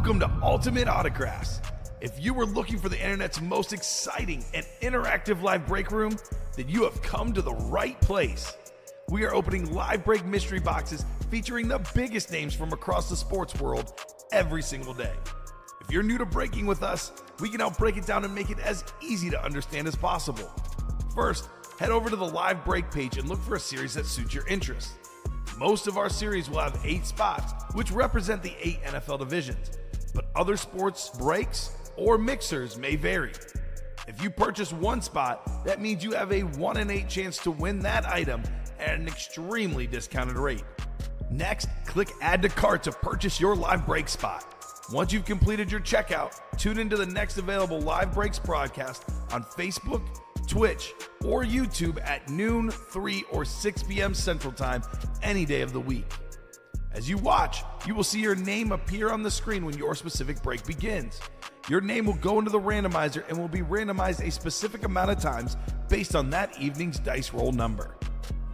Welcome to Ultimate Autographs. If you were looking for the internet's most exciting and interactive live break room, then you have come to the right place. We are opening live break mystery boxes featuring the biggest names from across the sports world every single day. If you're new to breaking with us, we can help break it down and make it as easy to understand as possible. First, head over to the live break page and look for a series that suits your interest. Most of our series will have 8 spots, which represent the 8 NFL divisions, but other sports breaks or mixers may vary. If you purchase one spot, that means you have a 1 in 8 chance to win that item at an extremely discounted rate. Next, click Add to Cart to purchase your live break spot. Once you've completed your checkout, tune into the next available live breaks broadcast on Facebook, Twitch, or YouTube at noon, 3, or 6 p.m. Central Time any day of the week. As you watch, you will see your name appear on the screen when your specific break begins. Your name will go into the randomizer and will be randomized a specific amount of times based on that evening's dice roll number.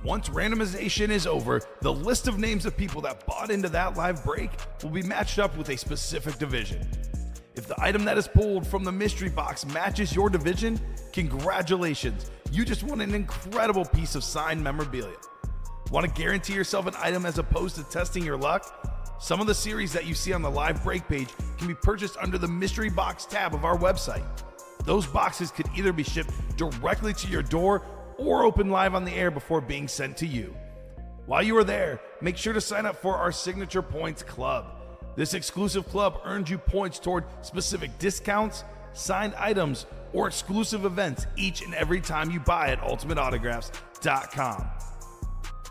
Once randomization is over, the list of names of people that bought into that live break will be matched up with a specific division. If the item that is pulled from the mystery box matches your division, congratulations, you just won an incredible piece of signed memorabilia. Want to guarantee yourself an item as opposed to testing your luck? Some of the series that you see on the live break page can be purchased under the mystery box tab of our website. Those boxes could either be shipped directly to your door or open live on the air before being sent to you. While you are there, make sure to sign up for our Signature Points Club. This exclusive club earns you points toward specific discounts, signed items, or exclusive events each and every time you buy at ultimateautographs.com.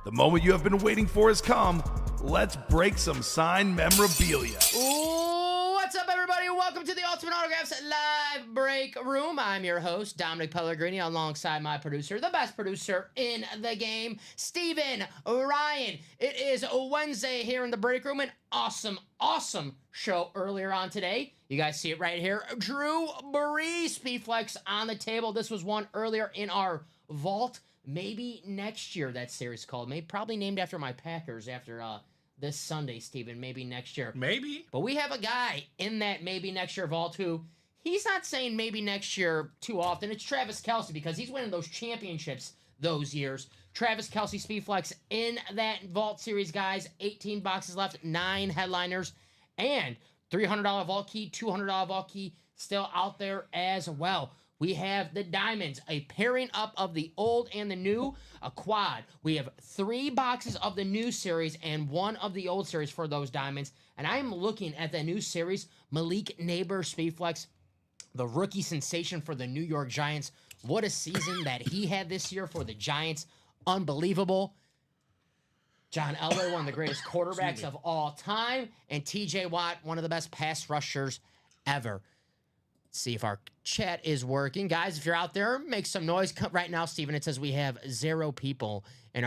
The moment you have been waiting for has come. Let's break some signed memorabilia. What's up, everybody? Welcome to the Ultimate Autographs Live Break Room. I'm your host, Dominic Pellegrini, alongside my producer, the best producer in the game, Steven Ryan. It is a Wednesday here in the break room. An awesome show earlier on today. You guys see it right here. Drew Brees, Speedflex on the table. This was one earlier in our vault. Maybe next year, that series called. Probably named after my Packers after this Sunday, Steven. Maybe next year. Maybe. But we have a guy in that maybe next year vault who, he's not saying maybe next year too often. It's Travis Kelce, because he's winning those championships those years. Travis Kelce, Speedflex in that vault series, guys. 18 boxes left, 9 headliners, and $300 vault key, $200 vault key still out there as well. We have the diamonds, a pairing up of the old and the new, a quad. We have 3 boxes of the new series and 1 of the old series for those diamonds. And I'm looking at the new series, Malik Nabers, Speedflex, the rookie sensation for the New York Giants. What a season that he had this year for the Giants. Unbelievable. John Elway, one of the greatest quarterbacks of all time. And TJ Watt, one of the best pass rushers ever. See if our chat is working. Guys, if you're out there, make some noise. Right now, Steven, it says we have 0 people. And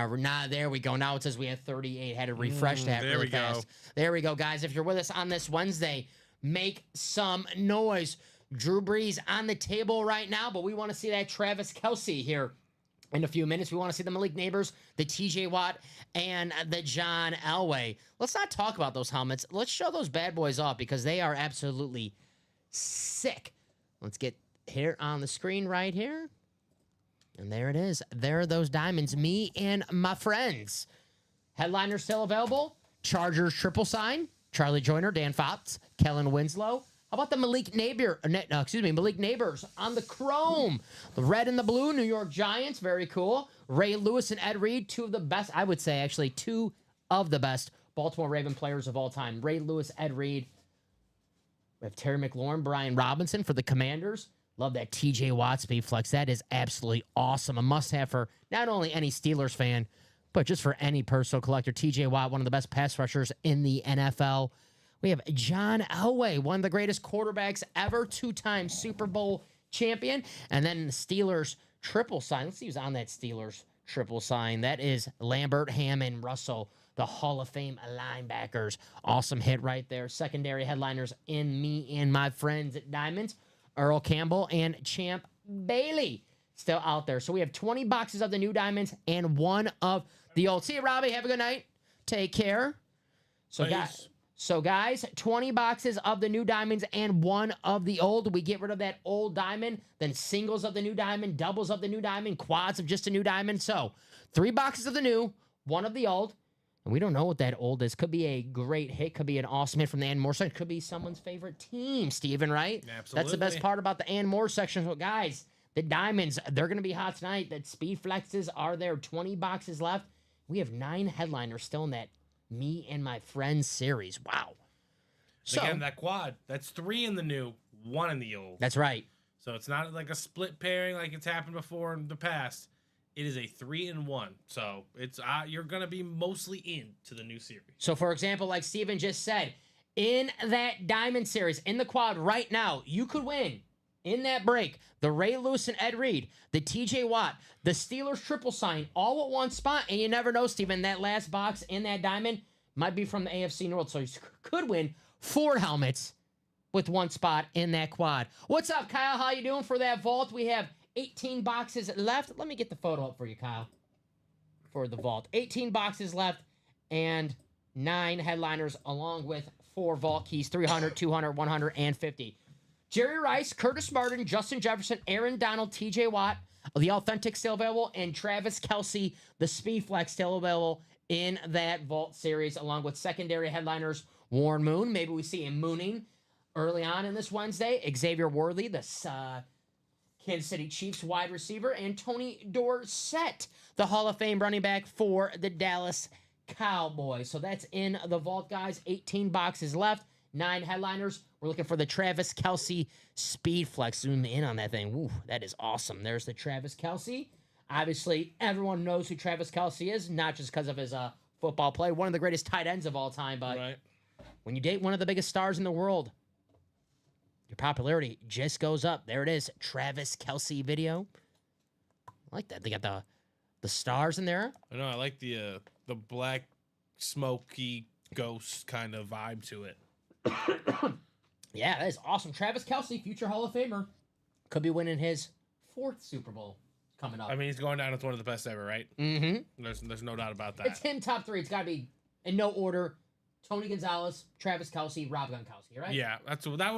there we go. Now it says we have 38. Had to refresh that really fast. There we go, guys. If you're with us on this Wednesday, make some noise. Drew Brees on the table right now, but we want to see that Travis Kelce here in a few minutes. We want to see the Malik Nabers, the TJ Watt, and the John Elway. Let's not talk about those helmets. Let's show those bad boys off, because they are absolutely sick. Let's get here on the screen right here. And there it is. There are those diamonds. Me and my friends. Headliner still available. Chargers triple sign. Charlie Joyner, Dan Fouts, Kellen Winslow. How about the Malik Nabers on the chrome? The red and the blue, New York Giants. Very cool. Ray Lewis and Ed Reed, 2 of the best, I would say actually 2 of the best Baltimore Raven players of all time. Ray Lewis, Ed Reed. We have Terry McLaurin, Brian Robinson for the Commanders. Love that TJ Watt Speedflex. That is absolutely awesome. A must-have for not only any Steelers fan, but just for any personal collector. TJ Watt, one of the best pass rushers in the NFL. We have John Elway, one of the greatest quarterbacks ever, 2-time Super Bowl champion. And then the Steelers triple sign. Let's see who's on that Steelers triple sign. That is Lambert, Hammond, Russell, the Hall of Fame linebackers. Awesome hit right there. Secondary headliners in me and my friends at Diamonds. Earl Campbell and Champ Bailey still out there. So we have 20 boxes of the new Diamonds and 1 of the old. See you, Robbie. Have a good night. Take care. So, guys, So, guys, 20 boxes of the new diamonds and one of the old. We get rid of that old diamond, then singles of the new diamond, doubles of the new diamond, quads of just a new diamond. So, 3 boxes of the new, one of the old. And we don't know what that old is. Could be a great hit. Could be an awesome hit from the Ann Moore section. Could be someone's favorite team, Steven, right? Absolutely. That's the best part about the Ann Moore section. So, guys, the diamonds, they're going to be hot tonight. That speed flexes are there. 20 boxes left. We have 9 headliners still in that Me and My Friends series. Wow. So, Again, that quad, that's 3 in the new, 1 in the old. that's right. So it's not like a split pairing like it's happened before in the past. It is a 3-in-1. So it's you're gonna be mostly into the new series. So, for example, like Steven just said, in that Diamond Series, in the quad right now, you could win in that break the Ray Lewis and Ed Reed, the TJ Watt, the Steelers triple sign, all at one spot. And you never know, Steven, that last box in that diamond might be from the AFC North. So you could win 4 helmets with one spot in that quad. What's up, Kyle? How you doing for that vault? We have 18 boxes left. Let me get the photo up for you, Kyle, for the vault. 18 boxes left and 9 headliners along with 4 vault keys, 300, 200, 150. Jerry Rice, Curtis Martin, Justin Jefferson, Aaron Donald, TJ Watt, the Authentic still available, and Travis Kelce, the Speed Flex still available in that vault series, along with secondary headliners, Warren Moon. Maybe we see him mooning early on in this Wednesday. Xavier Worthy, the Kansas City Chiefs wide receiver, and Tony Dorsett, the Hall of Fame running back for the Dallas Cowboys. So that's in the vault, guys. 18 boxes left, 9 headliners. We're looking for the Travis Kelce Speed Flex. Zoom in on that thing. Ooh, that is awesome. There's the Travis Kelce. Obviously, everyone knows who Travis Kelce is, not just because of his football play. One of the greatest tight ends of all time, but Right. when you date one of the biggest stars in the world, your popularity just goes up. There it is, Travis Kelce video. I like that. They got the stars in there. I know. I like the black, smoky ghost kind of vibe to it. Yeah, that is awesome. Travis Kelce, future Hall of Famer, could be winning his 4th Super Bowl coming up. I mean, he's going down as one of the best ever, right? Mm-hmm. There's no doubt about that. It's him top 3. It's got to be in no order. Tony Gonzalez, Travis Kelce, Rob Gronkowski, right? Yeah, that's what I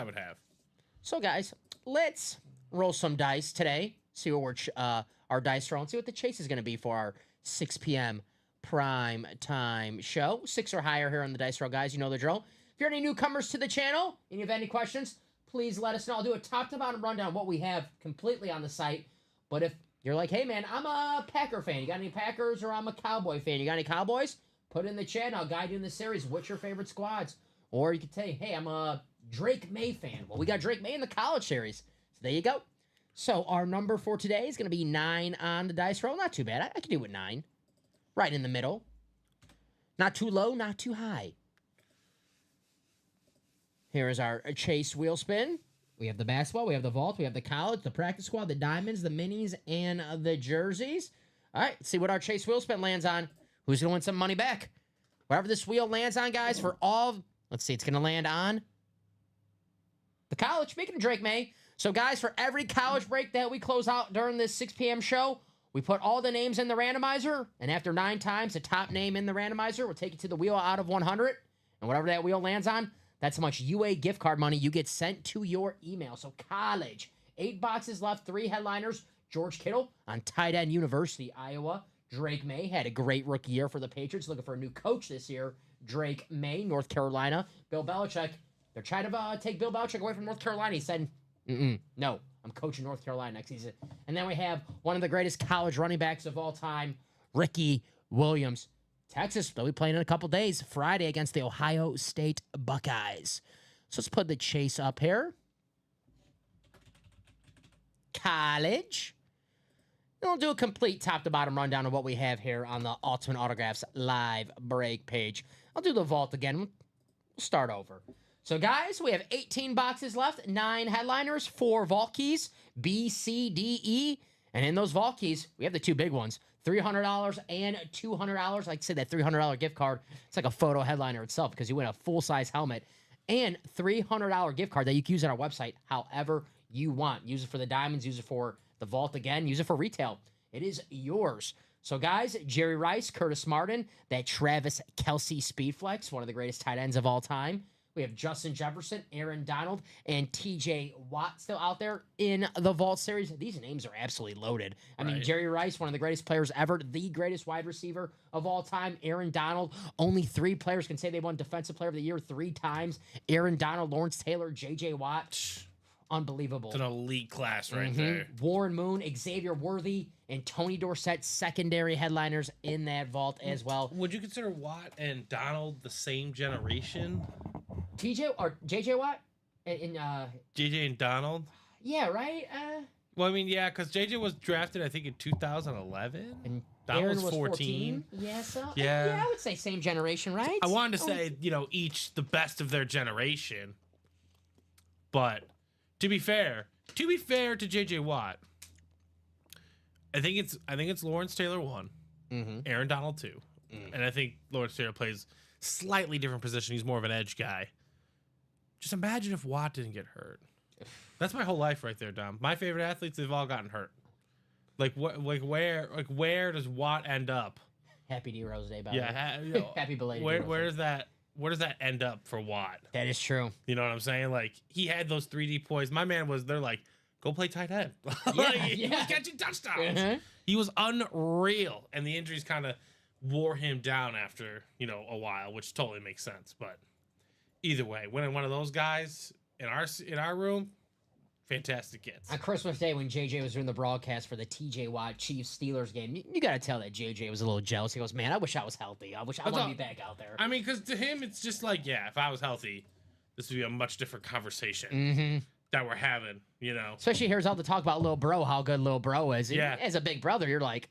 would have. So, guys, let's roll some dice today. See what our dice roll and see what the chase is going to be for our 6 p.m. prime time show. 6 or higher here on the dice roll, guys. You know the drill. If you're any newcomers to the channel and you have any questions, please let us know. I'll do a top to bottom rundown of what we have completely on the site. But if you're like, hey, man, I'm a Packer fan. You got any Packers? Or I'm a Cowboy fan. You got any Cowboys? Put it in the chat and I'll guide you in the series. What's your favorite squads? Or you could say, hey, I'm a Drake May fan. Well, we got Drake May in the college series. So there you go. So our number for today is going to be 9 on the dice roll. Not too bad. I can do with 9. Right in the middle. Not too low, not too high. Here is our chase wheel spin. We have the basketball, we have the vault, we have the college, the practice squad, the diamonds, the minis, and the jerseys. All right, let's see what our chase wheel spin lands on. Who's going to win some money back? Wherever this wheel lands on, guys, for all... Let's see, it's going to land on the college. Speaking of Drake May. So, guys, for every college break that we close out during this 6 p.m. show, we put all the names in the randomizer, and after 9 times, the top name in the randomizer will take you to the wheel out of 100, and whatever that wheel lands on, that's how much UA gift card money you get sent to your email. So college, 8 boxes left, 3 headliners. George Kittle on tight end, University, Iowa. Drake May had a great rookie year for the Patriots, looking for a new coach this year. Drake May, North Carolina. Bill Belichick, they're trying to take Bill Belichick away from North Carolina. He said, no, I'm coaching North Carolina next season. And then we have one of the greatest college running backs of all time, Ricky Williams. Texas, they'll be playing in a couple days, Friday against the Ohio State Buckeyes. So let's put the chase up here. College. And we'll do a complete top-to-bottom rundown of what we have here on the Ultimate Autographs live break page. I'll do the vault again. We'll start over. So, guys, we have 18 boxes left, 9 headliners, 4 vault keys, B, C, D, E. And in those vault keys, we have the 2 big ones, $300 and $200. Like I said, that $300 gift card, it's like a photo headliner itself because you win a full-size helmet and $300 gift card that you can use on our website however you want. Use it for the diamonds, use it for the vault again, use it for retail. It is yours. So, guys, Jerry Rice, Curtis Martin, that Travis Kelce speed flex, one of the greatest tight ends of all time. We have Justin Jefferson, Aaron Donald, and TJ Watt still out there in the Vault Series. These names are absolutely loaded. I mean, Right. Jerry Rice, one of the greatest players ever, the greatest wide receiver of all time. Aaron Donald, only 3 players can say they won Defensive Player of the Year 3 times. Aaron Donald, Lawrence Taylor, JJ Watt. Unbelievable. It's an elite class right there. Warren Moon, Xavier Worthy, and Tony Dorsett, secondary headliners in that vault as well. Would you consider Watt and Donald the same generation? TJ or JJ Watt? JJ and Donald? Yeah, right? Well, I mean, yeah, because JJ was drafted, I think, in 2011. And Donald Aaron was 14. Yeah, so Yeah. I would say same generation, right? I wanted to say, each the best of their generation. But to be fair to JJ Watt, I think it's Lawrence Taylor 1, Aaron Donald 2. And I think Lawrence Taylor plays slightly different position. He's more of an edge guy. Just imagine if Watt didn't get hurt. That's my whole life right there, Dom. My favorite athletes, they've all gotten hurt. Where does Watt end up? Happy New Rose Day, by the way. Yeah, Happy belated. where does that end up for Watt? That is true. You know what I'm saying? Like, he had those 3D poise. My man they're like, go play tight end. He was catching touchdowns. He was unreal. And the injuries kind of wore him down after, a while, which totally makes sense. But either way, winning one of those guys in our room, fantastic kids. On Christmas Day, when JJ was doing the broadcast for the TJ Watt Chiefs Steelers game, you got to tell that JJ was a little jealous. He goes, "Man, I wish I was healthy. I wish I want to be back out there." I mean, because to him, it's just like, yeah, if I was healthy, this would be a much different conversation that we're having, Especially here's all the talk about Lil Bro, how good Lil Bro is. Yeah. As a big brother, you're like,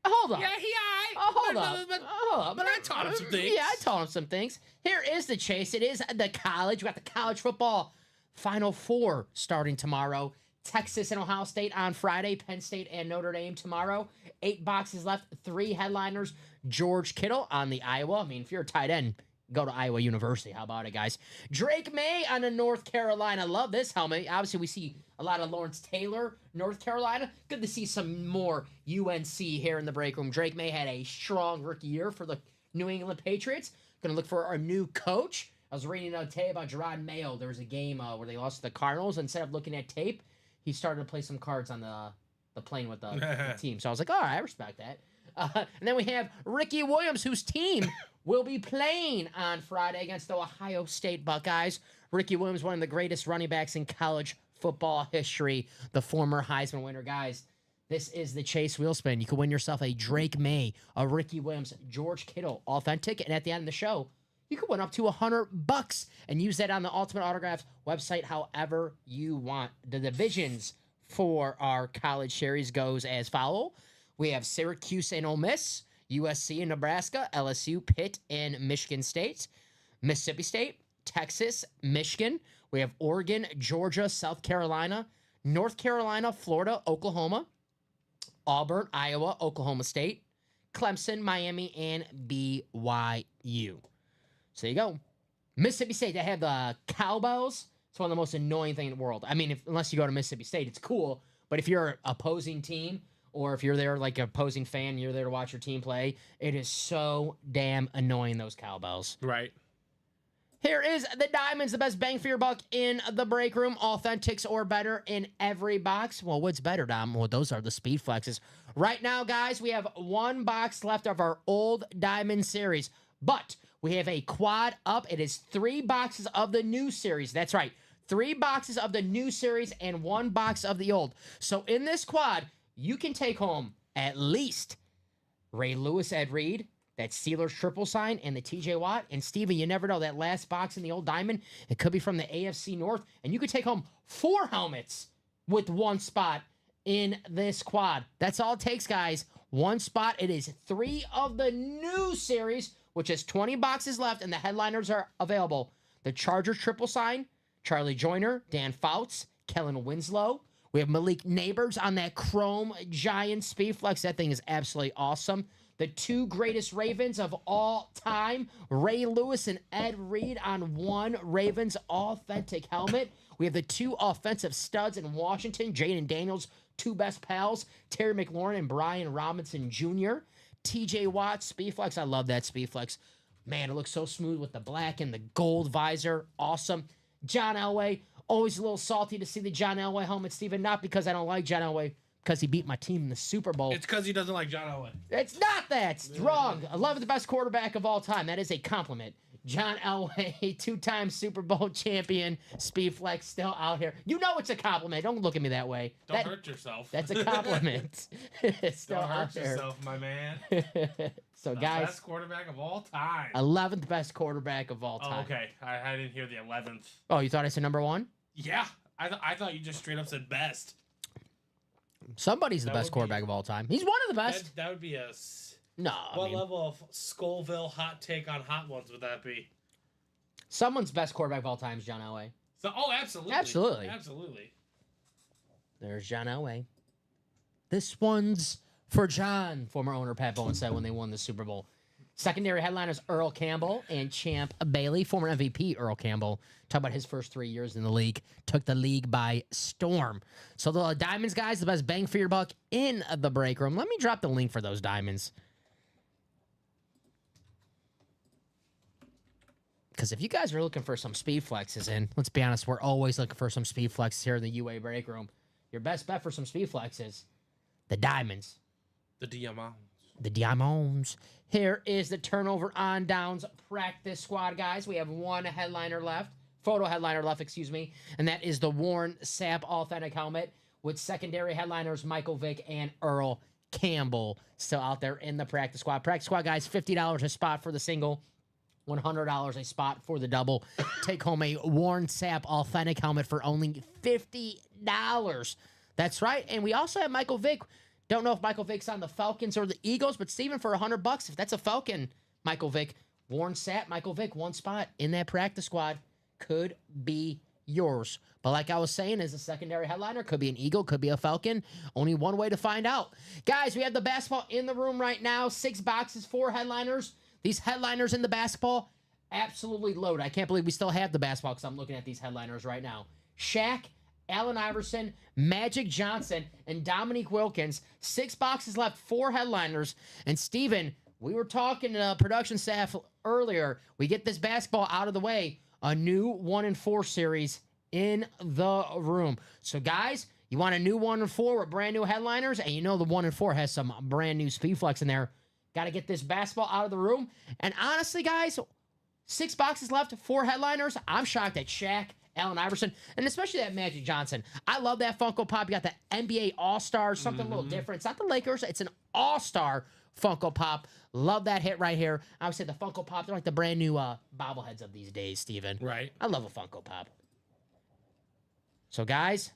hold up. Yeah, he Hold up. But I taught him some things. Yeah, I taught him some things. Here is the chase. It is the college. We got the college football Final Four starting tomorrow. Texas and Ohio State on Friday. Penn State and Notre Dame tomorrow. 8 boxes left. 3 headliners. George Kittle on the Iowa. I mean, if you're a tight end, go to Iowa University. How about it, guys? Drake May on the North Carolina. Love this helmet. Obviously, we see a lot of Lawrence Taylor, North Carolina. Good to see some more UNC here in the break room. Drake May had a strong rookie year for the New England Patriots. Going to look for our new coach. I was reading today about Gerard Mayo. There was a game where they lost to the Cardinals. Instead of looking at tape, he started to play some cards on the plane with the team. So I was like, all right, I respect that. And then we have Ricky Williams, whose team will be playing on Friday against the Ohio State Buckeyes. Ricky Williams, one of the greatest running backs in college football history, the former Heisman winner. Guys, this is the Chase Wheel Spin. You can win yourself a Drake May, a Ricky Williams, George Kittle authentic, and at the end of the show, you can win up to $100 and use that on the Ultimate Autographs website however you want. The divisions for our college series goes as follow. We have Syracuse and Ole Miss, USC and Nebraska, LSU, Pitt, and Michigan State, Mississippi State, Texas, Michigan. We have Oregon, Georgia, South Carolina, North Carolina, Florida, Oklahoma, Auburn, Iowa, Oklahoma State, Clemson, Miami, and BYU. So there you go. Mississippi State, they have the cowbells. It's one of the most annoying things in the world. I mean, unless you go to Mississippi State, it's cool. But if you're an opposing team, or if you're there like an opposing fan, you're there to watch your team play, it is so damn annoying, those cowbells. Right. Here is the Diamonds, the best bang for your buck in the break room. Authentics or better in every box. Well, what's better, Dom? Well, those are the speed flexes. Right now, guys, we have 1 box left of our old Diamond series. But we have a quad up. It is 3 boxes of the new series. That's right. 3 boxes of the new series and 1 box of the old. So in this quad, you can take home at least Ray Lewis, Ed Reed, that Steelers triple sign, and the TJ Watt. And Steven, you never know, that last box in the old Diamond, it could be from the AFC North. And you could take home 4 helmets with 1 spot in this quad. That's all it takes, guys. 1 spot. It is 3 of the new series, which has 20 boxes left, and the headliners are available. The Chargers triple sign, Charlie Joyner, Dan Fouts, Kellen Winslow. We have Malik Neighbors on that Chrome Giant Speedflex. That thing is absolutely awesome. The 2 greatest Ravens of all time, Ray Lewis and Ed Reed on 1 Ravens authentic helmet. We have the 2 offensive studs in Washington, Jaden Daniels, 2 best pals, Terry McLaurin and Brian Robinson Jr. TJ Watt, Speedflex. I love that Speedflex. Man, it looks so smooth with the black and the gold visor. Awesome. John Elway. Always a little salty to see the John Elway helmet, Steven. Not because I don't like John Elway, because he beat my team in the Super Bowl. It's because he doesn't like John Elway. It's not that. It's wrong. 11th best quarterback of all time. That is a compliment. John Elway, 2-time Super Bowl champion. Speedflex still out here. You know it's a compliment. Don't look at me that way. Don't hurt yourself. That's a compliment. Still Don't out hurt yourself, my man. So, The guys, best quarterback of all time. 11th best quarterback of all Oh, time. okay. I didn't hear the 11th. Oh, you thought I said number one? Yeah. I thought you just straight up said best. Somebody's the That best would be- quarterback of all time. He's one of the best. That would be a... No, I What mean, level of Scoville hot take on Hot Ones would that be? someone's best quarterback of all time is John Elway. So, oh, absolutely. Absolutely. Absolutely. There's John Elway. This one's for John, former owner Pat Bowen said when they won the Super Bowl. Secondary headliners Earl Campbell and Champ Bailey, former MVP Earl Campbell. Talk about his first 3 years in the league. Took the league by storm. So the Diamonds, guys, the best bang for your buck in the break room. Let me drop the link for those Diamonds. Because if you guys are looking for some speed flexes in, let's be honest, we're always looking for some speed flexes here in the UA break room. Your best bet for some speed flexes, the Diamonds. The Diamond. The Diamonds. Here is the turnover on downs practice squad, guys. We have one headliner left. Photo headliner left, excuse me. And that is the Warren Sapp Authentic helmet with secondary headliners Michael Vick and Earl Campbell still out there in the practice squad. Practice squad, guys, $50 a spot for the single. $100 a spot for the double. Take home a Warren Sapp Authentic helmet for only $50. That's right. And we also have Michael Vick. Don't know if Michael Vick's on the Falcons or the Eagles, but Steven, for $100, if that's a Falcon, Michael Vick, Warren Sapp, Michael Vick, one spot in that practice squad could be yours. But like I was saying, as a secondary headliner, could be an Eagle, could be a Falcon. Only one way to find out. Guys, we have the basketball in the room right now. 6 boxes, 4 headliners. These headliners in the basketball, absolutely loaded. I can't believe we still have the basketball because I'm looking at these headliners right now. Shaq, Allen Iverson, Magic Johnson, and Dominique Wilkins. 6 boxes left, 4 headliners. And Steven, we were talking to production staff earlier. We get this basketball out of the way. A new 1 and 4 series in the room. So, guys, you want a new 1 and 4 with brand new headliners, and you know the 1 and 4 has some brand new speed flex in there. Got to get this basketball out of the room. And honestly, guys, 6 boxes left, 4 headliners. I'm shocked at Shaq, Allen Iverson, and especially that Magic Johnson. I love that Funko Pop. You got the NBA All-Star, something a little different. It's not the Lakers. It's an All-Star Funko Pop. Love that hit right here. I would say the Funko Pop, they're like the brand new bobbleheads of these days, Steven. Right. I love a Funko Pop. So, guys,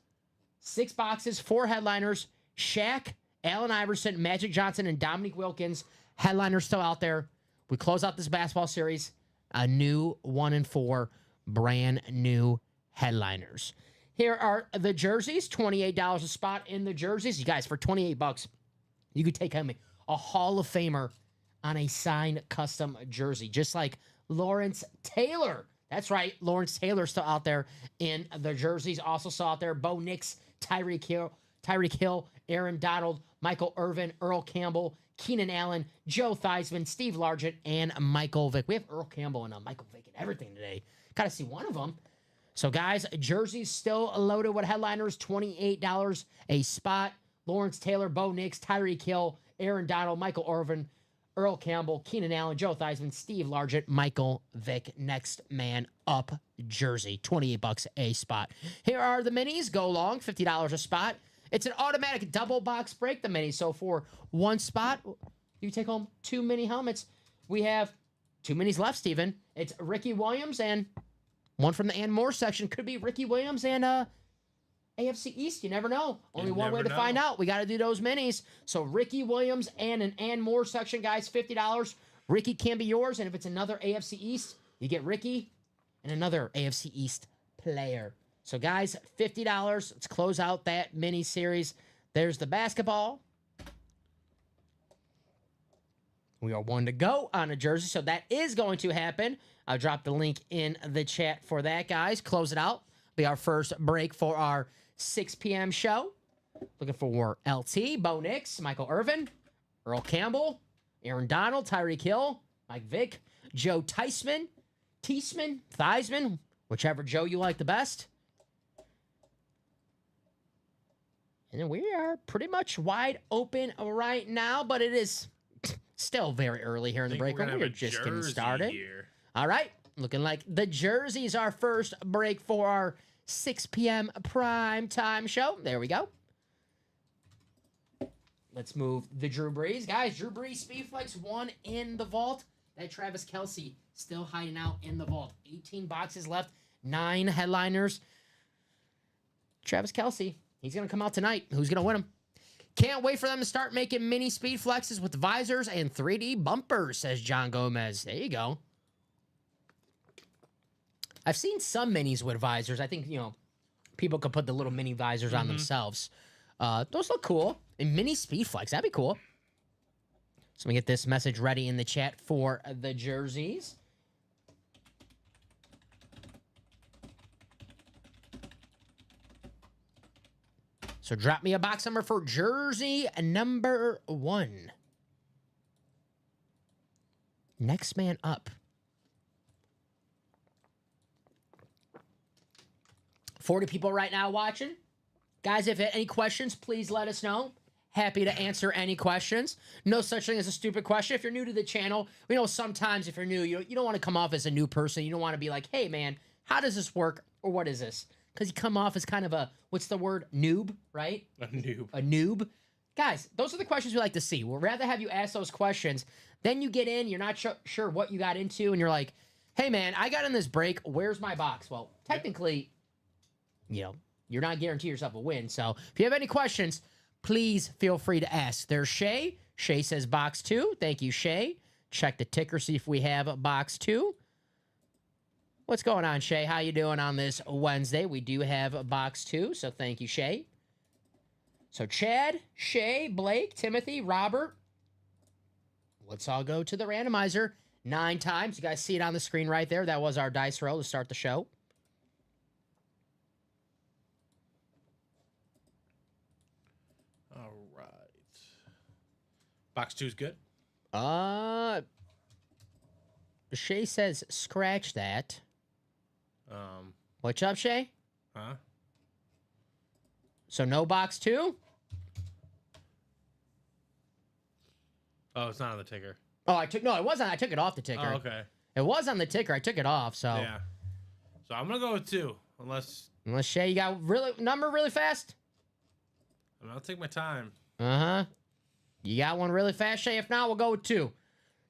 6 boxes, 4 headliners. Shaq, Allen Iverson, Magic Johnson, and Dominique Wilkins. Headliners still out there. We close out this basketball series. A new 1 and 4, brand new headliners. Here are the jerseys. $28 a spot in the jerseys. You guys, for $28, you could take home a Hall of Famer on a signed custom jersey, just like Lawrence Taylor. That's right. Lawrence Taylor still out there in the jerseys. Also still out there Bo Nix, Tyreek Hill, Aaron Donald, Michael Irvin, Earl Campbell, Keenan Allen, Joe Theismann, Steve Largent, and Michael Vick. We have Earl Campbell and Michael Vick and everything today. Got to see one of them. So, guys, jerseys still loaded with headliners, $28 a spot. Lawrence Taylor, Bo Nix, Tyreek Hill, Aaron Donald, Michael Irvin, Earl Campbell, Keenan Allen, Joe Theismann, Steve Largent, Michael Vick. Next man up jersey, $28 a spot. Here are the minis. Go long, $50 a spot. It's an automatic double box break, the mini. So for 1 spot, you take home 2 mini helmets. We have 2 minis left, Steven. It's Ricky Williams and one from the Ann Moore section. Could be Ricky Williams and AFC East. You never know. Only one way to find out. We got to do those minis. So Ricky Williams and an Ann Moore section, guys, $50. Ricky can be yours. And if it's another AFC East, you get Ricky and another AFC East player. So, guys, $50. Let's close out that mini series. There's the basketball. We are 1 to go on a jersey, so that is going to happen. I'll drop the link in the chat for that, guys. Close it out. Be our first break for our 6 p.m. show. Looking for LT, Bo Nix, Michael Irvin, Earl Campbell, Aaron Donald, Tyreek Hill, Mike Vick, Joe Theismann, whichever Joe you like the best. And then we are pretty much wide open right now, but it is still very early here in the break room. We're just getting started. Here. All right. Looking like the jerseys, our first break for our 6 p.m. prime time show. There we go. Let's move the Drew Brees. Guys, Drew Brees Speedflex 1 in the vault. That Travis Kelce still hiding out in the vault. 18 boxes left. 9 headliners. Travis Kelce. He's going to come out tonight. Who's going to win him? Can't wait for them to start making mini speed flexes with visors and 3D bumpers, says John Gomez. There you go. I've seen some minis with visors. I think, people could put the little mini visors on themselves. Those look cool. And mini speed flex, that'd be cool. So let me get this message ready in the chat for the jerseys. So drop me a box number for jersey number 1. Next man up. 40 people right now watching. Guys, if you have any questions, please let us know. Happy to answer any questions. No such thing as a stupid question. If you're new to the channel, we know sometimes if you're new, you don't want to come off as a new person. You don't want to be like, hey, man, how does this work? Or what is this? Because you come off as kind of a, what's the word? Noob, right? A noob. A noob. Guys, those are the questions we like to see. We'd rather have you ask those questions. Then you get in, you're not sure what you got into, and you're like, hey, man, I got in this break. Where's my box? Well, technically, you're not guaranteeing yourself a win. So if you have any questions, please feel free to ask. There's Shay. Shay says box 2. Thank you, Shay. Check the ticker, see if we have a box 2. What's going on, Shay? How you doing on this Wednesday? We do have a box 2, so thank you, Shay. So Chad, Shay, Blake, Timothy, Robert. Let's all go to the randomizer 9 times. You guys see it on the screen right there. That was our dice roll to start the show. All right. Box 2 is good. Shay says scratch that. What's up, Shay? Huh? So no box 2? Oh, it's not on the ticker. Oh, I took it off the ticker. Oh, okay. It was on the ticker. I took it off, so. Yeah. So I'm gonna go with 2, unless Shay, you got number really fast? I'll take my time. Uh-huh. You got one really fast, Shay? If not, we'll go with 2.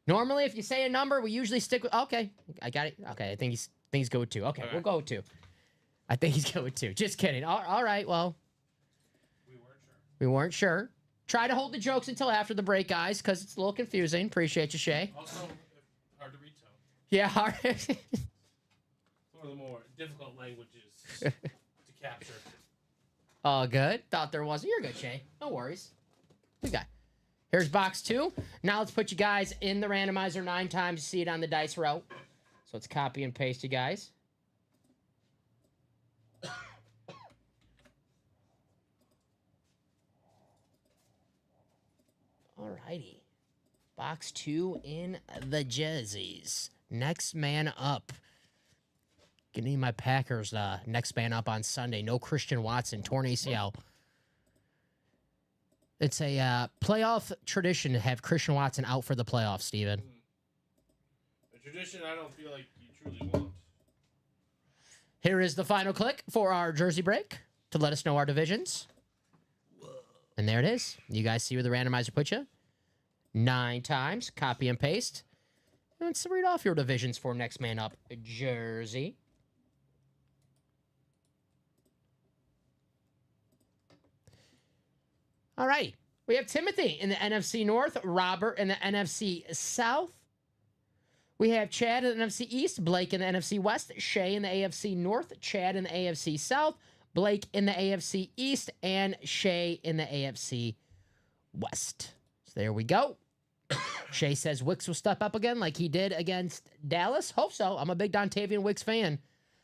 Normally, if you say a number, we usually stick with... Okay, I got it. Okay, I think he's good with 2. Okay, we'll go with 2. I think he's good with 2. Just kidding. All right, well... We weren't sure. Try to hold the jokes until after the break, guys, because it's a little confusing. Appreciate you, Shay. Also, hard to read tone. Yeah, hard. It's one of the more difficult languages to capture. Oh, good. Thought there wasn't. You're good, Shay. No worries. Good guy. Here's box 2. Now let's put you guys in the randomizer 9 times. You see it on the dice row. So let's copy and paste you guys. Alrighty. Box 2 in the jerseys. Next man up. Gonna need my Packers next man up on Sunday. No Christian Watson, torn ACL. It's a playoff tradition to have Christian Watson out for the playoffs, Steven. A tradition I don't feel like you truly want. Here is the final click for our jersey break to let us know our divisions. And there it is. You guys see where the randomizer put you? 9 times. Copy and paste. And let's read off your divisions for next man up. Jersey. All right. We have Timothy in the NFC North, Robert in the NFC South. We have Chad in the NFC East, Blake in the NFC West, Shay in the AFC North, Chad in the AFC South, Blake in the AFC East, and Shay in the AFC West. So there we go. Shay says Wicks will step up again like he did against Dallas. Hope so. I'm a big Dontavian Wicks fan.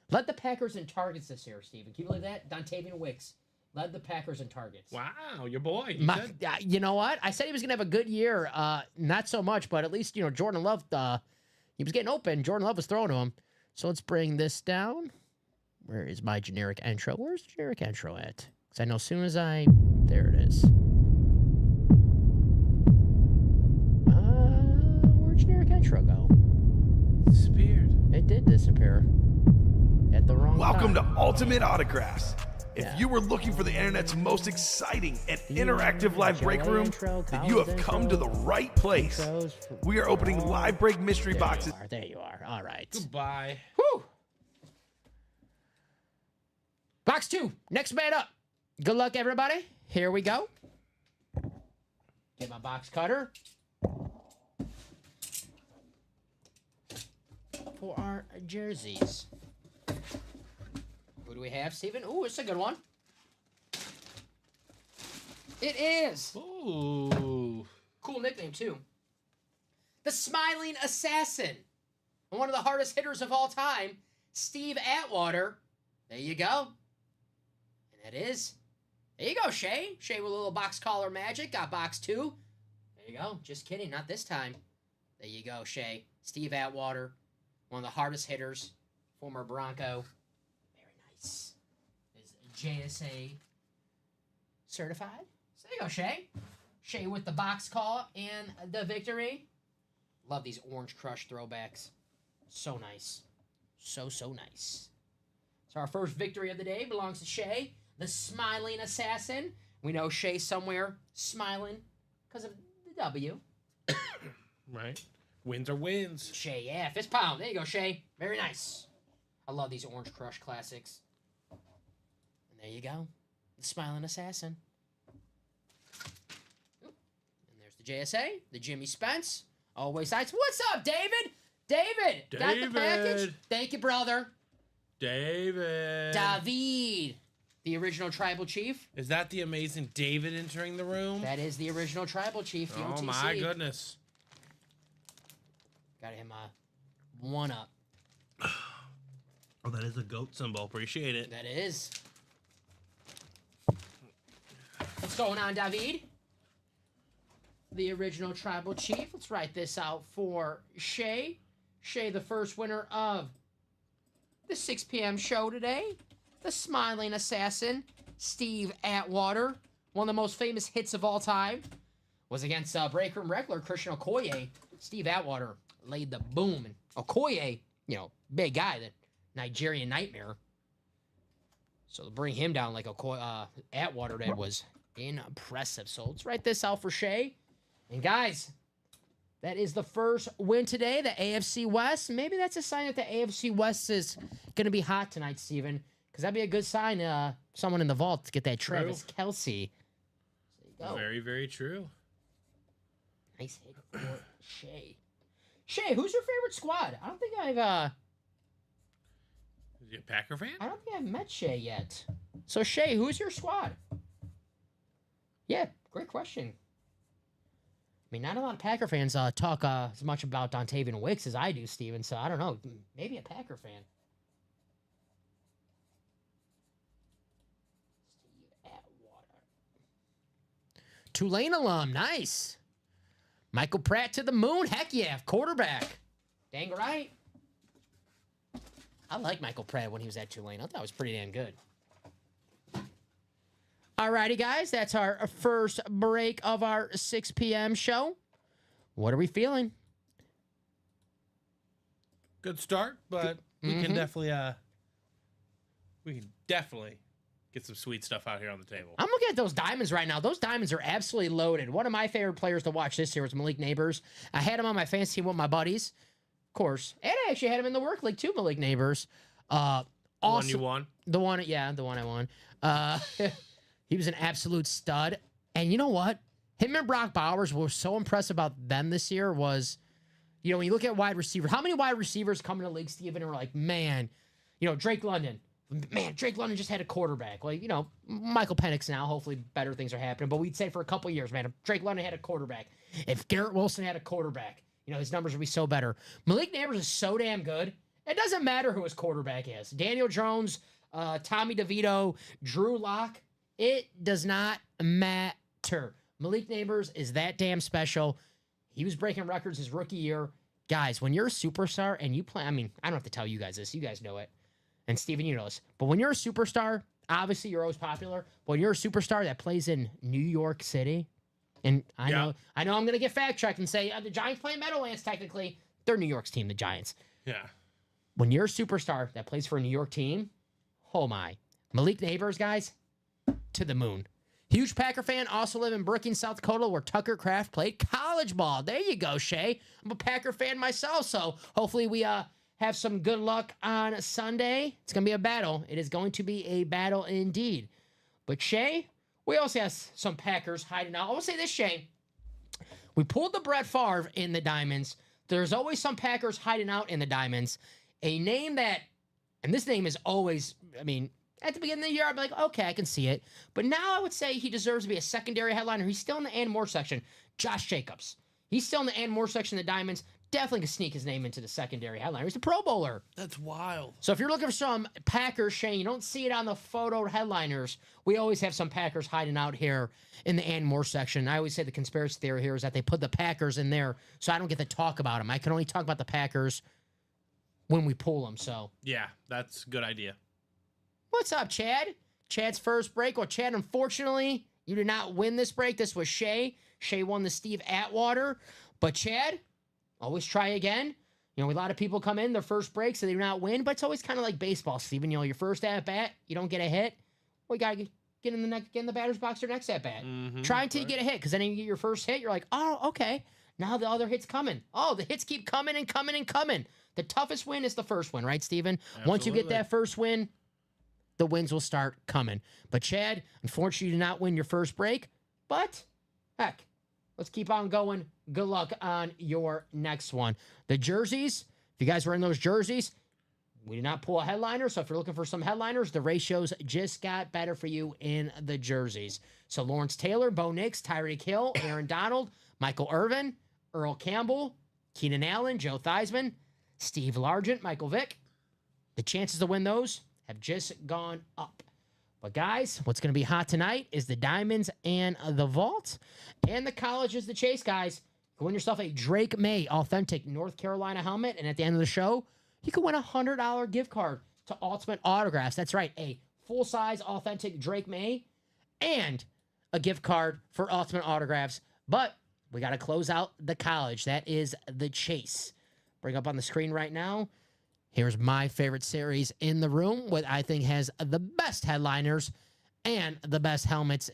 Led the Packers in targets this year, Steven. Can you believe that? Dontavian Wicks Led the Packers in targets. Wow, your boy. You know what? I said he was going to have a good year. Not so much, but at least, Jordan Love, he was getting open. Jordan Love was throwing to him. So let's bring this down. Where is my generic intro? Where's the generic intro at? Because I know as soon as there it is. Where'd generic intro go? Disappeared. It did disappear. At the wrong Welcome time. to Ultimate Autographs. If Yeah. you were looking for the internet's most exciting and interactive live break Joey room, intro, then you have Collins come to the intro, right place. intros for- We are opening live break mystery There boxes. you are. There you are. All right. Goodbye. Whew. Box 2. Next man up. Good luck, everybody. Here we go. Get my box cutter. For our jerseys. Who do we have, Steven? Ooh, it's a good one. It is. Ooh. Cool nickname, too. The Smiling Assassin. And one of the hardest hitters of all time, Steve Atwater. There you go. And it is. There you go, Shay. Shay with a little box collar magic. Got box 2. There you go. Just kidding. Not this time. There you go, Shay. Steve Atwater. One of the hardest hitters. Former Bronco. Very nice. Is JSA certified. So there you go, Shay. Shay with the box call and the victory. Love these Orange Crush throwbacks. So nice. So nice. So our first victory of the day belongs to Shay, the Smiling Assassin. We know Shay somewhere smiling because of the W. Right. Wins are wins. Shay, yeah, fist pound. There you go, Shay. Very nice. I love these Orange Crush classics. And there you go. The Smiling Assassin. Oop. And there's the JSA, the Jimmy Spence. Always nice. What's up, David? David! Got the package? David. Thank you, brother. David. David, the original tribal chief. Is that the amazing David entering the room? That is the original tribal chief, the Oh OTC. my goodness. Got him a 1-up. Oh, that is a goat symbol. Appreciate it. That is. What's going on, David? The original tribal chief. Let's write this out for Shay. Shay, the first winner of the 6 p.m. show today. The Smiling Assassin, Steve Atwater. One of the most famous hits of all time was against Breakroom Wrestler Christian Okoye. Steve Atwater laid the boom. And Okoye, big guy, the Nigerian Nightmare. So to bring him down like Atwater did was impressive. So let's write this out for Shay. And guys, that is the first win today, the AFC West. Maybe that's a sign that the AFC West is going to be hot tonight, Steven. Because that'd be a good sign, someone in the vault to get that Travis Kelce. There you go. Very, very true. Nice hit for Shay. Shay, who's your favorite squad? I don't think I've Is he a Packer fan? met Shay yet. So Shay, who's your squad? Yeah, great question. I mean, not a lot of Packer fans talk as much about Dontavian Wicks as I do, Steven, so I don't know. Maybe a Packer fan. Steve Atwater. Tulane alum, nice. Michael Pratt to the moon, heck yeah, quarterback. Dang right. I like Michael Pratt when he was at Tulane. I thought it was pretty damn good. Alrighty, guys, that's our first break of our 6 p.m. show. What are we feeling? Good start, but we can definitely get some sweet stuff out here on the table. I'm looking at those diamonds right now. Those diamonds are absolutely loaded. One of my favorite players to watch this year was Malik Neighbors. I had him on my fantasy team with my buddies, of course. And I actually had him in the work league too, Malik Neighbors. One Awesome. you won? The one I won. He was an absolute stud. And you know what? Him and Brock Bowers were so impressed about them this year was, when you look at wide receivers, how many wide receivers come in the league, Steven, and were like, man, Drake London. Man, Drake London just had a quarterback. Like, Michael Penix now, hopefully better things are happening. But we'd say for a couple years, man, if Drake London had a quarterback, if Garrett Wilson had a quarterback, his numbers would be so better. Malik Neighbors is so damn good. It doesn't matter who his quarterback is. Daniel Jones, Tommy DeVito, Drew Lock. It does not matter. Malik Neighbors is that damn special. He was breaking records his rookie year. Guys, when you're a superstar and you play, I mean, I don't have to tell you guys this. You guys know it. And Steven, you know this. But when you're a superstar, obviously you're always popular. But when you're a superstar that plays in New York City, and I know I'm going to get fact checked and say the Giants play in Meadowlands technically. They're New York's team, the Giants. Yeah. When you're a superstar that plays for a New York team, oh my. Malik Neighbors, guys, to the moon. Huge Packer fan, also live in Brookings, South Dakota, where Tucker Kraft played college ball. There you go, Shay. I'm a Packer fan myself, so hopefully we have some good luck on Sunday. It's going to be a battle. It is going to be a battle indeed. But Shay, we also have some Packers hiding out. I will say this, Shay. We pulled the Brett Favre in the Diamonds. There's always some Packers hiding out in the Diamonds. A name that, and this name is always, I mean, at the beginning of the year, I'd be like, okay, I can see it. But now I would say he deserves to be a secondary headliner. He's still in the and more section. Josh Jacobs. He's still in the and more section of the Diamonds. Definitely can sneak his name into the secondary headliner. He's a Pro Bowler. That's wild. So if you're looking for some Packers, Shane, you don't see it on the photo headliners. We always have some Packers hiding out here in the and more section. I always say the conspiracy theory here is that they put the Packers in there so I don't get to talk about them. I can only talk about the Packers when we pull them. So Yeah, that's a good idea. what's up, Chad? Chad's first break. Well, Chad, unfortunately, you did not win this break. This was Shay. Shay won the Steve Atwater. But Chad, always try again. You know, a lot of people come in their first break, so they do not win. But it's always kind of like baseball, Steven. You know, your first at bat, you don't get a hit. Well, you gotta get in the batter's box or next at bat. Try until you get a hit, because then you get your first hit. You're like, oh, okay. Now the other hit's coming. Oh, the hits keep coming and coming and coming. The toughest win is the first win, right, Steven? Once you get that first win, the wins will start coming. But Chad, unfortunately, you did not win your first break. But heck, let's keep on going. Good luck on your next one. The jerseys, if you guys were in those jerseys, we did not pull a headliner. So if you're looking for some headliners, the ratios just got better for you in the jerseys. So Lawrence Taylor, Bo Nix, Tyreek Hill, Aaron Donald, Michael Irvin, Earl Campbell, Keenan Allen, Joe Theismann, Steve Largent, Michael Vick. The chances to win those have just gone up. But guys, what's going to be hot tonight is the Diamonds and the Vault. And the College is the Chase, guys. You can win yourself a Drake May authentic North Carolina helmet. And at the end of the show, you can win a $100 gift card to Ultimate Autographs. That's right, a full-size authentic Drake May and a gift card for Ultimate Autographs. But we got to close out the College. That is the Chase. Bring up on the screen right now. Here's my favorite series in the room, what I think has the best headliners and the best helmets.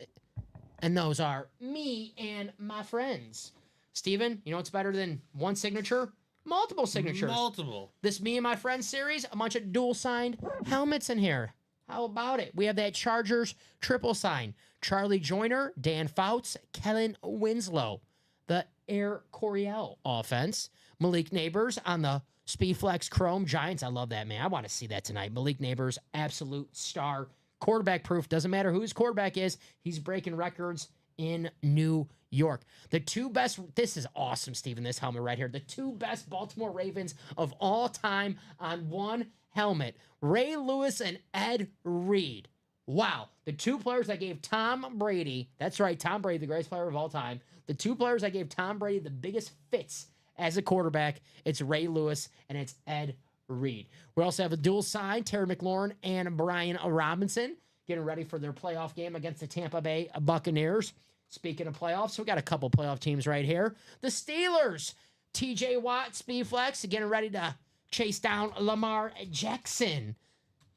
And those are me and my friends. Steven, you know what's better than one signature? Multiple signatures. Multiple. This Me and My Friends series, a bunch of dual-signed helmets in here. How about it? We have that Chargers triple sign. Charlie Joyner, Dan Fouts, Kellen Winslow. The Air Coryell offense. Malik Neighbors on the Speedflex Chrome Giants. I love that, man. I want to see that tonight. Malik Neighbors, absolute star. Quarterback proof. Doesn't matter who his quarterback is. He's breaking records in New York. The two best, this is awesome, Steven, this helmet right here. The two best Baltimore Ravens of all time on one helmet. Ray Lewis and Ed Reed. Wow. The two players that gave Tom Brady, that's right, Tom Brady, the greatest player of all time. The two players that gave Tom Brady the biggest fits as a quarterback, it's Ray Lewis and it's Ed Reed. We also have a dual sign, Terry McLaurin and Brian Robinson, getting ready for their playoff game against the Tampa Bay Buccaneers. Speaking of playoffs, we got a couple playoff teams right here. The Steelers, TJ Watt, Speedflex, getting ready to chase down Lamar Jackson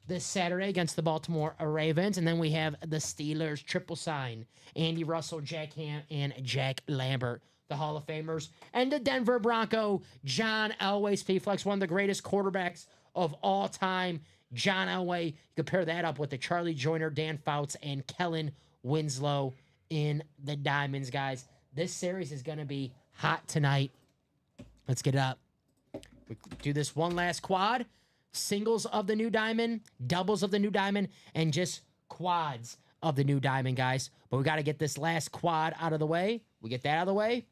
this Saturday against the Baltimore Ravens. And then we have the Steelers triple sign, Andy Russell, Jack Ham, and Jack Lambert, the Hall of Famers. And the Denver Bronco, John Elway, Speedflex, one of the greatest quarterbacks of all time. John Elway, you compare that up with the Charlie Joyner, Dan Fouts, and Kellen Winslow in the Diamonds, guys. This series is going to be hot tonight. Let's get it up. We do this one last quad. Singles of the new diamond, doubles of the new diamond, and just quads of the new diamond, guys. But we got to get this last quad out of the way. We get that out of the way.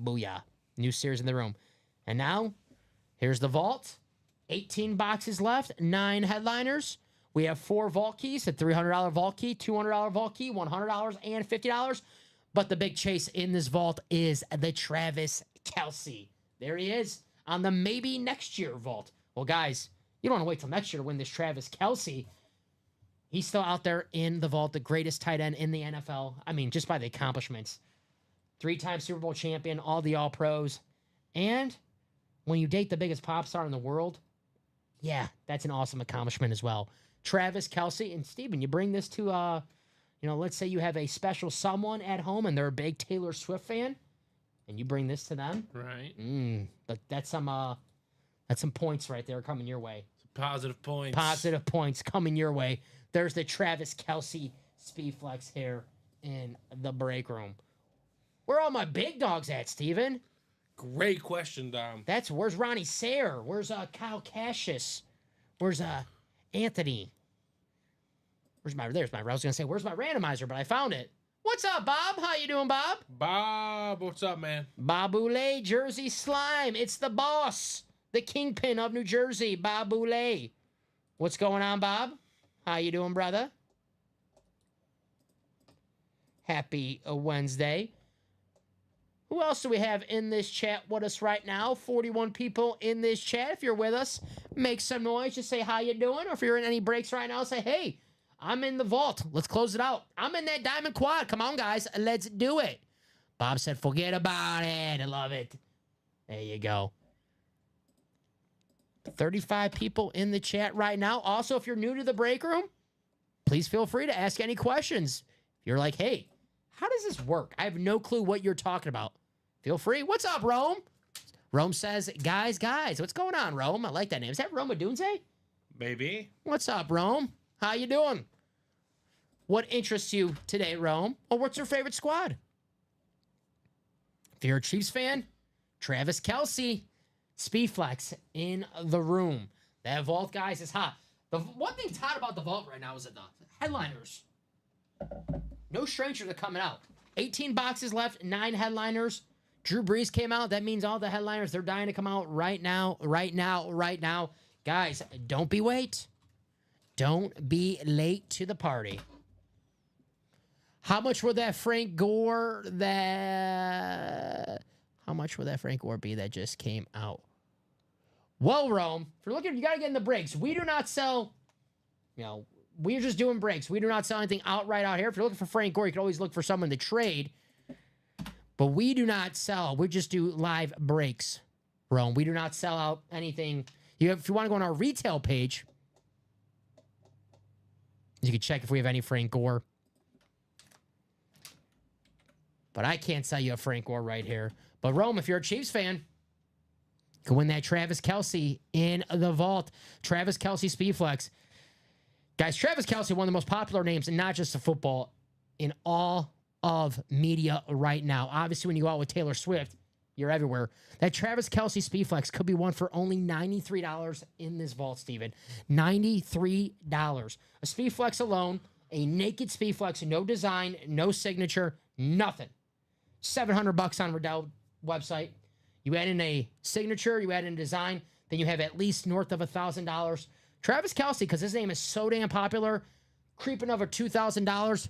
Booyah. New series in the room. And now, here's the vault. 18 boxes left, 9 headliners. We have 4 vault keys, a $300 vault key, $200 vault key, $100, and $50. But the big chase in this vault is the Travis Kelce. There he is on the maybe next year vault. Well, guys, you don't want to wait till next year to win this Travis Kelce. He's still out there in the vault, the greatest tight end in the NFL. I mean, just by the accomplishments. 3-time Super Bowl champion, all the All-Pros. And when you date the biggest pop star in the world, yeah, that's an awesome accomplishment as well. Travis Kelce. And Steven, you bring this to, let's say you have a special someone at home and they're a big Taylor Swift fan, and you bring this to them. Right. But that's some points right there coming your way. Positive points. Positive points coming your way. There's the Travis Kelce Speed Flex here in the break room. Where are all my big dogs at, Steven? Great question, Dom. Where's Ronnie Sayre? Where's Kyle Cassius? Where's Anthony? I was gonna say where's my randomizer, but I found it. What's up, Bob? How you doing, Bob? Bob, what's up, man? Bob Boulay, Jersey Slime. It's the boss, the kingpin of New Jersey, Bob Boulay. What's going on, Bob? How you doing, brother? Happy Wednesday. Who else do we have in this chat with us right now? 41 people in this chat. If you're with us, make some noise. Just say how you doing. Or if you're in any breaks right now, say, hey, I'm in the vault. Let's close it out. I'm in that diamond quad. Come on, guys. Let's do it. Bob said, forget about it. I love it. There you go. 35 people in the chat right now. Also, if you're new to the break room, please feel free to ask any questions. If you're like, hey, how does this work? I have no clue what you're talking about. Feel free. What's up, Rome? Rome says, guys. What's going on, Rome? I like that name. Is that Rome Adunze? Maybe. What's up, Rome? How you doing? What interests you today, Rome? Or what's your favorite squad? If you're a Chiefs fan, Travis Kelce, Speedflex in the room. That vault, guys, is hot. The one thing's hot about the vault right now is that the headliners. No strangers are coming out. 18 boxes left, 9 headliners. Drew Brees came out. That means all the headliners, they're dying to come out right now. Guys, don't be late. Don't be late to the party. How much would that Frank Gore be that just came out? Well, Rome, if you're looking, you got to get in the breaks. We do not sell, we're just doing breaks. We do not sell anything outright out here. If you're looking for Frank Gore, you can always look for someone to trade. But we do not sell. We just do live breaks, Rome. We do not sell out anything. If you want to go on our retail page, you can check if we have any Frank Gore. But I can't sell you a Frank Gore right here. But Rome, if you're a Chiefs fan, you can win that Travis Kelce in the vault. Travis Kelce Speedflex. Guys, Travis Kelce, one of the most popular names, and not just in football, in all of media right now. Obviously, when you go out with Taylor Swift, you're everywhere. That Travis Kelce Speedflex could be one for only $93 in this vault, Steven. $93. A Speedflex alone, a naked Speedflex, no design, no signature, nothing. $700 on Riddell website. You add in a signature, you add in a design, then you have at least north of $1,000. Travis Kelce, because his name is so damn popular, creeping over $2,000.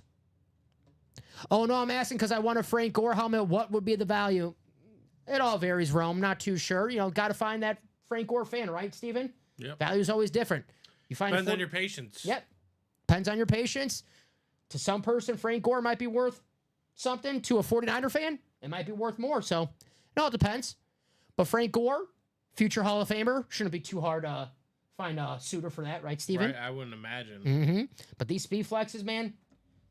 Oh, no, I'm asking because I want a Frank Gore helmet. What would be the value? It all varies, Rome. Not too sure. Got to find that Frank Gore fan, right, Steven? Yep. Value's always different. You find Depends on your patience. Yep. Depends on your patience. To some person, Frank Gore might be worth something. To a 49er fan, it might be worth more. So it all depends. But Frank Gore, future Hall of Famer, shouldn't be too hard to find a suitor for that, right, Steven? Right, I wouldn't imagine. Mm-hmm. But these speed flexes, man,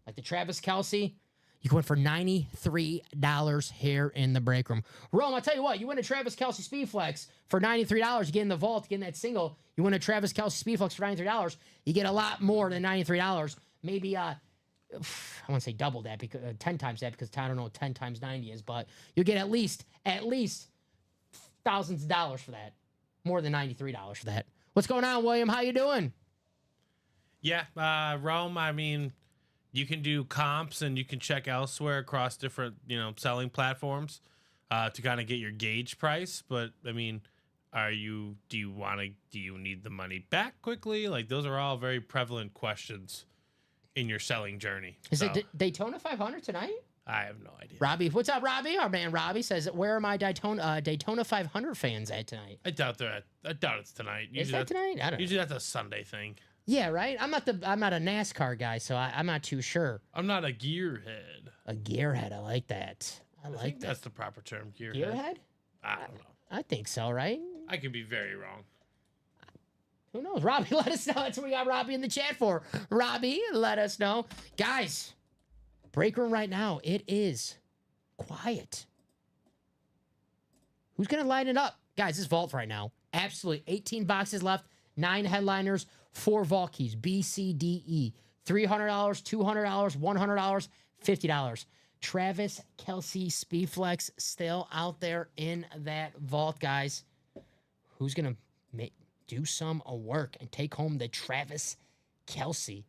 like the Travis Kelce, you can win for $93 here in the break room. Rome, I'll tell you what, you win a Travis Kelce Speed Flex for $93, you get in the vault, you get in that single, you win a Travis Kelce Speed Flex for $93, you get a lot more than $93. Maybe, I want to say double that, because 10 times that, because I don't know what 10 times 90 is, but you get at least thousands of dollars for that. More than $93 for that. What's going on, William? How you doing? Yeah, Rome, I mean, you can do comps and you can check elsewhere across different, selling platforms to kind of get your gauge price. But, I mean, do you need the money back quickly? Like, those are all very prevalent questions in your selling journey. Is it Daytona 500 tonight? I have no idea. Robbie, what's up, Robbie? Our man Robbie says, "Where are my Daytona 500 fans at tonight?" I doubt it's tonight. Is that tonight? I don't know. Usually that's a Sunday thing. Yeah, right. I'm not a NASCAR guy, so I'm not too sure. I'm not a gearhead. A gearhead, I like that. I think that's the proper term, gearhead. Gearhead? I don't know. I think so, right? I could be very wrong. Who knows? Robbie, let us know. That's what we got Robbie in the chat for. Robbie, let us know. Guys, break room right now. It is quiet. Who's going to line it up? Guys, this vault right now. Absolutely. 18 boxes left. 9 headliners. 4 vault keys. B, C, D, E. $300, $200, $100, $50. Travis Kelce Speedflex still out there in that vault, guys. Who's going to do some work and take home the Travis Kelce?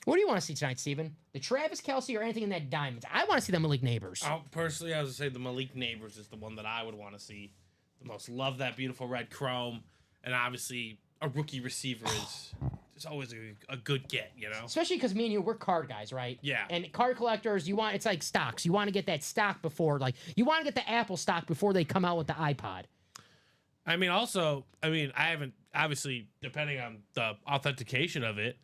What do you want to see tonight, Steven? The Travis Kelce or anything in that diamonds? I want to see the Malik Neighbors. Personally, I would say the Malik Neighbors is the one that I would want to see the most. Love that beautiful red chrome. And obviously, a rookie receiver is always a good get, you know? Especially because me and you, we're card guys, right? Yeah. And card collectors, it's like stocks. You want to get that stock before, you want to get the Apple stock before they come out with the iPod. I haven't, obviously, depending on the authentication of it,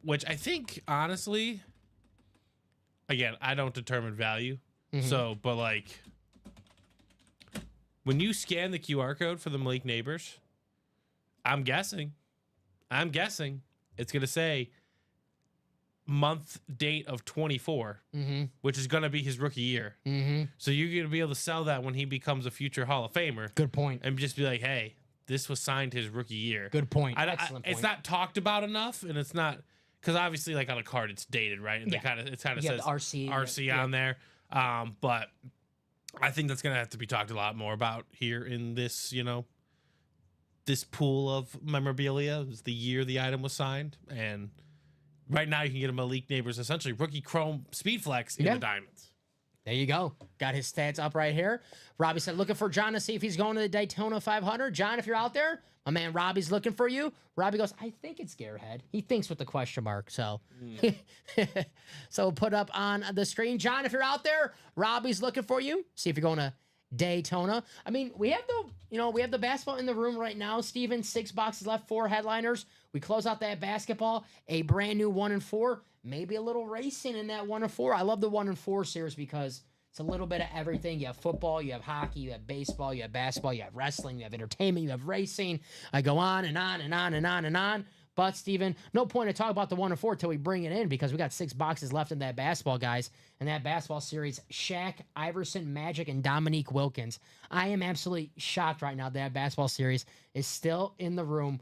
which I think, honestly, again, I don't determine value. Mm-hmm. So, but when you scan the QR code for the Malik Neighbors, I'm guessing it's going to say month date of 24, which is going to be his rookie year. Mm-hmm. So you're going to be able to sell that when he becomes a future Hall of Famer. Good point. And just be like, hey, this was signed his rookie year. Good point. Excellent point. It's not talked about enough, and it's not because obviously, on a card, it's dated, right? And it kind of says RC on there. But I think that's going to have to be talked a lot more about here in this, this pool of memorabilia. Is the year the item was signed, and right now you can get a Malik Neighbors, essentially rookie chrome Speedflex in the diamonds. There you go. Got his stats up right here. Robbie said, looking for John to see if he's going to the Daytona 500. John, if you're out there, my man Robbie's looking for you. Robbie goes, I think it's Gearhead. He thinks with the question mark. So, so put up on the screen. John, if you're out there, Robbie's looking for you. See if you're going to Daytona. I mean, we have the basketball in the room right now. Steven, 6 boxes left, 4 headliners. We close out that basketball, a brand new 1 and 4. Maybe a little racing in that 1 and 4. I love the 1 and 4 series because it's a little bit of everything. You have football, you have hockey, you have baseball, you have basketball, you have wrestling, you have entertainment, you have racing. I go on and on and on and on and on. But, Steven, no point to talk about the 1 and 4 until we bring it in because we got 6 boxes left in that basketball, guys. And that basketball series, Shaq, Iverson, Magic, and Dominique Wilkins. I am absolutely shocked right now that basketball series is still in the room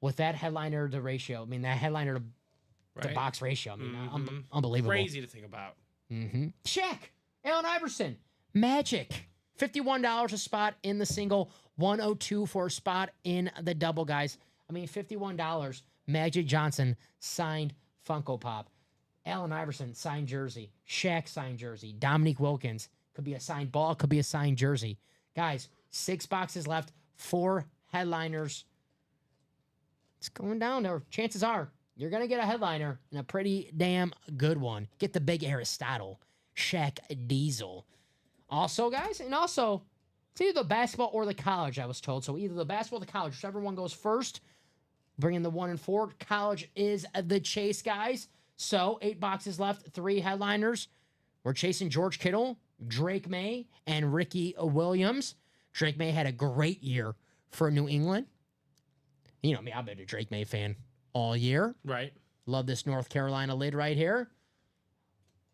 with that headliner to ratio. I mean, that headliner to box ratio. I mean, unbelievable. Crazy to think about. Shaq, Allen Iverson, Magic. $51 a spot in the single, $102 for a spot in the double, guys. I mean, $51. Magic Johnson signed Funko Pop. Allen Iverson signed jersey. Shaq signed jersey. Dominique Wilkins could be a signed ball, could be a signed jersey. Guys, 6 boxes left, 4 headliners. It's going down there. Chances are you're going to get a headliner and a pretty damn good one. Get the big Aristotle, Shaq Diesel. Also, guys, and also, it's either the basketball or the college, I was told. So either the basketball or the college, whichever one goes first. Bring in the 1 and 4. College is the chase, guys. So 8 boxes left, 3 headliners. We're chasing George Kittle, Drake May, and Ricky Williams. Drake May had a great year for New England. You know me, I've been a Drake May fan all year. Right. Love this North Carolina lid right here.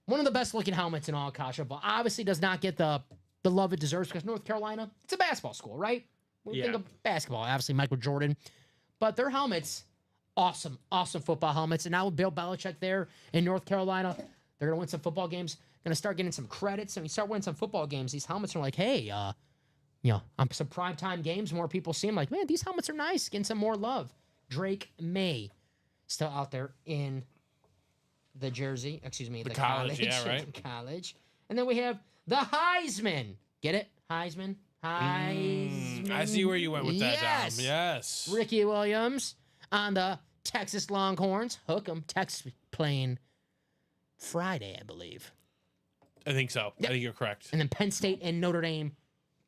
One of the best looking helmets in all of college football. Obviously does not get the love it deserves because North Carolina, it's a basketball school, right? When you think of basketball, obviously Michael Jordan. But their helmets, awesome football helmets. And now with Bill Belichick there in North Carolina, they're going to win some football games. Going to start getting some credits. And we start winning some football games. These helmets are like, hey, on some primetime games, more people see them like, man, these helmets are nice. Getting some more love. Drake May still out there in the jersey. Excuse me, the college. Yeah, right. College. And then we have the Heisman. Get it? Heisman? Heisman. I see where you went with that, Yes. Dom. Yes. Ricky Williams on the Texas Longhorns. Hook 'em. Texas playing Friday, I believe. I think so. Yep. I think you're correct. And then Penn State and Notre Dame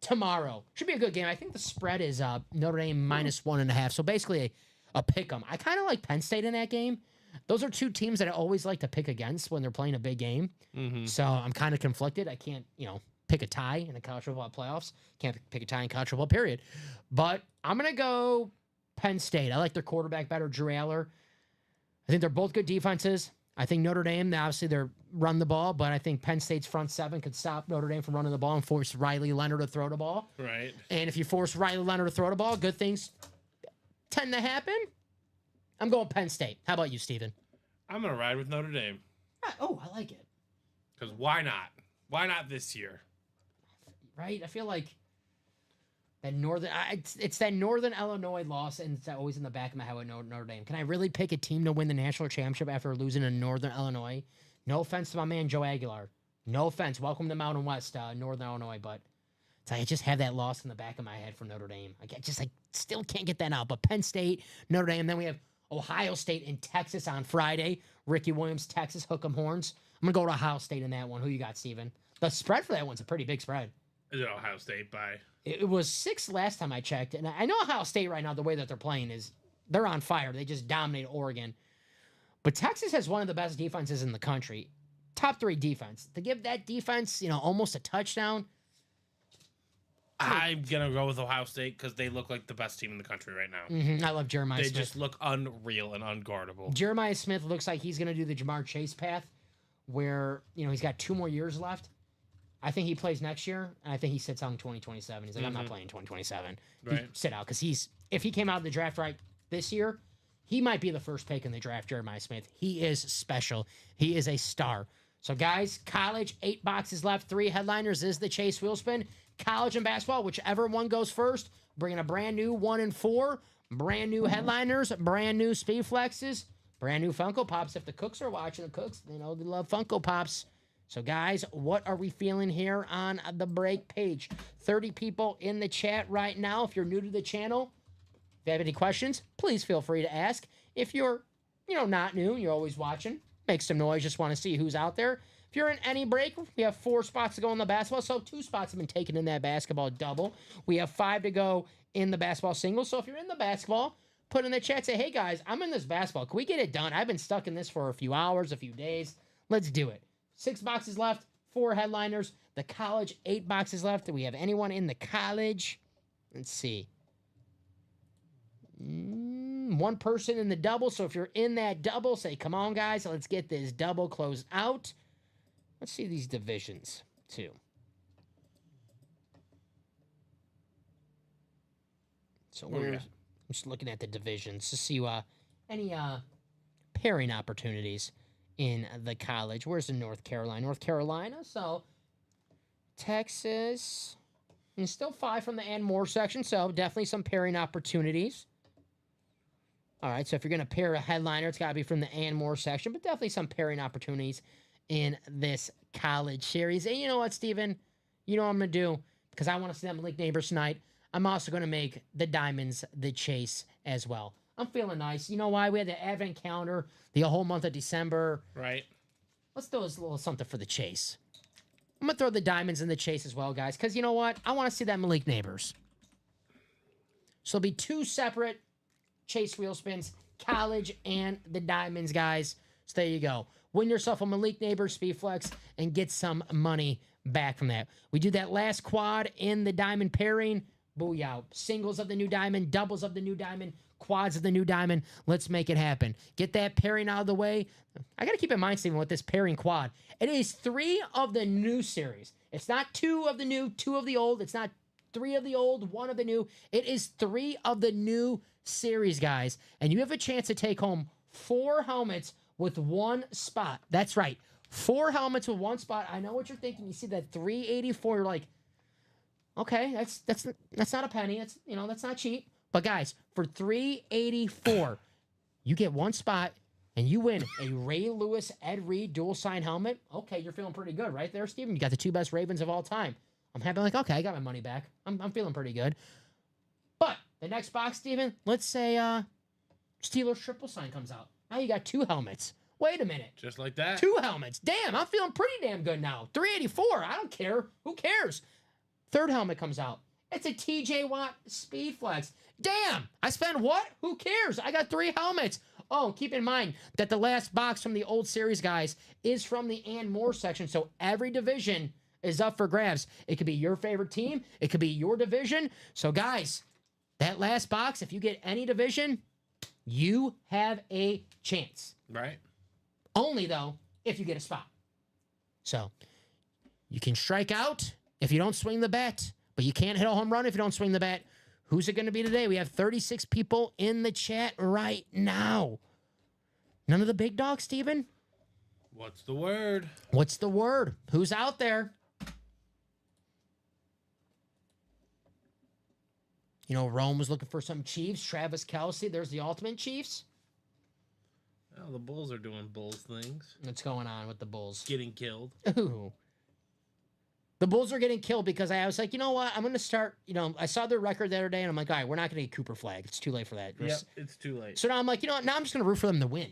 tomorrow. Should be a good game. I think the spread is Notre Dame -1.5. So basically a pick 'em. I kind of like Penn State in that game. Those are two teams that I always like to pick against when they're playing a big game. Mm-hmm. So I'm kind of conflicted. I can't, pick a tie in the college football playoffs. Can't pick a tie in college football, period. But I'm going to go Penn State. I like their quarterback better, Drew Aller. I think they're both good defenses. I think Notre Dame, obviously, they're run the ball, but I think Penn State's front seven could stop Notre Dame from running the ball and force Riley Leonard to throw the ball. Right. And if you force Riley Leonard to throw the ball, good things tend to happen. I'm going Penn State. How about you, Steven? I'm going to ride with Notre Dame. Oh, I like it. Because why not? Why not this year? Right? I feel like that it's that Northern Illinois loss, and it's always in the back of my head with Notre Dame. Can I really pick a team to win the national championship after losing to Northern Illinois? No offense to my man Joe Aguilar. No offense. Welcome to Mountain West, Northern Illinois, but I just have that loss in the back of my head for Notre Dame. I still can't get that out. But Penn State, Notre Dame, then we have Ohio State and Texas on Friday. Ricky Williams, Texas, hook 'em horns. I'm going to go to Ohio State in that one. Who you got, Steven? The spread for that one's a pretty big spread. Is it Ohio State by? It was 6 last time I checked. And I know Ohio State right now, the way that they're playing is they're on fire. They just dominate Oregon. But Texas has one of the best defenses in the country. Top 3 defense. To give that defense, almost a touchdown. I'm going to go with Ohio State because they look like the best team in the country right now. I love Jeremiah They Smith. just look unreal and unguardable. Jeremiah Smith looks like he's going to do the Jamar Chase path where, he's got 2 more years left. I think he plays next year, and I think he sits out in 2027. He's like, I'm not playing 2027. Right. He sit out because if he came out of the draft right this year, he might be the first pick in the draft, Jeremiah Smith. He is special. He is a star. So, guys, college, 8 boxes left. 3 headliners is the Chase Wheelspin. College and basketball, whichever one goes first, bringing a brand new 1 and 4, brand new headliners, brand new speed flexes, brand new Funko Pops. If the cooks are watching, the cooks, they love Funko Pops. So, guys, what are we feeling here on the break page? 30 people in the chat right now. If you're new to the channel, if you have any questions, please feel free to ask. If you're, not new, you're always watching, make some noise, just want to see who's out there. If you're in any break, we have 4 spots to go in the basketball, so 2 spots have been taken in that basketball double. We have 5 to go in the basketball single. So if you're in the basketball, put in the chat, say, hey, guys, I'm in this basketball. Can we get it done? I've been stuck in this for a few hours, a few days. Let's do it. 6 boxes left, 4 headliners. The college, 8 boxes left. Do we have anyone in the college? Let's see. 1 person in the double. So if you're in that double, say, come on, guys, let's get this double closed out. Let's see these divisions, too. So I'm just looking at the divisions to see any pairing opportunities in the college. Where's the North Carolina? North Carolina. So Texas. And still 5 from the and more section. So definitely some pairing opportunities. All right. So if you're going to pair a headliner, it's got to be from the and more section. But definitely some pairing opportunities in this college series. And you know what, Steven? You know what I'm going to do? Because I want to see them Malik Neighbors tonight. I'm also going to make the Diamonds the chase as well. I'm feeling nice. You know why? We had the advent calendar the whole month of December. Right. Let's throw us a little something for the chase. I'm going to throw the Diamonds in the chase as well, guys. Because you know what? I want to see that Malik Neighbors. So it'll be 2 separate chase wheel spins. College and the Diamonds, guys. So there you go. Win yourself a Malik Neighbors Speed Flex and get some money back from that. We do that last quad in the diamond pairing. Booyah. Singles of the new diamond, doubles of the new diamond, quads of the new diamond. Let's make it happen. Get that pairing out of the way. I got to keep in mind, Steven, with this pairing quad, it is 3 of the new series. It's not 2 of the new, 2 of the old. It's not 3 of the old, 1 of the new. It is 3 of the new series, guys. And you have a chance to take home 4 helmets with 1 spot. That's right. 4 helmets with 1 spot. I know what you're thinking. You see that 384. You're like, okay, that's not a penny. That's not cheap. But guys, for 384, you get 1 spot. and you win a Ray Lewis, Ed Reed dual sign helmet, okay, you're feeling pretty good right there, Steven. You got the 2 best Ravens of all time. I'm happy. Like, okay, I got my money back. I'm feeling pretty good. But the next box, Steven, let's say Steelers triple sign comes out. Now you got 2 helmets. Wait a minute. Just like that. 2 helmets. Damn, I'm feeling pretty damn good now. 384. I don't care. Who cares? 3rd helmet comes out. It's a TJ Watt Speed Flex. Damn, I spent what? Who cares? I got 3 helmets. Oh, keep in mind that the last box from the old series, guys, is from the and more section. So every division is up for grabs. It could be your favorite team. It could be your division. So, guys, that last box, if you get any division, you have a chance. Right. Only, though, if you get a spot. So, you can strike out if you don't swing the bat, but you can't hit a home run if you don't swing the bat. Who's it going to be today? We have 36 people in the chat right now. None of the big dogs, Steven? What's the word? What's the word? Who's out there? You know, Rome was looking for some Chiefs. Travis Kelce, there's the ultimate Chiefs. Oh, the Bulls are doing Bulls things. What's going on with the Bulls? Getting killed. Ooh. The Bulls are getting killed because I was like, you know what? I'm going to start, I saw their record the other day, and I'm like, all right, we're not going to get Cooper Flag. It's too late for that. Yep, it's too late. So now I'm like, you know what? Now I'm just going to root for them to win.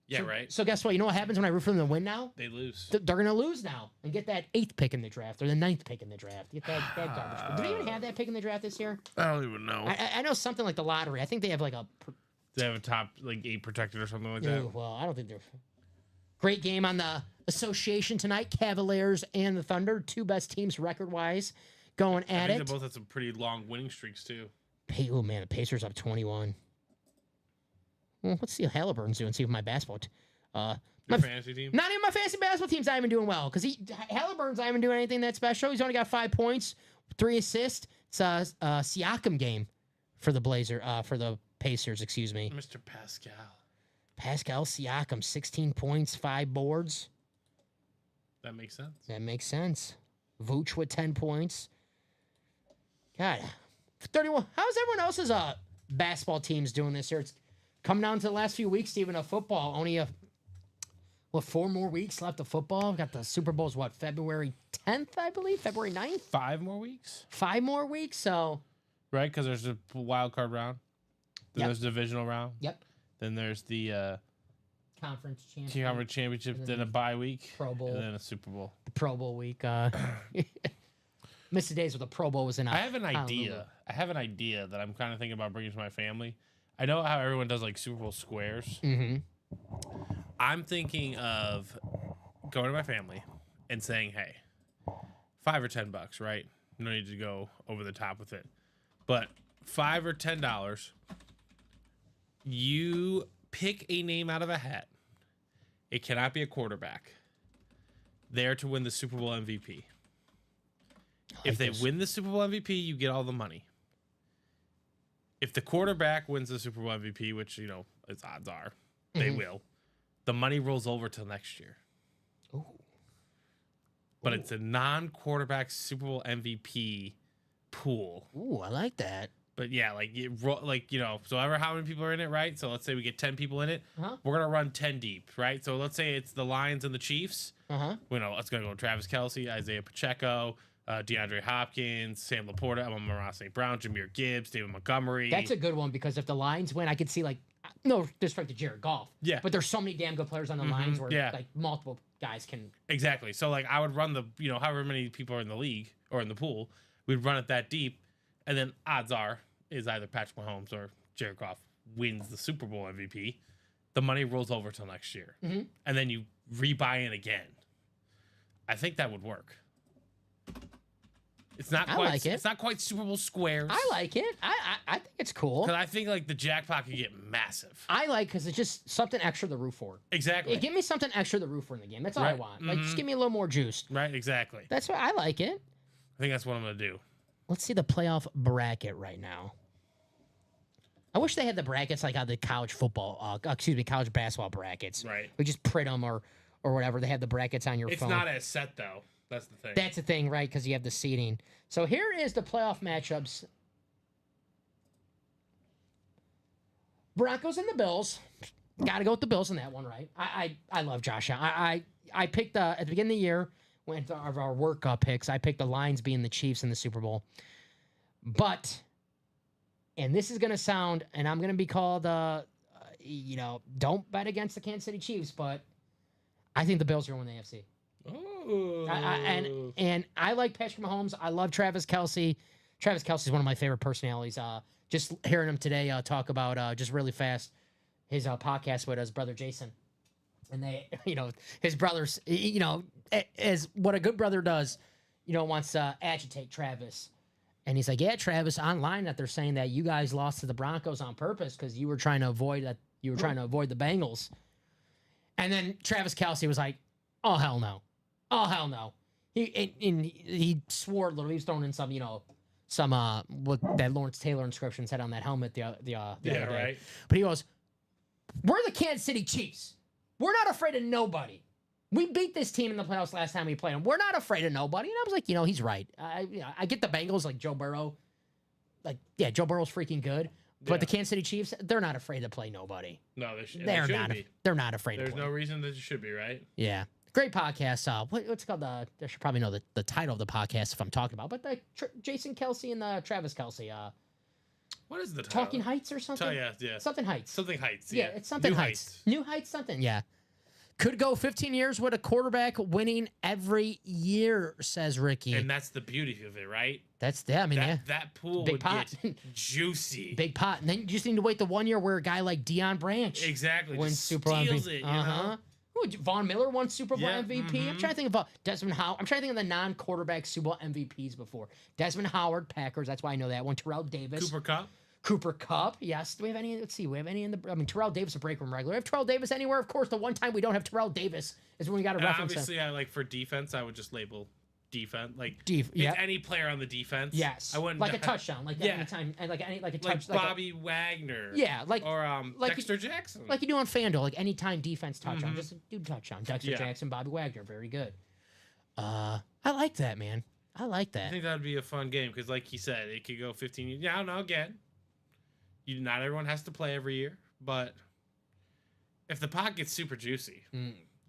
Yeah, so, right. So guess what? You know what happens when I root for them to win now? They lose. They're going to lose now and get that 8th pick in the draft or the 9th pick in the draft. Get that garbage. Do they even have that pick in the draft this year? I don't even know. I know something like the lottery. I think they have like a... They have a top 8 protected or something like that. Ooh, well, I don't think they're... Great game on the association tonight. Cavaliers and the Thunder, 2 best teams record-wise, going at I it. think they both had some pretty long winning streaks, too. Oh, man, the Pacers up 21. Well, let's see how Halliburton's doing. See if my basketball... Your fantasy team? Not even my fantasy basketball team's not even doing well because Halliburton's not even doing anything that special. He's only got 5 points, 3 assists. It's a Siakam game for the for the Pacers, excuse me. Mr. Pascal. Pascal Siakam, 16 points, 5 boards. That makes sense. That makes sense. Vooch with 10 points. God, 31. How's everyone else's basketball teams doing this year? It's come down to the last few weeks, Steven, of football. Only 4 more weeks left of football. We've got the Super Bowl's, February 10th, I believe? February 9th? 5 more weeks? 5 more weeks, so... Right, because there's a wild card round. Then there's the divisional round. Yep. Then there's the Conference championship, then a bye week. Pro Bowl. And then a Super Bowl. The Pro Bowl week. Missed the days where the Pro Bowl was in I have an idea. I have an idea that I'm kind of thinking about bringing to my family. I know how everyone does Super Bowl squares. Mm-hmm. I'm thinking of going to my family and saying, hey, $5 or $10, right? No need to go over the top with it. But $5 or $10, you pick a name out of a hat. It cannot be a quarterback. There to win the Super Bowl MVP. If they win the Super Bowl MVP, you get all the money. If the quarterback wins the Super Bowl MVP, which, its odds are, they will, the money rolls over till next year. Ooh. But it's a non-quarterback Super Bowl MVP pool. Ooh, I like that. But yeah, so ever how many people are in it, right? So let's say we get 10 people in it. Uh-huh. We're going to run 10 deep, right? So let's say it's the Lions and the Chiefs. Uh-huh. It's going to go Travis Kelce, Isaiah Pacheco, DeAndre Hopkins, Sam Laporta, Amon-Ra St. Brown, Jahmyr Gibbs, David Montgomery. That's a good one because if the Lions win, I could see no disrespect to Jared Goff. Yeah. But there's so many damn good players on the Lions where multiple guys can. Exactly. So I would run the however many people are in the league or in the pool, we'd run it that deep, and then odds are is either Patrick Mahomes or Jared Goff wins the Super Bowl MVP. The money rolls over till next year, and then you rebuy it again. I think that would work. It's not quite. Like it. It's not quite Super Bowl squares. I like it. I think it's cool. Because I think the jackpot could get massive. I like because it's just something extra to root for. Exactly. Give me something extra to root for in the game. That's all I want. Just give me a little more juice. Right. Exactly. That's why I like it. I think that's what I'm gonna do. Let's see the playoff bracket right now. I wish they had the brackets like how the college college basketball brackets. Right. We just print them or whatever. They have the brackets on your phone. It's not as set though. That's the thing. That's the thing, right? Because you have the seeding. So here is the playoff matchups. Broncos and the Bills. got to go with the Bills in that one, right? I love Josh Allen. I picked at the beginning of the year when of our work picks, I picked the Lions being the Chiefs in the Super Bowl. But, and this is going to sound, and I'm going to be called, don't bet against the Kansas City Chiefs, but I think the Bills are going to win the AFC. Oh. And I like Patrick Mahomes. I love Travis Kelce. Travis Kelce is one of my favorite personalities. Just hearing him today talk about just really fast his podcast with his brother Jason, and they, his brothers, as what a good brother does, wants to agitate Travis, and he's like, yeah, Travis, online that they're saying that you guys lost to the Broncos on purpose because you were trying to avoid that. You were trying to avoid the Bengals, and then Travis Kelce was like, oh hell no. Oh hell no! He swore a little. He was throwing in some what that Lawrence Taylor inscription said on that helmet the other day. Right. But he goes, "We're the Kansas City Chiefs. We're not afraid of nobody. We beat this team in the playoffs last time we played them. We're not afraid of nobody." And I was like, he's right. I get the Bengals, like Joe Burrow. Joe Burrow's freaking good. But the Kansas City Chiefs, they're not afraid to play nobody. No, they're not. Be. They're not afraid. There's to play. no reason that you should be, right? Yeah. Great podcast. What's it called? I should probably know the title of the podcast if I'm talking about. But Jason Kelce and the Travis Kelce. What is the title? Talking Heights or something? Yeah. Something Heights. Something Heights. Yeah, it's something Heights. New Heights. Something. Yeah. Could go 15 years with a quarterback winning every year, says Ricky. And that's the beauty of it, right? That pool big would pot. get juicy. Big pot. And then you just need to wait the 1 year where a guy like Deion Branch wins Super Bowl steals MVP. it, you know? Von Miller won Super Bowl MVP. Mm-hmm. I'm trying to think about Desmond Howard. I'm trying to think of the non-quarterback Super Bowl MVPs before. Desmond Howard, Packers. That's why I know that one. Terrell Davis. Cooper Kupp. Yes. Do we have any? Let's see. We have any in the? Terrell Davis, a break room regular. We have Terrell Davis anywhere? Of course. The one time we don't have Terrell Davis is when we got to reference obviously, for defense, I would just label defense yeah. any player on the defense. Yes. I wouldn't like a touchdown, any time, and like a touch, like Bobby Wagner. Yeah, or Dexter Jackson. Like you do on FanDuel, like anytime defense touchdown, just do touchdown. Dexter Jackson, Bobby Wagner, very good. I like that, man. I like that. I think that would be a fun game because, like he said, it could go 15 years. Yeah, no, again, not everyone has to play every year, but if the pot gets super juicy.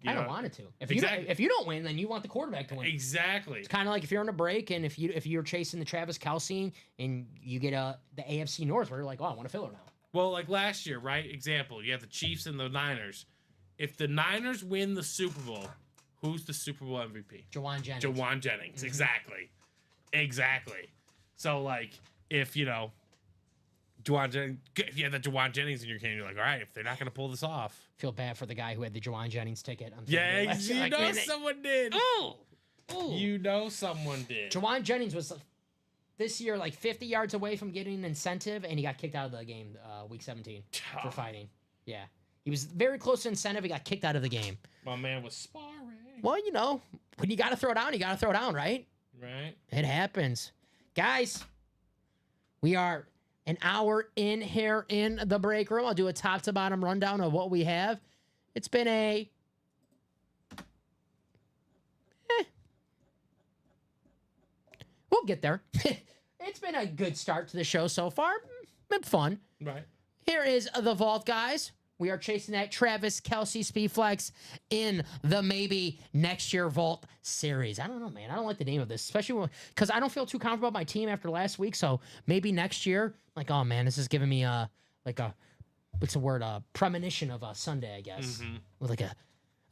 I don't want it to. Exactly. If you don't win, then you want the quarterback to win. Exactly. It's kind of like if you're on a break and if you're chasing the Travis Kelce and you get the AFC North, where you're like, oh, I want a filler now. Well, like last year, right? Example, you have the Chiefs and the Niners. If the Niners win the Super Bowl, who's the Super Bowl MVP? Jawan Jennings. Mm-hmm. Exactly. So, like, if you have the Jawan Jennings in your game, you're like, all right, if they're not going to pull this off. Feel bad for the guy who had the Jawan Jennings ticket. Someone did. Oh. You know someone did. Jawan Jennings was this year like 50 yards away from getting an incentive, and he got kicked out of the game week 17 for fighting. Yeah. He was very close to incentive. He got kicked out of the game. My man was sparring. Well, when you got to throw down, you got to throw down, right? Right. It happens. Guys, we are an hour in here in the break room. I'll do a top to bottom rundown of what we have. It's been we'll get there. It's been a good start to the show so far. Been fun. Right. Here is the vault, guys. We are chasing that Travis Kelce Speedflex in the maybe next year vault series. I don't know, man. I don't like the name of this, especially because I don't feel too comfortable about my team after last week. So maybe next year, like, oh man, this is giving me what's the word? Premonition of a Sunday, I guess, with like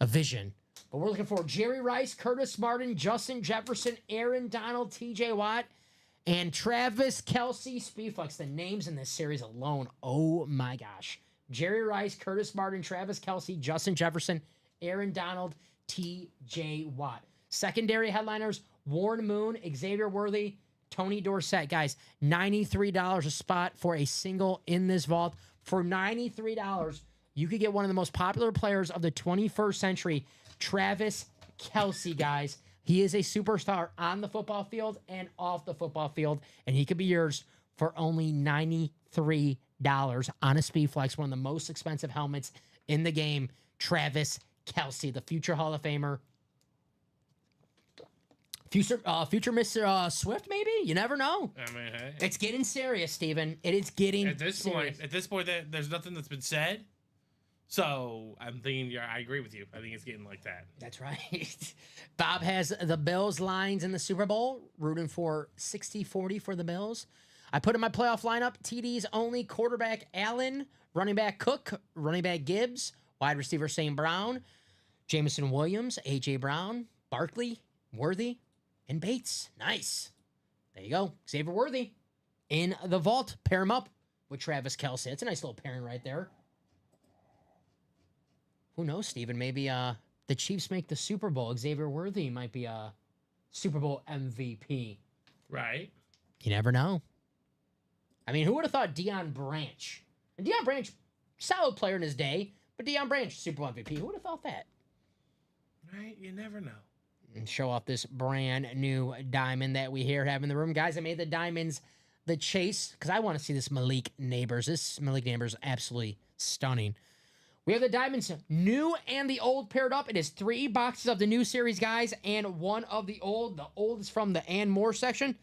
a vision. But we're looking for Jerry Rice, Curtis Martin, Justin Jefferson, Aaron Donald, T.J. Watt, and Travis Kelce Speedflex. The names in this series alone, oh my gosh. Jerry Rice, Curtis Martin, Travis Kelce, Justin Jefferson, Aaron Donald, T.J. Watt. Secondary headliners, Warren Moon, Xavier Worthy, Tony Dorsett. Guys, $93 a spot for a single in this vault. For $93, you could get one of the most popular players of the 21st century, Travis Kelce, guys. He is a superstar on the football field and off the football field, and he could be yours for only $93 on a Speedflex, one of the most expensive helmets in the game. Travis Kelce, the future Hall of Famer. Future Mr. Swift, maybe? You never know. I mean, hey. It's getting serious, Steven. It is getting At this serious. point, there's nothing that's been said. So I'm thinking, yeah, I agree with you. I think it's getting like that. That's right. Bob has the Bills lines in the Super Bowl, rooting for 60-40 for the Bills. I put in my playoff lineup, TDs only, quarterback Allen, running back Cook, running back Gibbs, wide receiver St. Brown, Jameson Williams, A.J. Brown, Barkley, Worthy, and Bates. Nice. There you go. Xavier Worthy in the vault. Pair him up with Travis Kelce. That's a nice little pairing right there. Who knows, Steven? Maybe the Chiefs make the Super Bowl. Xavier Worthy might be a Super Bowl MVP. Right. You never know. I mean, who would have thought Deion Branch? And Deion Branch, solid player in his day, but Deion Branch, Super Bowl MVP. Who would have thought that? Right. You never know. And show off this brand new diamond that we here have in the room. Guys, I made the diamonds the chase because I want to see this Malik Neighbors. This Malik Neighbors is absolutely stunning. We have the diamonds new and the old paired up. It is 3 boxes of the new series, guys, and 1 of the old. The old is from the and more section.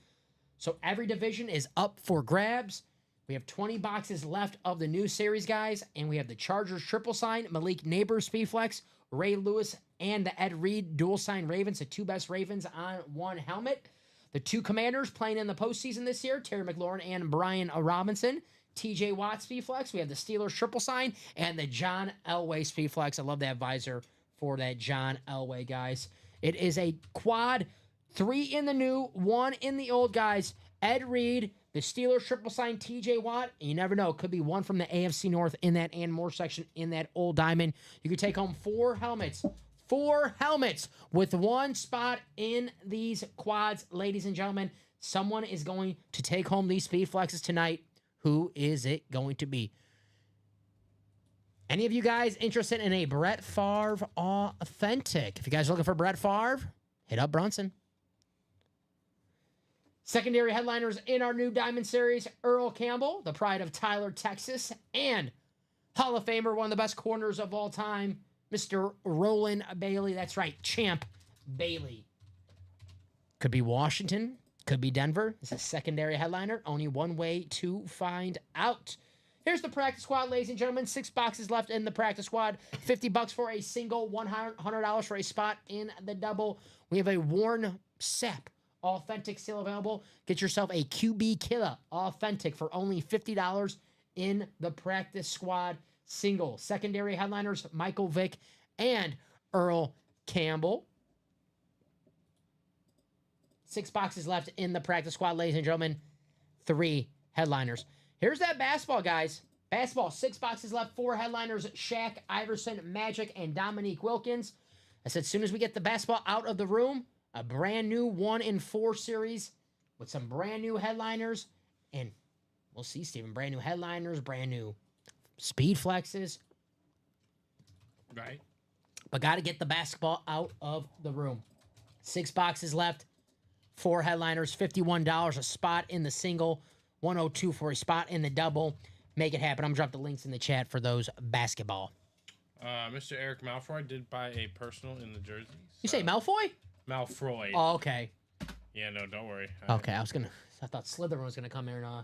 So every division is up for grabs. We have 20 boxes left of the new series, guys, and we have the Chargers triple sign, Malik Neighbors Speedflex, Ray Lewis, and the Ed Reed dual sign Ravens, the 2 best Ravens on 1 helmet. The 2 Commanders playing in the postseason this year, Terry McLaurin and Brian Robinson. TJ Watt Speedflex. We have the Steelers triple sign and the John Elway Speedflex. I love that visor for that John Elway, guys. It is a quad, 3 in the new, 1 in the old, guys. Ed Reed, the Steelers triple sign, TJ Watt. And you never know, it could be 1 from the AFC North in that and more section in that old diamond. You could take home 4 helmets. 4 helmets with 1 spot in these quads, ladies and gentlemen. Someone is going to take home these Speedflexes tonight. Who is it going to be? Any of you guys interested in a Brett Favre authentic? If you guys are looking for Brett Favre, hit up Brunson. Secondary headliners in our new Diamond Series, Earl Campbell, the pride of Tyler, Texas, and Hall of Famer, one of the best corners of all time, Mr. Roland Bailey. That's right, Champ Bailey. Could be Washington. Could be Denver. It's a secondary headliner. Only one way to find out. Here's the practice squad, ladies and gentlemen. 6 boxes left in the practice squad. $50 for a single, $100 for a spot in the double. We have a Warren Sapp authentic still available. Get yourself a QB Killer authentic for only $50 in the practice squad single. Secondary headliners, Michael Vick and Earl Campbell. 6 boxes left in the practice squad, ladies and gentlemen. 3 headliners. Here's that basketball, guys. Basketball, 6 boxes left. 4 headliners, Shaq, Iverson, Magic, and Dominique Wilkins. I said, as soon as we get the basketball out of the room, a brand new 1 in 4 series with some brand new headliners. And we'll see, Steven. Brand new headliners, brand new speed flexes. Right. But got to get the basketball out of the room. 6 boxes left. 4 headliners, $51 a spot in the single, $102 for a spot in the double. Make it happen. I'm going to drop the links in the chat for those basketball. Mr. Eric Malfoy did buy a personal in the jersey. You say Malfoy? Malfroy. Oh, okay. Yeah, no, don't worry. Okay, I thought Slytherin was going to come here and,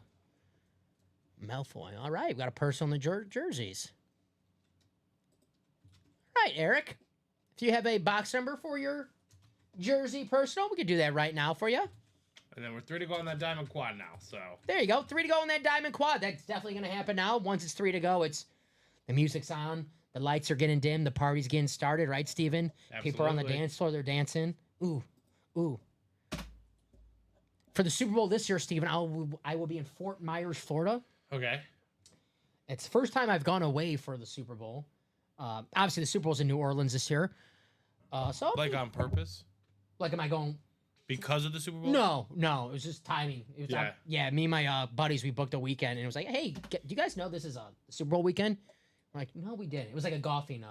Malfoy. All right, we got a personal in the jerseys. All right, Eric. If you have a box number for your jersey personal, we could do that right now for you. And then we're 3 to go on that diamond quad now, so. There you go. 3 to go on that diamond quad. That's definitely going to happen now. Once it's 3 to go, it's the music's on. The lights are getting dim. The party's getting started, right, Steven? Absolutely. People are on the dance floor. They're dancing. Ooh, ooh. For the Super Bowl this year, Steven, I will be in Fort Myers, Florida. Okay. It's the first time I've gone away for the Super Bowl. Obviously, the Super Bowl's in New Orleans this year. So Like on purpose? Like, am I going? Because of the Super Bowl? No. It was just timing. It was, Yeah. Me and my buddies, we booked a weekend, and it was like, hey, do you guys know this is a Super Bowl weekend? I'm like, no, we didn't. It was like a golfing.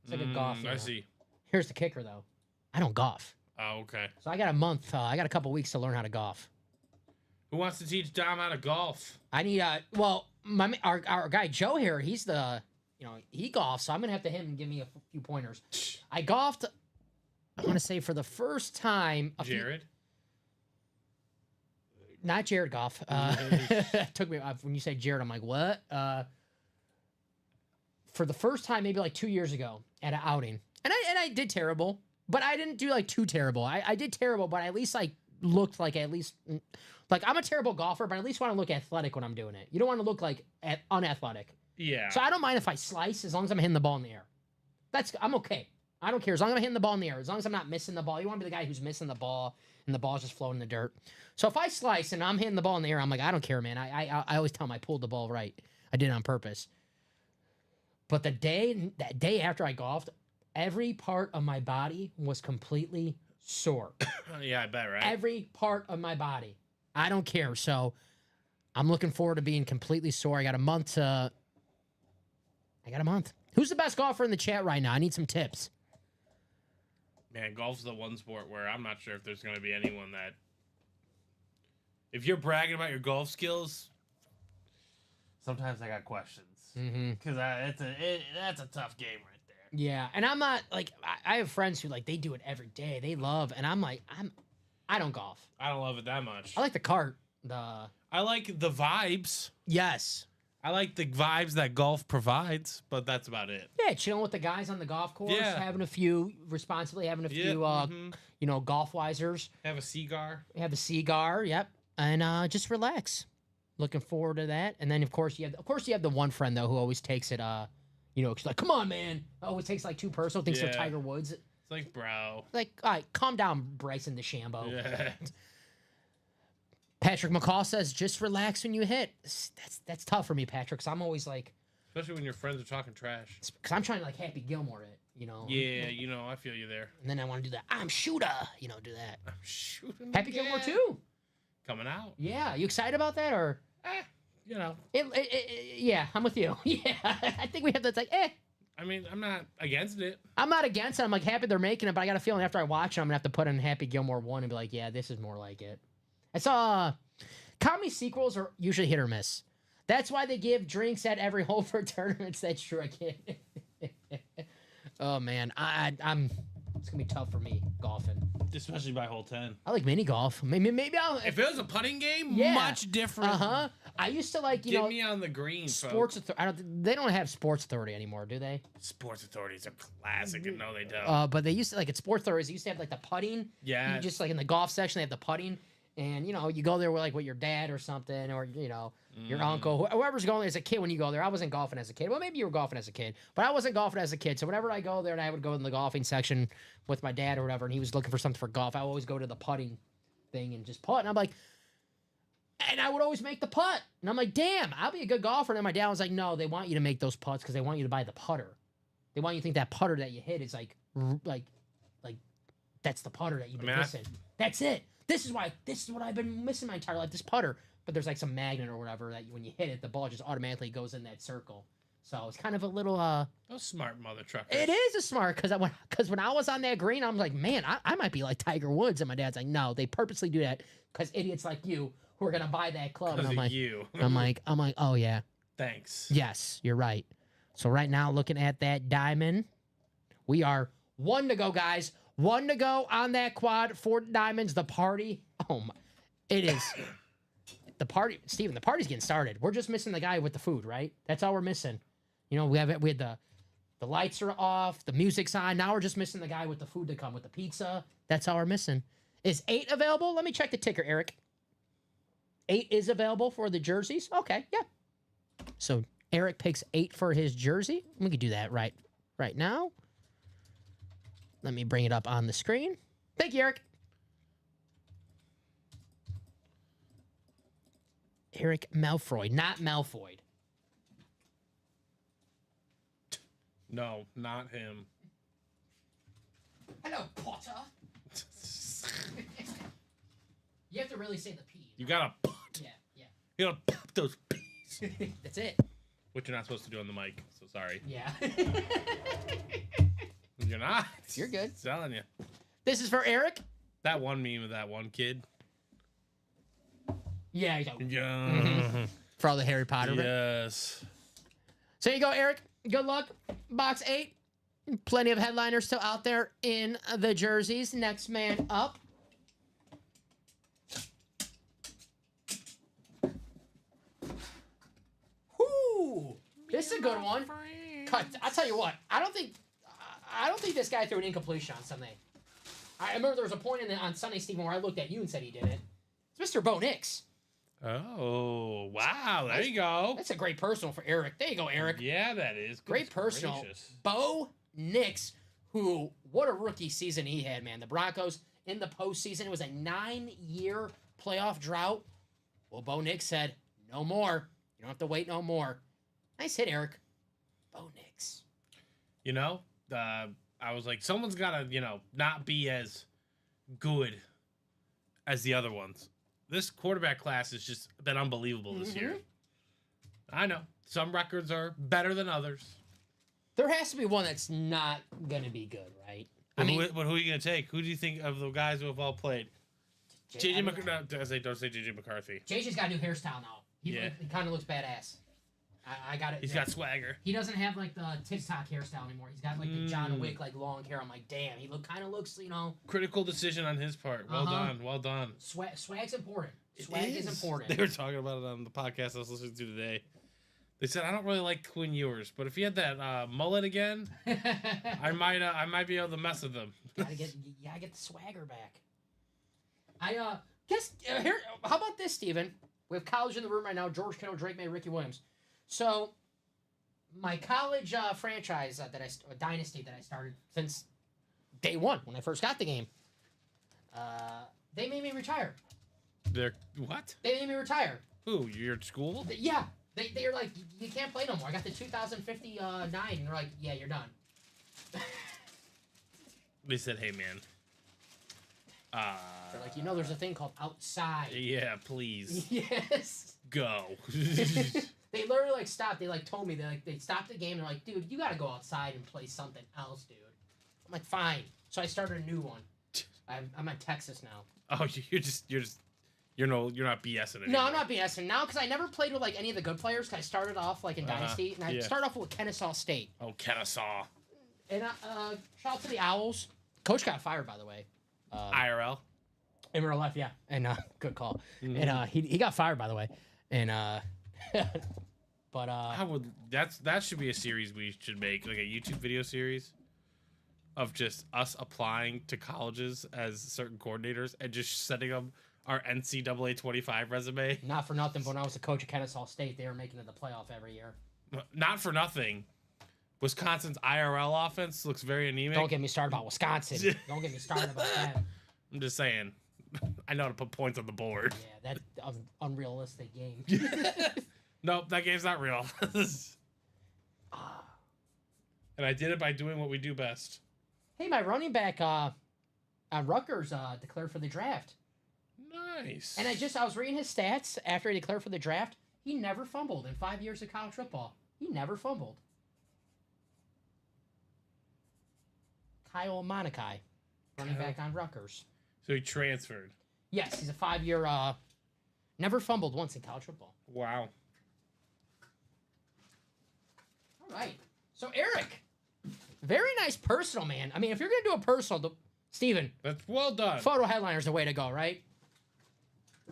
It's like a golf. I see. Here's the kicker, though. I don't golf, Oh, okay. so I got a month. I got a couple weeks to learn how to golf. Who wants to teach Dom how to golf? I need our guy Joe here. He's the he golfs, so I'm gonna have to him give me a few pointers. I golfed. I want to say for the first time. Jared? Not Jared Goff. Took me when you said Jared, I'm like, what? for the first time, maybe like 2 years ago at an outing. And I did terrible, but I didn't do like too terrible. I did terrible, but I at least like looked like like I'm a terrible golfer, but I at least want to look athletic when I'm doing it. You don't want to look like unathletic. Yeah. So I don't mind if I slice as long as I'm hitting the ball in the air. I'm okay. I don't care as long as I'm hitting the ball in the air. As long as I'm not missing the ball. You want to be the guy who's missing the ball and the ball's just floating in the dirt. So if I slice and I'm hitting the ball in the air, I'm like, I don't care, man. I always tell them I pulled the ball right. I did it on purpose. But that day after I golfed, every part of my body was completely sore. Yeah, I bet, right? Every part of my body. I don't care. So I'm looking forward to being completely sore. I got a month. Who's the best golfer in the chat right now? I need some tips. Man, golf's the one sport where I'm not sure if there's going to be anyone that... If you're bragging about your golf skills, sometimes I got questions. Because that's a tough game right there. Yeah, and I'm not, like, I have friends who, like, they do it every day. They love, and I'm like, I don't golf. I don't love it that much. I like the cart. I like the vibes. Yes. I like the vibes that golf provides, but that's about it. Yeah, chilling with the guys on the golf course, having a few golf wisers. Have a cigar. Have a cigar, yep, and just relax. Looking forward to that. And then of course you have the one friend though who always takes it. She's like, "Come on, man!" Always takes like too personal. Thinks they're Tiger Woods. It's like, bro. Like, all right, calm down, Bryson DeChambeau. Yeah. Patrick McCall says, "Just relax when you hit." That's tough for me, Patrick. Cause I'm always like, especially when your friends are talking trash. Because I'm trying to like Happy Gilmore it, Yeah, I feel you there. And then I want to do that. I'm shooter, do that. I'm shooting. Happy Gilmore too. Coming out. Yeah, you excited about that or? Yeah, I'm with you. Yeah, I think we have to like, I mean, I'm not against it. I'm not against it. I'm like happy they're making it, but I got a feeling after I watch it, I'm gonna have to put in Happy Gilmore 1 and be like, yeah, this is more like it. I saw comedy sequels are usually hit or miss. That's why they give drinks at every hole for tournaments. That's true. I can't. Oh man, I'm. It's gonna be tough for me golfing, especially by hole 10. I like mini golf. Maybe I'll. If it was a putting game, much different. I used to like Get me on the green. Sports. They don't have Sports Authority anymore, do they? Sports Authorities are classic, and no, they don't. But they used to like at Sports Authorities. They used to have like the putting. Yeah. You just like in the golf section, they have the putting. And, you go there with your dad or something, or, your uncle, whoever's going there as a kid when you go there. I wasn't golfing as a kid. Well, maybe you were golfing as a kid, but I wasn't golfing as a kid. So whenever I go there and I would go in the golfing section with my dad or whatever, and he was looking for something for golf, I would always go to the putting thing and just putt. And I'm like, and I would always make the putt. And I'm like, damn, I'll be a good golfer. And then my dad was like, no, they want you to make those putts because they want you to buy the putter. They want you to think that putter that you hit is like that's the putter that you've been missing. That's it. This is what I've been missing my entire life, this putter. But there's like some magnet or whatever that when you hit it, the ball just automatically goes in that circle. So it's kind of a little Those smart mother truckers. It is a smart because when I was on that green, I'm like, man, I might be like Tiger Woods. And my dad's like, no, they purposely do that because idiots like you who are gonna buy that club. And I'm like, I'm like, oh yeah. Thanks. Yes, you're right. So right now, looking at that diamond, we are 1 to go, guys. 1 to go on that quad. 4 diamonds. The party. Oh my! It is the party, Steven. The party's getting started. We're just missing the guy with the food, right? That's all we're missing. We had the lights are off, the music's on. Now we're just missing the guy with the food to come with the pizza. That's all we're missing. Is 8 available? Let me check the ticker, Eric. 8 is available for the jerseys. Okay, yeah. So Eric picks 8 for his jersey. We could do that right now. Let me bring it up on the screen. Thank you, Eric. Eric Malfoy, not Malfoy. No, not him. Hello, Potter. You have to really say the P. You gotta put. Yeah. You gotta pop those P's. That's it. Which you're not supposed to do on the mic, so sorry. Yeah. You're not. You're good. I'm telling you. This is for Eric. That one meme of that one kid. Yeah. Yeah. Mm-hmm. For all the Harry Potter. Yes. So you go, Eric. Good luck. Box 8. Plenty of headliners still out there in the jerseys. Next man up. Whoo! This is a good one. cut. I'll tell you what. I don't think this guy threw an incompletion on Sunday. I remember there was a point on Sunday, Stephen, where I looked at you and said he didn't. It's Mr. Bo Nix. Oh, wow. There you go. That's a great personal for Eric. There you go, Eric. Yeah, that is. Great Goodness personal. gracious. Bo Nix, who, what a rookie season he had, man. The Broncos in the postseason. It was a 9-year playoff drought. Well, Bo Nix said, no more. You don't have to wait no more. Nice hit, Eric. Bo Nix. You know, I was like, someone's got to, not be as good as the other ones. This quarterback class has just been unbelievable this year. I know. Some records are better than others. There has to be one that's not going to be good, right? But who are you going to take? Who do you think of the guys who have all played? JJ McCarthy. Don't say JJ McCarthy. JJ's got a new hairstyle now. He kind of looks badass. I got it. He's got swagger. He doesn't have like the TikTok hairstyle anymore. He's got like the John Wick like long hair. I'm like, damn. He kind of looks, Critical decision on his part. Well done. Well done. Swag's important. Swag is important. They were talking about it on the podcast I was listening to today. They said I don't really like Quinn Ewers, but if he had that mullet again, I might be able to mess with him. gotta get the swagger back. I guess here. How about this, Steven? We have college in the room right now. George Kittle, Drake May, Ricky Williams. So, my college franchise dynasty that I started since day one when I first got the game, they made me retire. They're what? They made me retire. Who? You're at school? Yeah. They're like, you can't play no more. I got the 2059, and they're like, yeah, you're done. They said, hey, man. They're like, there's a thing called outside. Yeah, please. Yes. Go. They literally like stopped. They like told me they stopped the game. They're like, dude, you got to go outside and play something else, dude. I'm like, fine. So I started a new one. I'm at Texas now. Oh, you're not BSing anymore. No, I'm not BSing now because I never played with like any of the good players. Cause I started off like in Dynasty, and I started off with Kennesaw State. Oh, Kennesaw. And shout out to the Owls. Coach got fired, by the way. IRL. In real life, yeah. And good call. Mm-hmm. And he got fired, by the way. And but that should be a series we should make, like a YouTube video series of just us applying to colleges as certain coordinators and just sending them our NCAA 25 resume. Not for nothing, but when I was a coach at Kennesaw State, they were making it the playoff every year. Not for nothing. Wisconsin's IRL offense looks very anemic. Don't get me started about Wisconsin. Don't get me started about that. I'm just saying. I know how to put points on the board. Yeah, that unrealistic game. Nope, that game's not real. And I did it by doing what we do best. Hey, my running back on Rutgers declared for the draft. Nice. And I was reading his stats after he declared for the draft. He never fumbled in 5 years of college football. He never fumbled. Kyle Monakai, running back on Rutgers. So he transferred. Yes, he's a 5-year, never fumbled once in college football. Wow. All right. So, Eric, very nice personal, man. I mean, if you're going to do a personal, Steven. That's well done. Photo headliner's the way to go, right?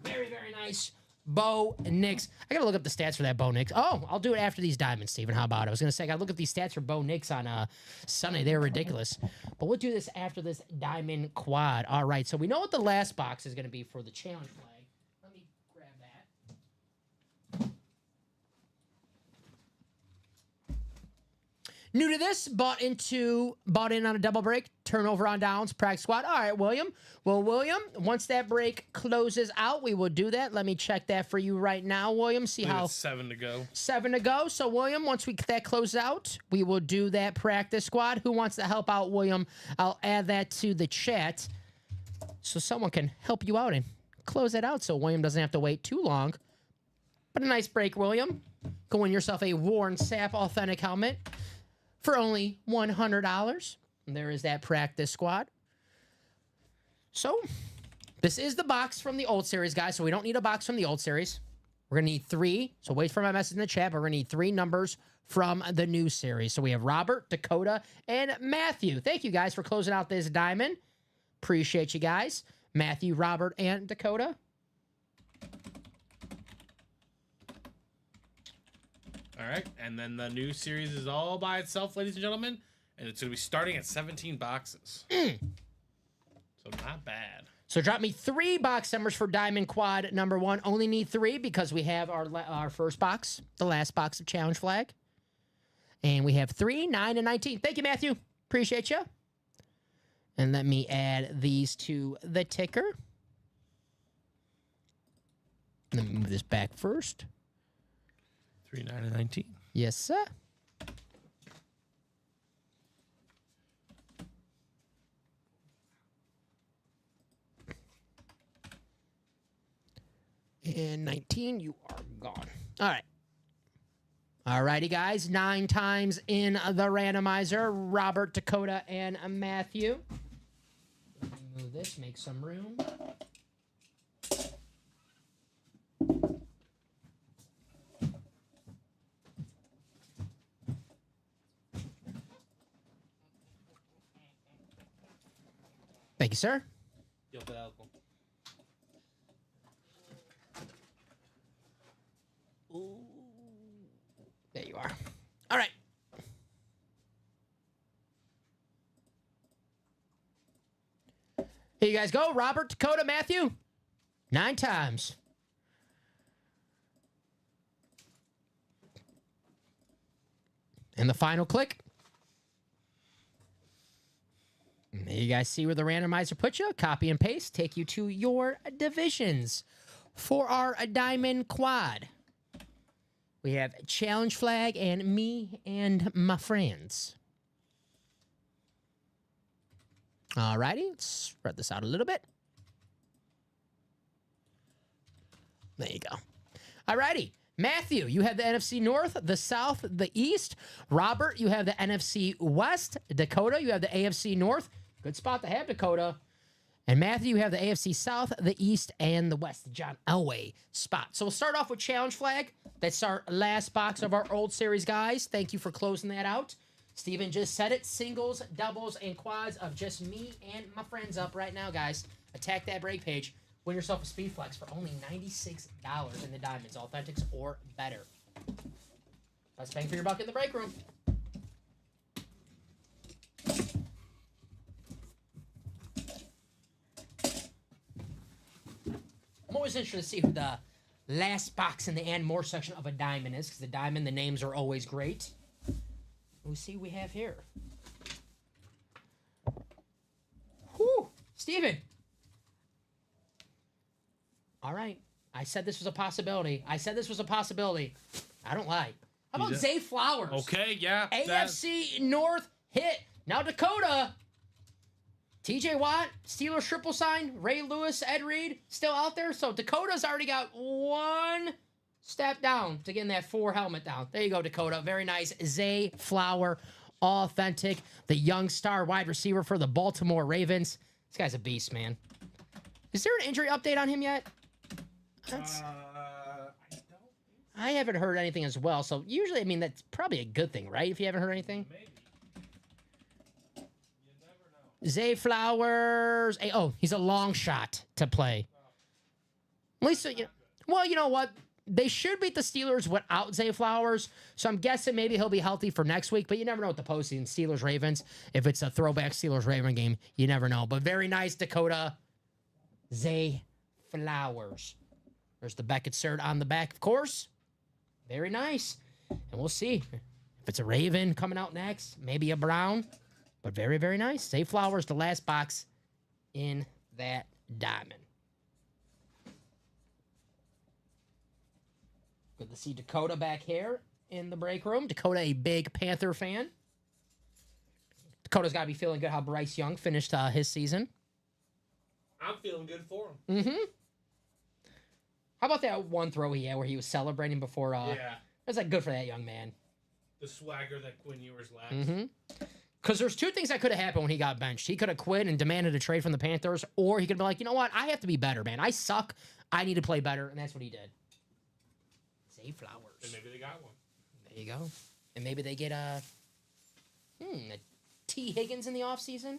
Very, very nice. Bo Nix. I got to look up the stats for that Bo Nix. Oh, I'll do it after these diamonds, Steven. How about it? I was going to say, I got to look up these stats for Bo Nix on Sunday. They're ridiculous. But we'll do this after this diamond quad. All right, so we know what the last box is going to be for the challenge flag. Let me grab that. New to this, bought in on a double break, turnover on downs, practice squad. All right, William. Well, William, once that break closes out, we will do that. Let me check that for you right now, William. See how 7 to go. 7 to go. So, William, once that closes out, we will do that practice squad. Who wants to help out, William? I'll add that to the chat so someone can help you out and close it out so William doesn't have to wait too long. But a nice break, William. Go win yourself a Warren Sapp Authentic helmet for only $100. And there is that practice squad. So, this is the box from the old series, guys. So, we don't need a box from the old series. We're going to need 3. So, wait for my message in the chat. But we're going to need 3 numbers from the new series. So, we have Robert, Dakota, and Matthew. Thank you, guys, for closing out this diamond. Appreciate you guys. Matthew, Robert, and Dakota. All right, and then the new series is all by itself, ladies and gentlemen, and it's going to be starting at 17 boxes. So not bad. So drop me 3 box numbers for Diamond Quad number 1. Only need 3 because we have our first box, the last box of Challenge Flag. And we have 3, 9, and 19. Thank you, Matthew. Appreciate you. And let me add these to the ticker. Let me move this back first. 3, 9, and 19. Yes, sir. And 19, you are gone. All right. All righty, guys. 9 times in the randomizer. Robert, Dakota, and Matthew. Let me move this, make some room. Thank you, sir. You're welcome. There you are. All right. Here you guys go. Robert, Dakota, Matthew. 9 times. And the final click. And there you guys see where the randomizer put you. Copy and paste. Take you to your divisions. For our Diamond Quad, we have Challenge Flag and me and my friends. All righty, let's spread this out a little bit. There you go. All righty. Matthew, you have the NFC North, the South, the East. Robert, you have the NFC West. Dakota, you have the AFC North. Good spot to have, Dakota. And Matthew, you have the AFC South, the East, and the West. The John Elway spot. So we'll start off with Challenge Flag. That's our last box of our old series, guys. Thank you for closing that out. Steven just said it. Singles, doubles, and quads of just me and my friends up right now, guys. Attack that break page. Win yourself a Speed Flex for only $96 in the Diamonds. Authentics or better. Best bang for your buck in the break room. I'm always interested to see who the last box in the and more section of a diamond is, because the diamond, the names are always great. We'll see what we have here. Whew, Steven. All right. I said this was a possibility. I don't lie. How about Zay Flowers? Okay, yeah. AFC North hit. Now Dakota. TJ Watt, Steelers triple sign, Ray Lewis, Ed Reed, still out there. So Dakota's already got 1 step down to getting that 4 helmet down. There you go, Dakota. Very nice. Zay Flower, authentic. The young star wide receiver for the Baltimore Ravens. This guy's a beast, man. Is there an injury update on him yet? I haven't heard anything as well. So usually, I mean, that's probably a good thing, right? If you haven't heard anything. Maybe. Zay Flowers. Hey, oh, he's a long shot to play. At least, well, you know what? They should beat the Steelers without Zay Flowers. So I'm guessing maybe he'll be healthy for next week. But you never know with the postseason. Steelers-Ravens. If it's a throwback Steelers-Raven game, you never know. But very nice, Dakota. Zay Flowers. There's the Beckett cert on the back, of course. Very nice. And we'll see if it's a Raven coming out next. Maybe a Brown. But very, very nice. Zay Flowers, the last box in that diamond. Good to see Dakota back here in the break room. Dakota, a big Panther fan. Dakota's got to be feeling good how Bryce Young finished his season. I'm feeling good for him. Mm-hmm. How about that one throw he had where he was celebrating before? Yeah. It was like good for that young man. The swagger that Quinn Ewers lacks. Mm-hmm. Because there's 2 things that could have happened when he got benched. He could have quit and demanded a trade from the Panthers, or he could be like, you know what? I have to be better, man. I suck. I need to play better, and that's what he did. Zay Flowers. And maybe they got one. There you go. And maybe they get a T. Higgins in the offseason.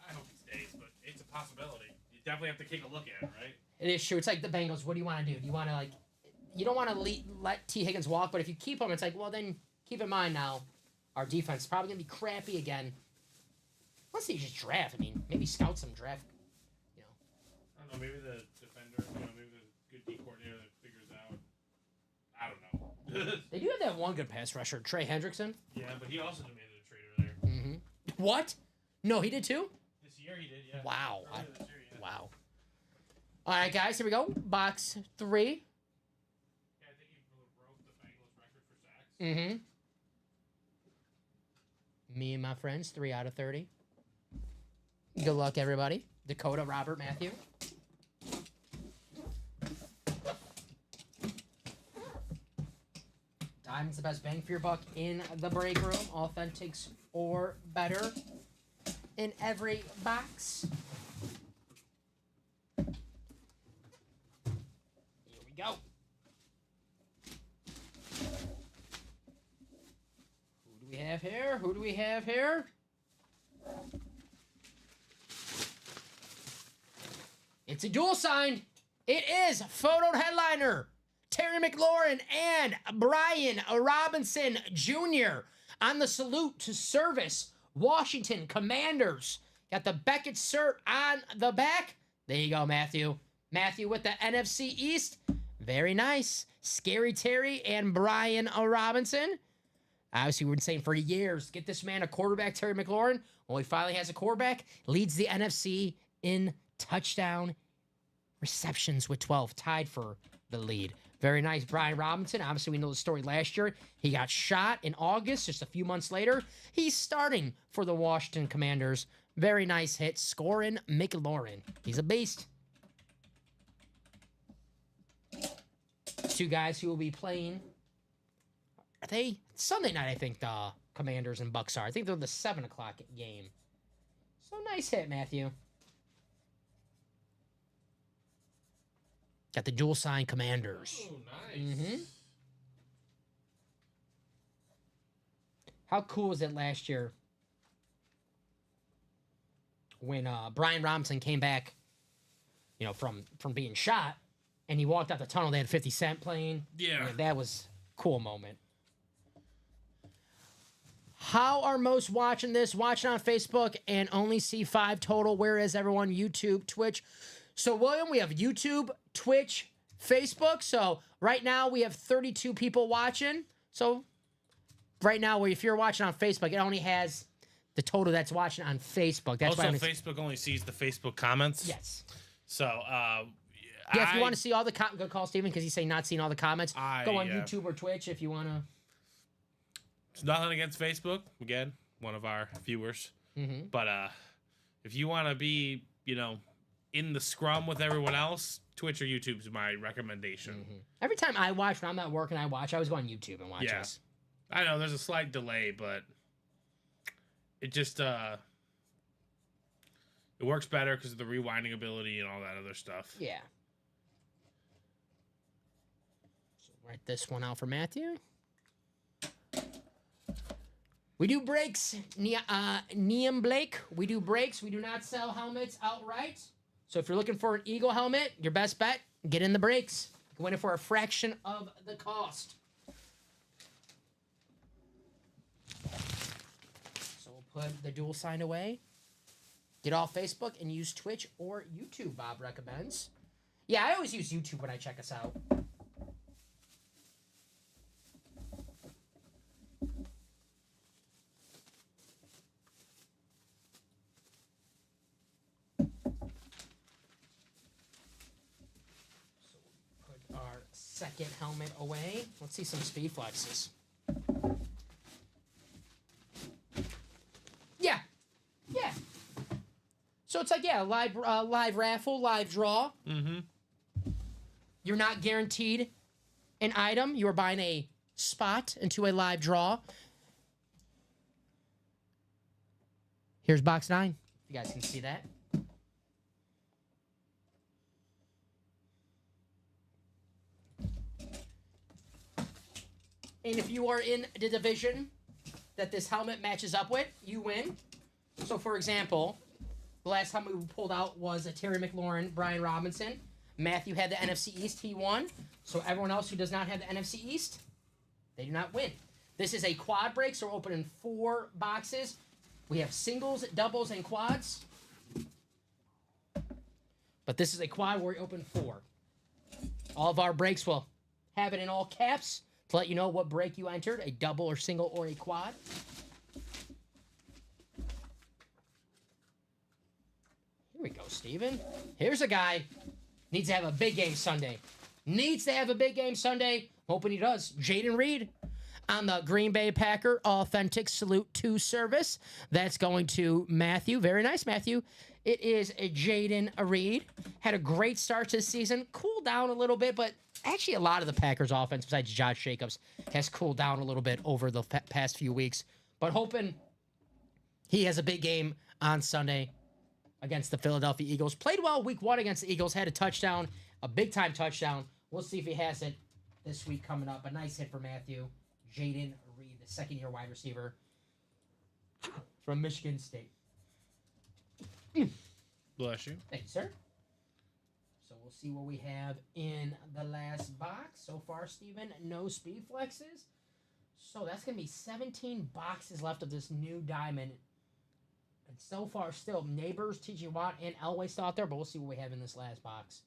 I hope he stays, but it's a possibility. You definitely have to take a look at it, right? It is true. It's like the Bengals. What do you want to do? Do you want to, like, you don't want to let T. Higgins walk, but if you keep him, it's like, well, then keep in mind now, our defense is probably going to be crappy again. Unless you just draft. I mean, maybe scout some draft. You know. I don't know. Maybe the defender. Maybe the good D coordinator that figures out. I don't know. They do have that one good pass rusher, Trey Hendrickson. Yeah, but he also demanded a trade over there. Mm-hmm. What? No, he did too? This year he did, yeah. Wow. Earlier this year, yeah. Wow. All right, guys, here we go. Box 3. Yeah, I think he broke the Bengals record for sacks. Mm-hmm. Me and my friends, 3 out of 30. Good luck, everybody. Dakota, Robert, Matthew. Diamond's the best bang for your buck in the break room. Authentics or better in every box. Here we go. Who do we have here? Who do we have here? It's a dual signed. It is photo headliner. Terry McLaurin and Brian Robinson Jr. on the salute to service. Washington Commanders. Got the Beckett cert on the back. There you go, Matthew. Matthew with the NFC East. Very nice. Scary Terry and Brian Robinson. Obviously, we've been saying for years, get this man a quarterback, Terry McLaurin. Well, he finally has a quarterback. Leads the NFC in touchdown receptions with 12. Tied for the lead. Very nice, Brian Robinson. Obviously, we know the story last year. He got shot in August, just a few months later. He's starting for the Washington Commanders. Very nice hit, scoring McLaurin. He's a beast. 2 guys who will be playing. Are they Sunday night? I think the Commanders and Bucks are. I think they're the 7 o'clock game. So nice hit, Matthew. Got the dual sign Commanders. Oh, nice. Mm-hmm. How cool was it last year when Brian Robinson came back, from being shot, and he walked out the tunnel. They had 50 Cent playing. Yeah. That was a cool moment. How are most watching this? Watching on Facebook and only see 5 total. Where is everyone? YouTube, Twitch. So, William, we have YouTube, Twitch, Facebook. So, right now, we have 32 people watching. So, right now, if you're watching on Facebook, it only has the total that's watching on Facebook. That's Also, why Facebook only sees the Facebook comments. Yes. So, if you want to see all the good call, Steven, because he's saying not seeing all the comments. Go on yeah. YouTube or Twitch if you want to. It's nothing against Facebook. Again, one of our viewers. Mm-hmm. But if you want to be, in the scrum with everyone else, Twitch or YouTube is my recommendation. Mm-hmm. Every time I watch, when I'm not working, I always go on YouTube and watch this. I know there's a slight delay, but it just it works better because of the rewinding ability and all that other stuff. Yeah. So write this one out for Matthew. We do breaks, Neum Blake. We do breaks. We do not sell helmets outright. So if you're looking for an Eagle helmet, your best bet, get in the breaks. You can win it for a fraction of the cost. So we'll put the dual sign away. Get off Facebook and use Twitch or YouTube, Bob recommends. Yeah, I always use YouTube when I check us out. Second helmet away. Let's see some speed flexes. Yeah. So it's like, live raffle, live draw. Mm-hmm. You're not guaranteed an item. You're buying a spot into a live draw. Here's box 9. You guys can see that. And if you are in the division that this helmet matches up with, you win. So, for example, the last helmet we pulled out was a Terry McLaurin, Brian Robinson. Matthew had the NFC East. He won. So everyone else who does not have the NFC East, they do not win. This is a quad break, so we're opening 4 boxes. We have singles, doubles, and quads. But this is a quad where we open 4. All of our breaks will have it in all caps to let you know what break you entered, a double or single or a quad. Here we go, Steven. Here's a guy needs to have a big game Sunday. Needs to have a big game Sunday. Hoping he does. Jaden Reed on the Green Bay Packer Authentic Salute 2 service. That's going to Matthew. Very nice, Matthew. It is a Jaden Reed. Had a great start to the season. Cooled down a little bit, but actually a lot of the Packers offense, besides Josh Jacobs, has cooled down a little bit over the past few weeks. But hoping he has a big game on Sunday against the Philadelphia Eagles. Played well week 1 against the Eagles. Had a touchdown, a big-time touchdown. We'll see if he has it this week coming up. A nice hit for Matthew. Jaden Reed, the second-year wide receiver from Michigan State. Bless you. Thank you, sir. So we'll see what we have in the last box. So far, Steven, no speed flexes. So that's going to be 17 boxes left of this new diamond. And so far, still, Neighbors, TJ Watt, and Elway still out there, but we'll see what we have in this last box.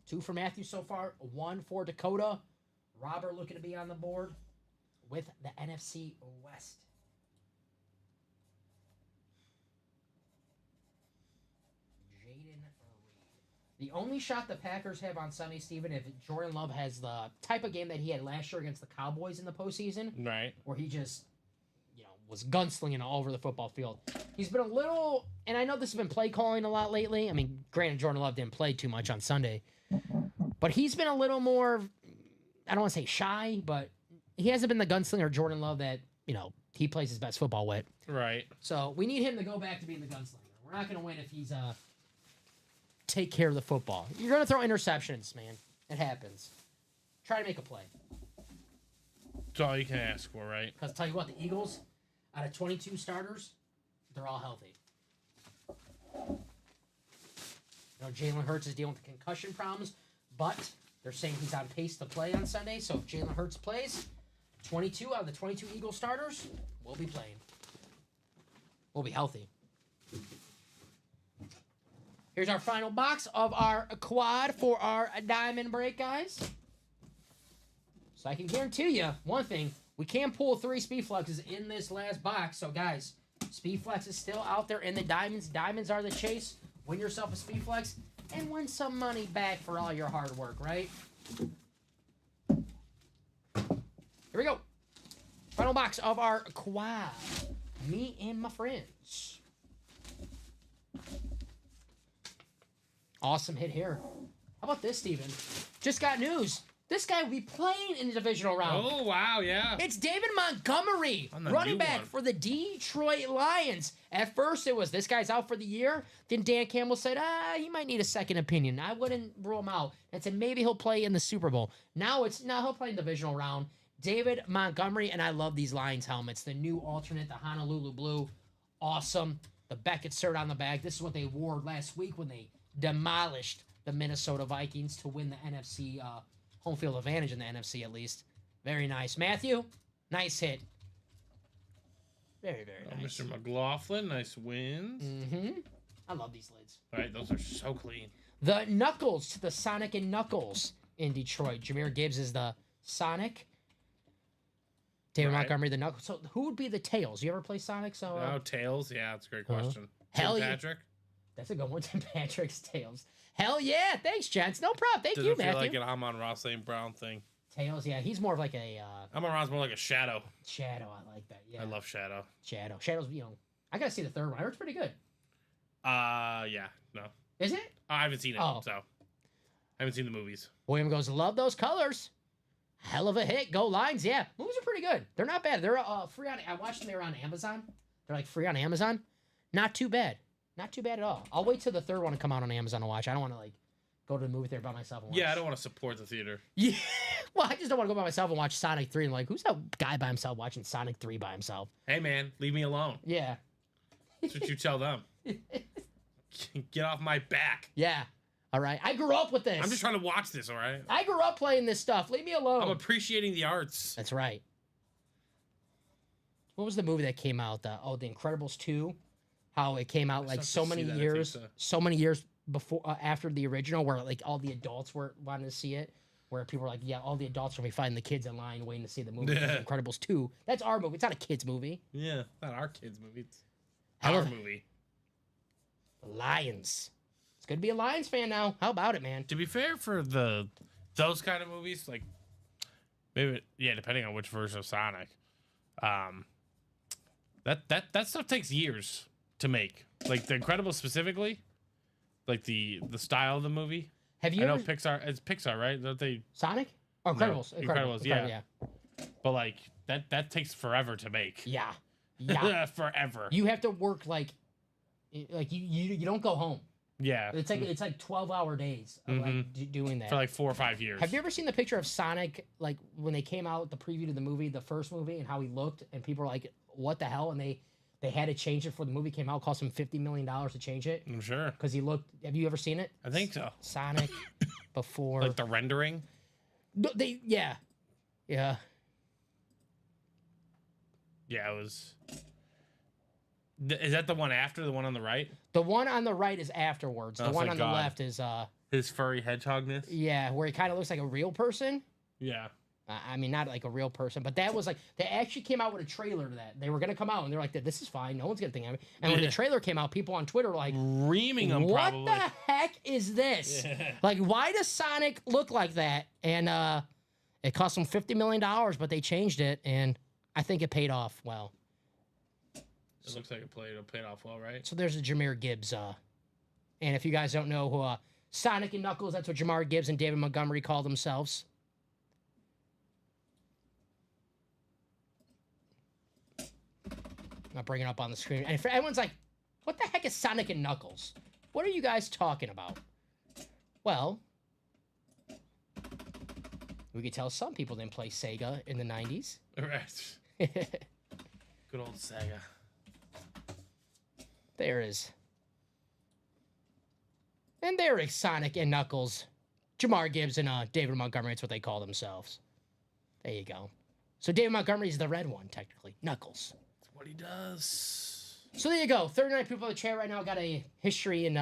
2 for Matthew so far, 1 for Dakota. Robert looking to be on the board with the NFC West. Jaden Reed. The only shot the Packers have on Sunday, Steven, if Jordan Love has the type of game that he had last year against the Cowboys in the postseason, Right. where he just, was gunslinging all over the football field. He's been a little, and I know this has been play calling a lot lately. I mean, granted, Jordan Love didn't play too much on Sunday, but he's been a little more, I don't want to say shy, but he hasn't been the gunslinger Jordan Love that, he plays his best football with. Right. So we need him to go back to being the gunslinger. We're not going to win if he's take care of the football. You're going to throw interceptions, man. It happens. Try to make a play. That's all you can ask for, right? Because tell you what, the Eagles, out of 22 starters, they're all healthy. Jalen Hurts is dealing with the concussion problems, but they're saying he's on pace to play on Sunday. So if Jalen Hurts plays, 22 out of the 22 Eagles starters will be playing. We'll be healthy. Here's our final box of our quad for our diamond break, guys. So I can guarantee you one thing. We can pull 3 speed flexes in this last box. So, guys, speed flex is still out there in the diamonds. Diamonds are the chase. Win yourself a speed flex and win some money back for all your hard work, right? Here we go. Final box of our quad. Me and my friends. Awesome hit here. How about this, Steven? Just got news. This guy will be playing in the divisional round. Oh, wow, yeah. It's David Montgomery, On the running new back one. for the Detroit Lions. At first, it was this guy's out for the year. Then Dan Campbell said, he might need a second opinion. I wouldn't rule him out. And said maybe he'll play in the Super Bowl. Now he'll play in the divisional round. David Montgomery, and I love these Lions helmets. The new alternate, the Honolulu blue, awesome. The Beckett cert on the back. This is what they wore last week when they demolished the Minnesota Vikings to win the NFC home field advantage in the NFC at least. Very nice. Matthew, nice hit. Very, very nice. Mr. McLaughlin, nice wins. Mm-hmm. I love these lids. All right, those are so clean. The Knuckles to the Sonic and Knuckles in Detroit. Jameer Gibbs is the Sonic. David Right. Montgomery, the Knuckles. So who would be the Tails? You ever play Sonic? So Oh, Tails? Yeah, that's a great question. Hell Tim yeah. Patrick? that's a good one. Tim Patrick's Tails. Hell yeah. Thanks, gents. No problem. Thank Doesn't you, feel Matthew. like an Amon Ross St. Brown thing. Tails, yeah. He's more of like a Amon Ross more like a Shadow. Shadow. I like that. Yeah. I love Shadow. Shadow. Shadow's, I got to see the third one. I heard it's pretty good. Yeah, no. Is it? I haven't seen it, Oh. so. I haven't seen the movies. William goes, love those colors. Hell of a hit. Go Lions. Yeah, movies are pretty good. They're not bad. They're free on. I watched them. They were on Amazon. They're like free on Amazon. Not too bad. Not too bad at all. I'll wait till the third one to come out on Amazon to watch. I don't want to go to the movie theater by myself and watch. Yeah, I don't want to support the theater. Yeah. Well, I just don't want to go by myself and watch Sonic 3 and who's that guy by himself watching Sonic 3 by himself? Hey, man, leave me alone. Yeah. That's what you tell them. Get off my back. Yeah. All right, I grew up with this. I'm just trying to watch this, all right? I grew up playing this stuff. Leave me alone. I'm appreciating the arts. That's right. What was the movie that came out? The Incredibles 2. How it came out like still so have to many see that, I years, think so. so many years before after the original, where like all the adults were wanting to see it. Where people were like, yeah, all the adults are gonna be fighting the kids in line waiting to see the movie. Yeah. Incredibles 2. That's our movie. It's not a kids movie. Yeah, not our kids' movie. It's I our love- movie. Lions. It's good to be a Lions fan now. How about it, man? To be fair, for those kind of movies, like maybe depending on which version of Sonic, that stuff takes years to make. Like The Incredibles specifically, like the style of the movie. Have you I know ever Pixar. It's Pixar, right? Don't they? Sonic? Oh, No, Incredibles. Incredibles, yeah. But like that takes forever to make. Yeah. Yeah. Forever. You have to work like you don't go home. Yeah. It's like 12-hour days of like doing that. For like 4 or 5 years. Have you ever seen the picture of Sonic, like when they came out, the preview to the movie, the first movie, and how he looked, and people were like, "What the hell?" And they had to change it before the movie came out. It cost them $50 million to change it I'm sure. because he looked. Have you ever seen it? I think so. Sonic before. Like the rendering. No, yeah. Yeah, it was. Is that the one after the one on the right? The one on the right is afterwards. The Oh, one thank on God. the left is His furry hedgehogness. yeah, where he kind of looks like a real person. Yeah. I mean, not like a real person, but that was like they actually came out with a trailer to that. They were gonna come out and they're like, "This is fine. No one's gonna think of it." And when the Yeah. trailer came out, people on Twitter were like, Reaming them "What probably. the heck is this? Yeah. Like, why does Sonic look like that?" And it cost them $50 million, but they changed it, and I think it paid off well. It looks like it played off well, right? So there's a Jameer Gibbs. And if you guys don't know who Sonic and Knuckles, that's what Jamar Gibbs and David Montgomery call themselves. I'll bring it up on the screen. And for everyone's like, what the heck is Sonic and Knuckles? What are you guys talking about? Well, we could tell some people didn't play Sega in the 90s. Right. Good old Sega. There is. And there is Sonic and Knuckles. Jamar Gibbs and David Montgomery, that's what they call themselves. There you go. So David Montgomery's the red one, technically. Knuckles. That's what he does. So there you go. 39 people in the chat right now got a history in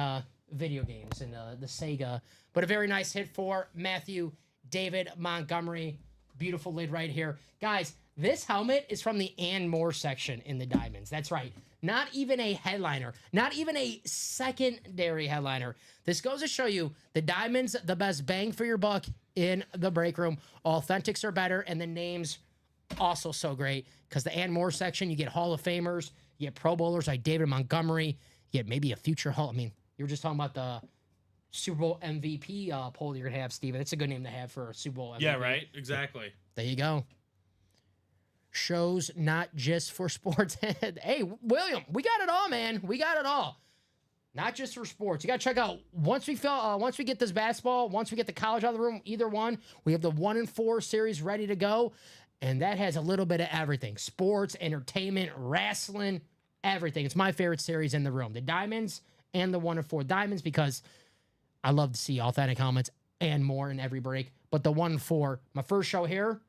video games and the Sega. But a very nice hit for Matthew David Montgomery. Beautiful lid right here. Guys, this helmet is from the Ann Moore section in the Diamonds. That's right. Not even a headliner. Not even a secondary headliner. This goes to show you the Diamonds, the best bang for your buck in the break room. Authentics are better, and the names also so great. Because the Ann Moore section, you get Hall of Famers, you get Pro Bowlers like David Montgomery, you get maybe a future Hall. I mean, you were just talking about the Super Bowl MVP poll you're going to have, Steven. It's a good name to have for a Super Bowl MVP. Yeah, right? Exactly. There you go. Shows not just for sports. Hey, William, we got it all, man. We got it all. Not just for sports. You got to check out, once we get this basketball, once we get the college out of the room, either one, we have the 1-4 series ready to go. And that has a little bit of everything. Sports, entertainment, wrestling, everything. It's my favorite series in the room. The Diamonds and the 1-4 Diamonds, because I love to see authentic helmets and more in every break. But the 1-4, my first show here,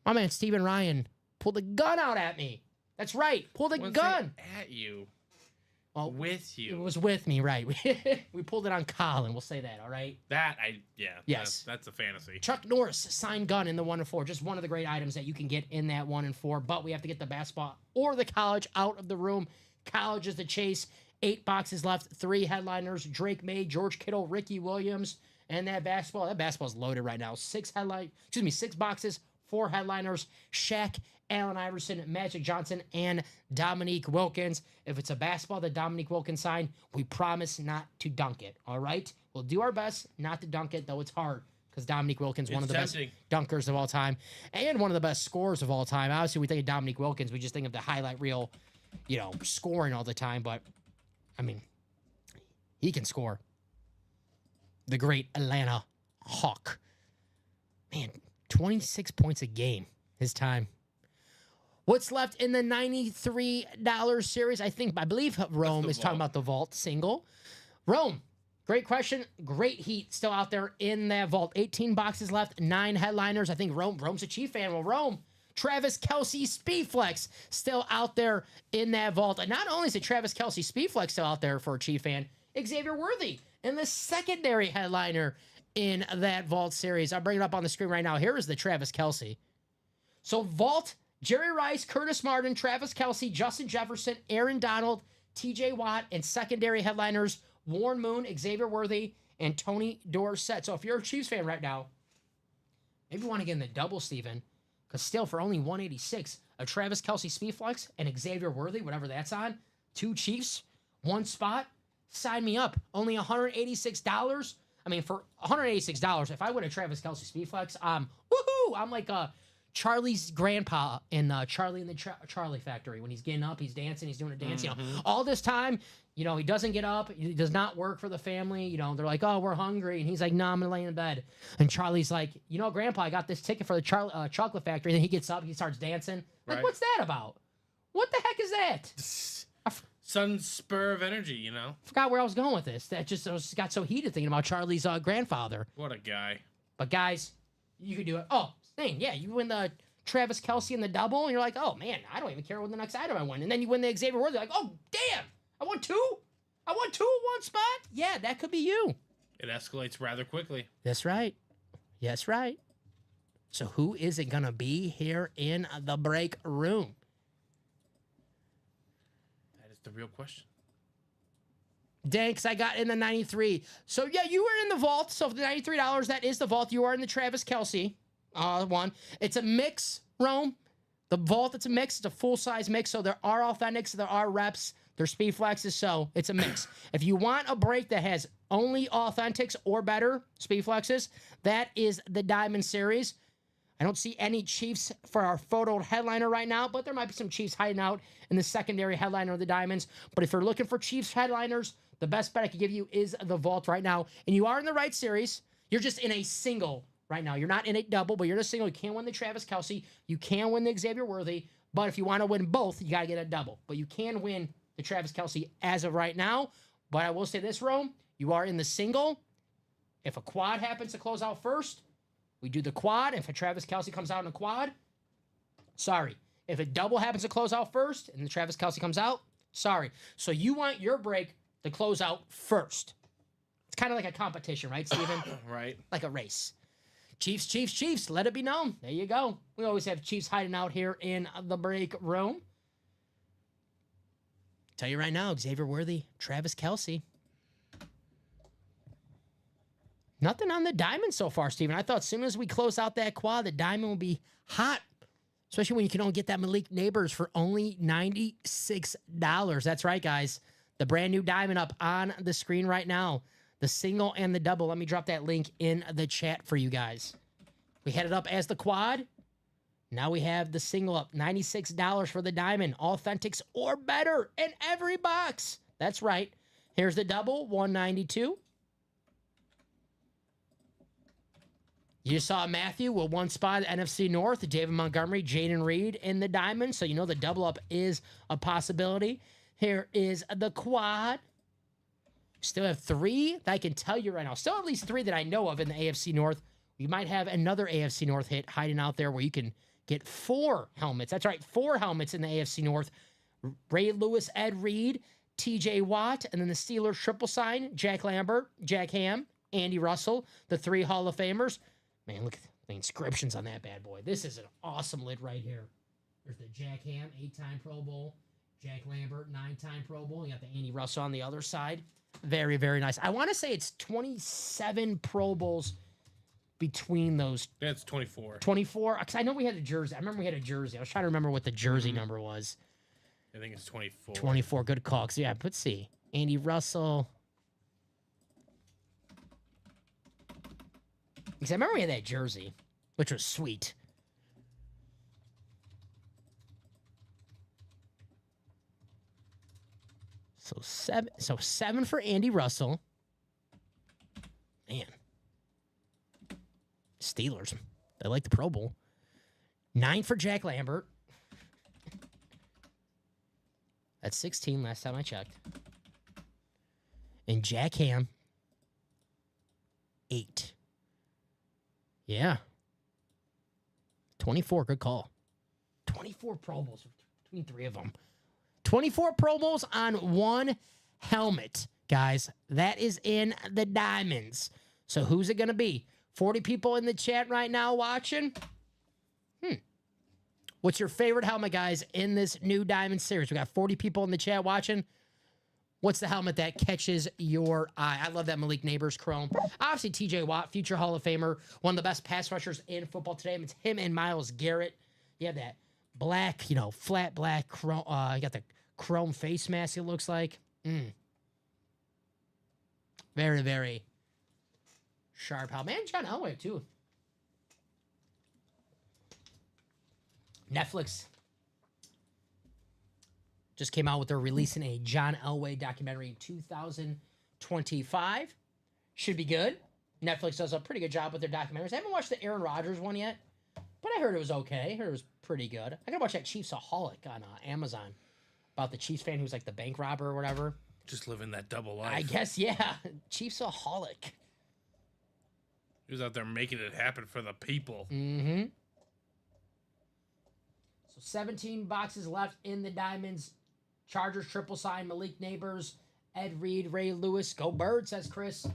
my man Steven Ryan pulled a gun out at me. That's right. Pulled a gun. At you. Well, With you. it was with me, right? We pulled it on Colin. We'll say that, all right? Yes. That's a fantasy. Chuck Norris signed gun in the 1-4. Just one of the great items that you can get in that 1-4. But we have to get the basketball or the college out of the room. College is the chase. 8 boxes left. 3 headliners. Drake May, George Kittle, Ricky Williams, and that basketball. That basketball's loaded right now. 6 boxes, 4 headliners. Shaq, Allen Iverson, Magic Johnson, and Dominique Wilkins. If it's a basketball that Dominique Wilkins signed, we promise not to dunk it, all right? We'll do our best not to dunk it, though it's hard because Dominique Wilkins, one of the best dunkers of all time and one of the best scorers of all time. Obviously, we think of Dominique Wilkins, we just think of the highlight reel, scoring all the time, but, I mean, he can score. The great Atlanta Hawk. Man, 26 points a game his time. What's left in the $93 series? I believe Rome is talking about the Vault single. Rome, Great question. Great heat still out there in that vault. 18 boxes left, 9 headliners. I think Rome's a Chief fan. Well, Rome, Travis Kelce Speedflex still out there in that vault. And not only is it Travis Kelce Speedflex still out there for a Chief fan, Xavier Worthy in the secondary headliner in that vault series. I'll bring it up on the screen right now. Here is the Travis Kelce. So vault, Jerry Rice, Curtis Martin, Travis Kelce, Justin Jefferson, Aaron Donald, TJ Watt, and secondary headliners, Warren Moon, Xavier Worthy, and Tony Dorsett. So if you're a Chiefs fan right now, maybe you want to get in the double, Steven, because still for only $186, a Travis Kelce Speedflex and Xavier Worthy, whatever that's on, 2 Chiefs, 1 spot, sign me up. Only $186. I mean, for $186, if I win a Travis Kelce Speedflex, woohoo! I'm like Charlie's grandpa in Charlie and the Charlie Factory. When he's getting up, he's dancing, he's doing a dance. You know, all this time, you know, he doesn't get up. He does not work for the family. You know, they're like, oh, we're hungry. And he's like, no, I'm going to lay in bed. And Charlie's like, you know, Grandpa, I got this ticket for the Chocolate Factory. And then he gets up, he starts dancing. Like, what's that about? What the heck is that? Sudden spur of energy, you know? Forgot where I was going with this. That just got so heated thinking about Charlie's grandfather. What a guy. But guys, you could do it. Oh, Stain, yeah, you win the Travis Kelce in the double, and you're like, oh man, I don't even care what the next item I win. And then you win the Xavier Worthy, like, oh damn, I won 2. I won 2 in one spot. Yeah, that could be you. It escalates rather quickly. That's right. Yes, right. So who is it gonna be here in the break room? That is the real question. Danks, I got in the 93. So yeah, you were in the vault. So for the $93, that is the vault. You are in the Travis Kelce one. It's a mix, Rome. The vault, it's a mix. It's a full-size mix. So there are authentics, there are reps, there's speed flexes. So it's a mix. If you want a break that has only authentics or better speed flexes, that is the Diamond Series. I don't see any Chiefs for our photo headliner right now, but there might be some Chiefs hiding out in the secondary headliner of the Diamonds. But if you're looking for Chiefs headliners, the best bet I could give you is the vault right now. And you are in the right series. You're just in a single right now. You're not in a double, but you're in a single. You can't win the Travis Kelce. You can win the Xavier Worthy. But if you want to win both, you got to get a double. But you can win the Travis Kelce as of right now. But I will say this, Rome, you are in the single. If a quad happens to close out first, we do the quad. If a Travis Kelce comes out in a quad, sorry. If a double happens to close out first and the Travis Kelce comes out, sorry. So you want your break to close out first. It's kind of like a competition, right, Steven? Right. Like a race. Chiefs, Chiefs, Chiefs. Let it be known. There you go. We always have Chiefs hiding out here in the break room. Tell you right now, Xavier Worthy, Travis Kelce. Nothing on the diamond so far, Steven. I thought as soon as we close out that quad, the diamond will be hot. Especially when you can only get that Malik Neighbors for only $96. That's right, guys. The brand new diamond up on the screen right now. The single and the double. Let me drop that link in the chat for you guys. We had it up as the quad. Now we have the single up. $96 for the diamond. Authentics or better in every box. That's right. Here's the double, $192. You just saw Matthew with 1 spot at NFC North, David Montgomery, Jaden Reed in the diamond. So you know the double up is a possibility. Here is the quad. Still have 3 that I can tell you right now. Still at least 3 that I know of in the AFC North. We might have another AFC North hit hiding out there where you can get 4 helmets. That's right, 4 helmets in the AFC North. Ray Lewis, Ed Reed, TJ Watt, and then the Steelers triple sign, Jack Lambert, Jack Ham, Andy Russell, the 3 Hall of Famers. Man, look at the inscriptions on that bad boy. This is an awesome lid right here. There's the Jack Ham, 8-time Pro Bowl. Jack Lambert, 9-time Pro Bowl. You got the Andy Russell on the other side. Very, very nice. I want to say it's 27 Pro Bowls between those. Yeah, it's 24. 24? Because I know we had a jersey. I remember we had a jersey. I was trying to remember what the jersey number was. I think it's 24. 24. Good call. So yeah, let's see. Andy Russell. Because I remember we had that jersey, which was sweet. So 7 for Andy Russell. Man. Steelers. They like the Pro Bowl. 9 for Jack Lambert. That's 16 last time I checked. And Jack Ham. Yeah. 24, good call. 24 Pro Bowls between 3 of them. 24 Pro Bowls on one helmet, guys. That is in the diamonds. So who's it going to be? 40 people in the chat right now watching. What's your favorite helmet, guys, in this new Diamond Series? We got 40 people in the chat watching. What's the helmet that catches your eye? I love that Malik Neighbors chrome. Obviously, TJ Watt, future Hall of Famer, one of the best pass rushers in football today. It's him and Myles Garrett. You have that black, flat black chrome. You got the chrome face mask, it looks like. Very, very sharp helmet. Man, John Elway, too. Netflix just came out with their releasing a John Elway documentary in 2025. Should be good. Netflix does a pretty good job with their documentaries. I haven't watched the Aaron Rodgers one yet, but I heard it was okay. I heard it was pretty good. I gotta watch that Chiefsaholic on Amazon about the Chiefs fan who's like the bank robber or whatever. Just living that double life. I guess, yeah. Chiefsaholic. He was out there making it happen for the people. Mm-hmm. So 17 boxes left in the Diamonds. Chargers triple sign, Malik Neighbors, Ed Reed, Ray Lewis. Go Bird, says Chris.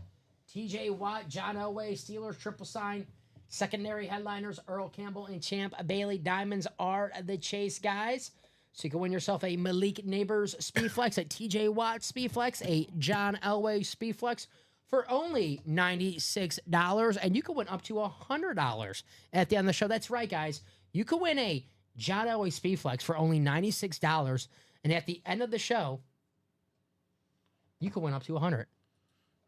TJ Watt, John Elway, Steelers triple sign. Secondary headliners, Earl Campbell and Champ Bailey. Diamonds are the chase, guys. So you can win yourself a Malik Neighbors Speedflex, a TJ Watt Speedflex, a John Elway Speedflex for only $96. And you can win up to $100 at the end of the show. That's right, guys. You can win a John Elway Speedflex for only $96. And at the end of the show, you can win up to $100.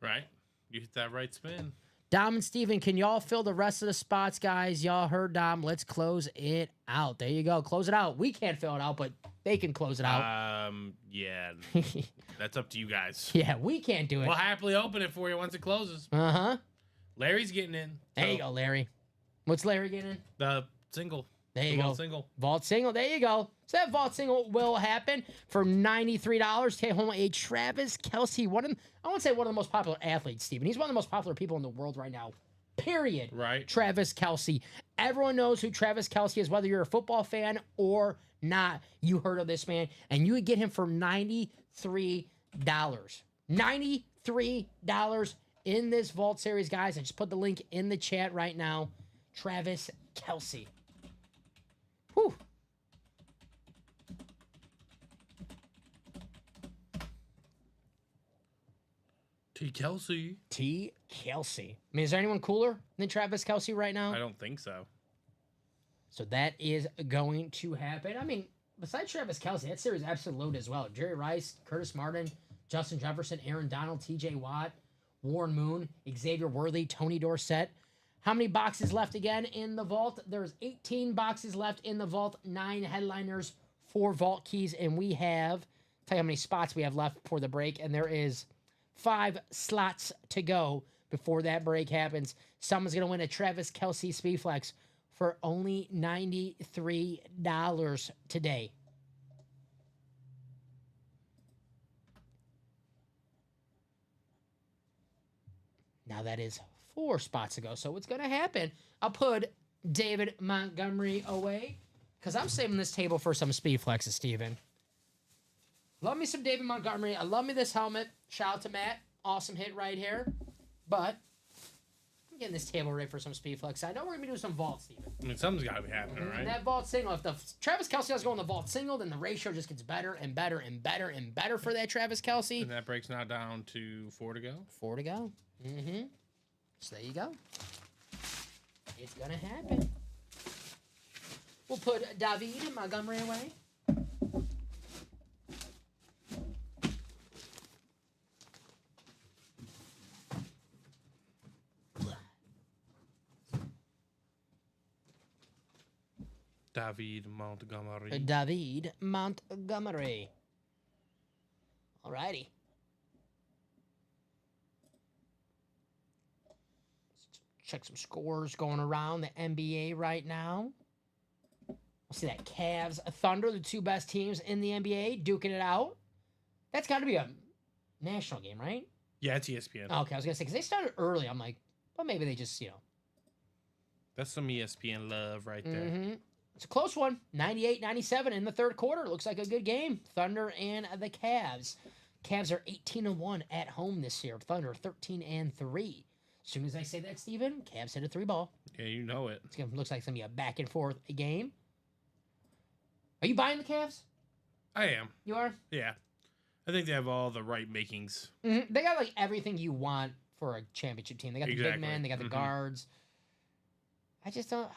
Right? You hit that right spin. Dom and Steven, can y'all fill the rest of the spots, guys? Y'all heard Dom. Let's close it out. There you go. Close it out. We can't fill it out, but they can close it out. Yeah. That's up to you guys. Yeah, we can't do it. We'll happily open it for you once it closes. Uh-huh. Larry's getting in. There you go, Larry. What's Larry getting in? The single. There you go. Single. Vault single. There you go. So that vault single will happen for $93. Take home a Travis Kelce. I won't say one of the most popular athletes, Steven. He's one of the most popular people in the world right now. Period. Right. Travis Kelce. Everyone knows who Travis Kelce is, whether you're a football fan or not. You heard of this man, and you would get him for $93. $93 in this Vault Series, guys. I just put the link in the chat right now. Travis Kelce. Whew. T. Kelsey. T. Kelsey. I mean, is there anyone cooler than Travis Kelce right now? I don't think so. So that is going to happen. I mean, besides Travis Kelce, that series is absolutely loaded as well. Jerry Rice, Curtis Martin, Justin Jefferson, Aaron Donald, TJ Watt, Warren Moon, Xavier Worthy, Tony Dorsett. How many boxes left again in the vault? There's 18 boxes left in the vault, 9 headliners, 4 vault keys, and we have, tell you how many spots we have left before the break, and there is 5 slots to go before that break happens. Someone's going to win a Travis Kelce Speedflex for only $93 today. Now that is 4 spots ago. So what's going to happen? I'll put David Montgomery away because I'm saving this table for some speed flexes, Steven. Love me some David Montgomery. I love me this helmet. Shout out to Matt. Awesome hit right here. But I'm getting this table ready for some speed flex. I know we're going to be doing some vault, Steven. I mean, something's got to be happening, right? And that vault single, if the Travis Kelce does go in the vault single, then the ratio just gets better and better and better and better for that Travis Kelce. And that breaks now down to 4 to go. 4 to go. Mm-hmm. So there you go. It's going to happen. We'll put David Montgomery away. David Montgomery. David Montgomery. Alrighty. Check some scores going around the NBA right now. We'll see that Cavs, Thunder, the 2 best teams in the NBA, duking it out. That's got to be a national game, right? Yeah, it's ESPN. Okay, I was going to say, because they started early. I'm like, well, maybe they just, That's some ESPN love right there. Mm-hmm. It's a close one. 98-97 in the third quarter. Looks like a good game. Thunder and the Cavs. Cavs are 18-1 at home this year. Thunder 13-3. As soon as I say that, Steven, Cavs hit a 3-ball. Yeah, you know it. Looks like it's going to be a back and forth game. Are you buying the Cavs? I am. You are? Yeah. I think they have all the right makings. Mm-hmm. They got like everything you want for a championship team. They got the big men. They got the guards. I just don't...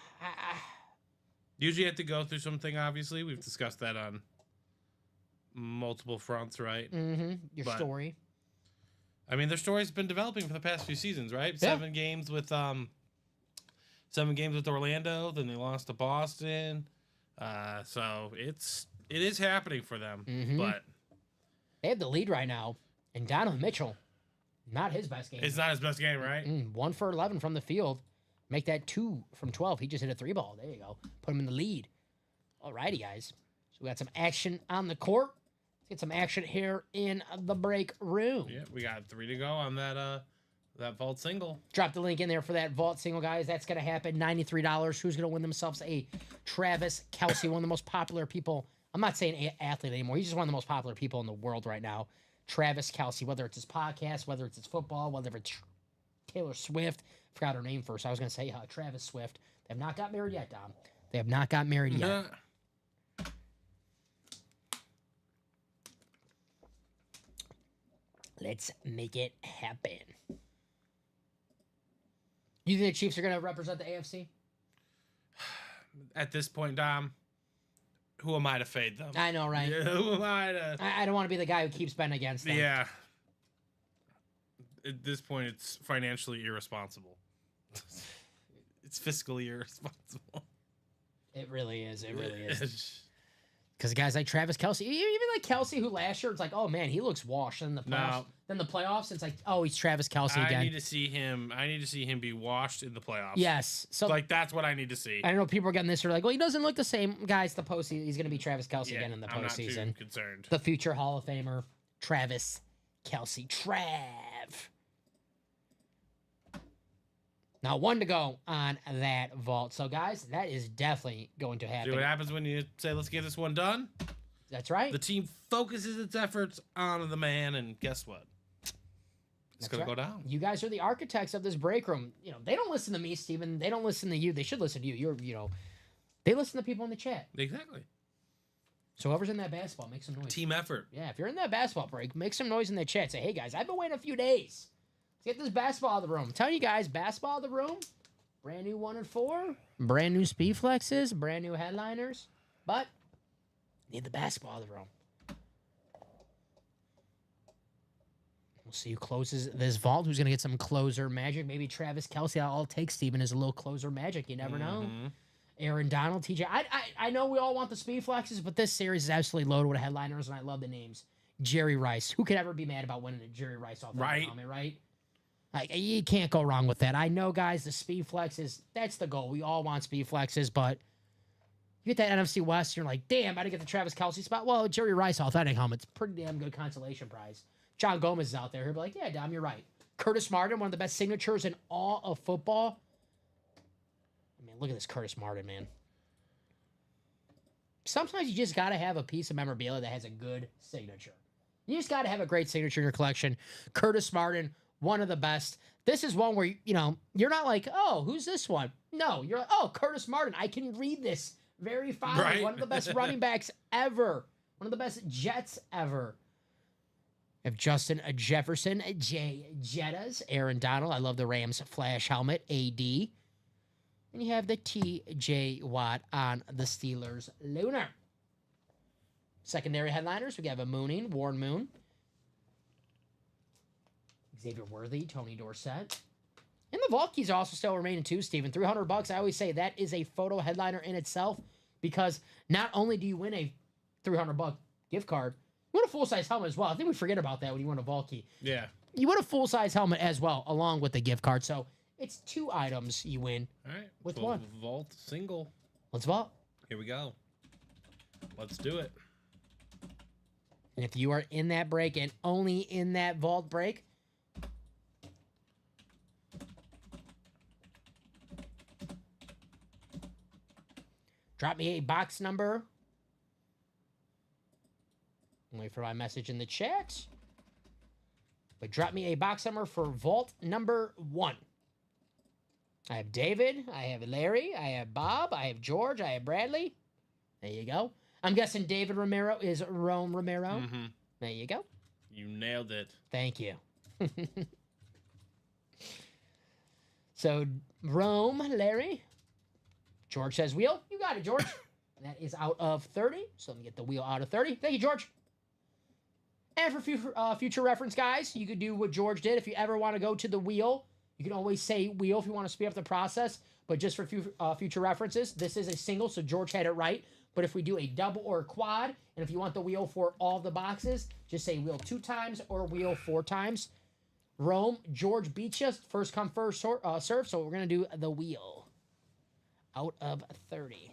Usually you have to go through something, obviously. We've discussed that on multiple fronts, right? Mm-hmm. Your story. I mean, their story's been developing for the past few seasons, right? Yeah. 7 games with Orlando, then they lost to Boston. So it is happening for them. Mm-hmm. But they have the lead right now. And Donovan Mitchell, not his best game. it's not his best game, right? 1 for 11 from the field. Make that 2 from 12. He just hit a 3-ball. There you go. Put him in the lead. Alrighty, guys. So we got some action on the court. Let's get some action here in the break room. Yeah, we got 3 to go on that vault single. Drop the link in there for that vault single, guys. That's going to happen. $93. Who's going to win themselves a Travis Kelce, one of the most popular people. I'm not saying athlete anymore. He's just one of the most popular people in the world right now. Travis Kelce, whether it's his podcast, whether it's his football, whether it's Taylor Swift. Forgot her name first. I was going to say Travis Swift. They have not got married yet, Dom. They have not got married yet. Let's make it happen. You think the Chiefs are going to represent the AFC? At this point, Dom, who am I to fade them? I know, right? Yeah, who am I to... I don't want to be the guy who keeps betting against them. Yeah. At this point, it's financially irresponsible. It's fiscally irresponsible. It really is. It really is. Because guys like Travis Kelce, even like Kelce, who last year it's like, oh man, he looks washed in the playoffs. No. Then the playoffs, it's like, oh, he's Travis Kelce again. I need to see him be washed in the playoffs. Yes. So like that's what I need to see. I know people are getting this. They're like, well, he doesn't look the same. Guys, the postseason, he's going to be Travis Kelce again in the I'm postseason. not too concerned. The future Hall of Famer, Travis Kelce. Trav. Now, 1 to go on that vault. So, guys, that is definitely going to happen. See what happens when you say, let's get this one done? That's right. The team focuses its efforts on the man, and guess what? It's going to go down. You guys are the architects of this break room. You know, they don't listen to me, Steven. They don't listen to you. They should listen to you. They listen to people in the chat. Exactly. So whoever's in that basketball, make some noise. Team effort. Yeah, if you're in that basketball break, make some noise in the chat. Say, hey, guys, I've been waiting a few days. Let's get this basketball out of the room. I'm telling you guys, basketball out of the room. Brand new 1 and 4. Brand new speed flexes. Brand new headliners. But need the basketball out of the room. We'll see who closes this vault. Who's going to get some closer magic? Maybe Travis Kelce. All it takes, Steven, is a little closer magic. You never know. Aaron Donald, TJ. I know we all want the speed flexes, but this series is absolutely loaded with headliners, and I love the names. Jerry Rice. Who could ever be mad about winning a Jerry Rice off the helmet, right? Like, you can't go wrong with that. I know, guys, the speed flexes, that's the goal. We all want speed flexes, but you get that NFC West, you're like, damn, I didn't get the Travis Kelce spot. Well, Jerry Rice authentic helmet's pretty damn good consolation prize. John Gomez is out there. He'll be like, yeah, Dom, you're right. Curtis Martin, one of the best signatures in all of football. I mean, look at this Curtis Martin, man. Sometimes you just got to have a piece of memorabilia that has a good signature. You just got to have a great signature in your collection. Curtis Martin, one of the best. This is one where, you're not like, oh, who's this one? No, you're like, oh, Curtis Martin. I can read this very fine. Right. One of the best running backs ever. One of the best Jets ever. You have Justin Jefferson, Jay Jettas, Aaron Donald. I love the Rams flash helmet, AD. And you have the TJ Watt on the Steelers Lunar. Secondary headliners, we have a Mooning, Warren Moon. Xavier Worthy, Tony Dorsett. And the vault keys are also still remaining too, Steven. $300. I always say that is a photo headliner in itself because not only do you win a $300 gift card, you win a full-size helmet as well. I think we forget about that when you win a vault key. Yeah. You win a full-size helmet as well, along with the gift card. So it's 2 items you win. All right. With one. Vault single. Let's vault. Here we go. Let's do it. And if you are in that break and only in that vault break, Drop me a box number. Wait for my message in the chat. But drop me a box number for vault number 1. I have David. I have Larry. I have Bob. I have George. I have Bradley. There you go. I'm guessing David Romero is Rome Romero. Mm-hmm. There you go. You nailed it. Thank you. So, Rome, Larry. George says wheel. You got it, George. That is out of 30. So let me get the wheel out of 30. Thank you, George. And for future reference, guys, you could do what George did. If you ever want to go to the wheel, you can always say wheel if you want to speed up the process. But just for future references, this is a single, so George had it right. But if we do a double or a quad, and if you want the wheel for all the boxes, just say wheel 2 times or wheel 4 times. Rome, George beat you. First come, first serve. So we're going to do the wheel. Out of 30.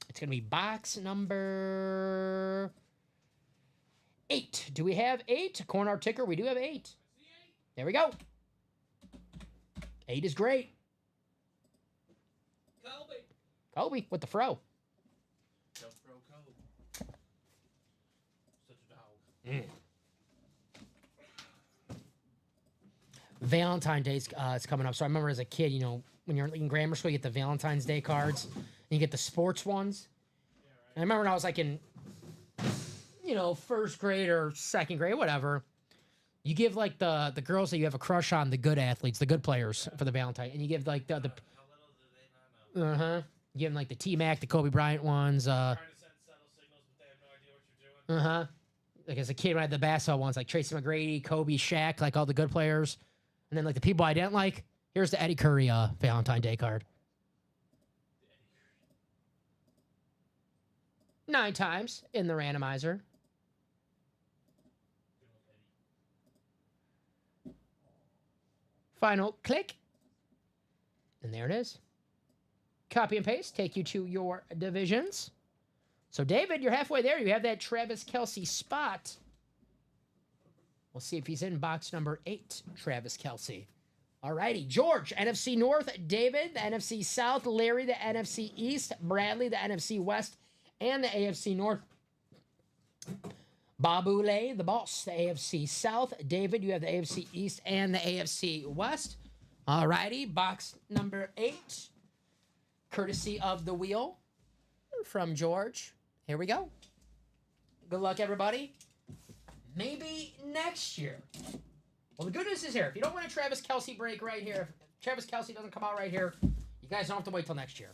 It's going to be box number 8. Do we have 8? Corner ticker, we do have 8. There we go. 8 is great. Kobe with the fro. Don't throw Kobe. Such a dog. Valentine's Day is coming up. So I remember as a kid, you know, when you're in grammar school, you get the Valentine's Day cards. And you get the sports ones. Yeah, right. And I remember when I was like in, you know, first grade or second grade, whatever. You give like the girls that you have a crush on, the good athletes, the good players for the Valentine. And you give like the How little do they not know? uh-huh. You give them like the T-Mac, the Kobe Bryant ones. Trying to send subtle signals, but they have no idea what you're doing. Uh-huh. Like as a kid, when I had the basketball ones, like Tracy McGrady, Kobe, Shaq, like all the good players. And then like the people I didn't like, here's the Eddie Curry Valentine Day card. 9 times in the randomizer. Final click. And there it is. Copy and paste, take you to your divisions. So David, you're halfway there. You have that Travis Kelce spot. We'll see if he's in box number 8, Travis Kelce. All righty. George, NFC North. David, the NFC South. Larry, the NFC East. Bradley, the NFC West and the AFC North. Babule, the boss, the AFC South. David, you have the AFC East and the AFC West. All righty. Box number 8. Courtesy of the wheel from George. Here we go. Good luck, everybody. Maybe next year. Well, the good news is here. If you don't win a Travis Kelce break right here, if Travis Kelce doesn't come out right here, you guys don't have to wait till next year.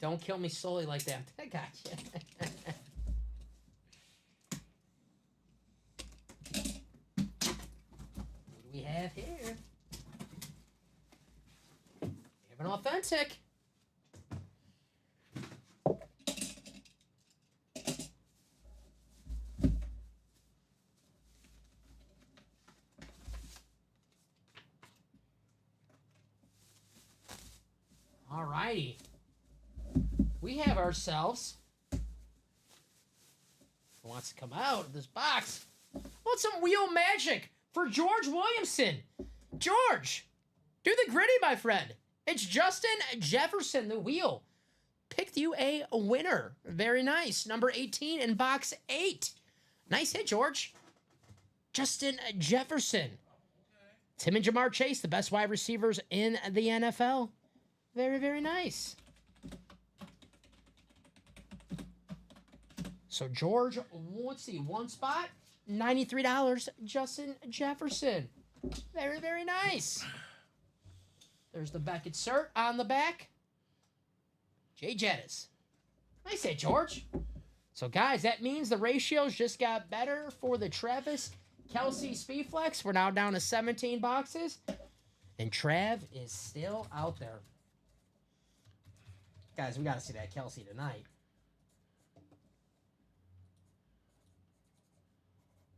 Don't kill me slowly like that. I got you. What do we have here? We have an authentic. All righty. We have ourselves. Who wants to come out of this box? Want some wheel magic for George Williamson. George, do the gritty, my friend. It's Justin Jefferson, the wheel. Picked you a winner. Very nice. Number 18 in box 8. Nice hit, George. Justin Jefferson. Tim and Jamar Chase, the best wide receivers in the NFL. Very, very nice. So, George, let's see, one spot, $93, Justin Jefferson. Very, very nice. There's the Beckett cert on the back. Jay Jettis. Nice hit, George. So, guys, that means the ratios just got better for the Travis Kelce Speedflex. We're now down to 17 boxes. And Trav is still out there. Guys, we got to see that Kelce tonight.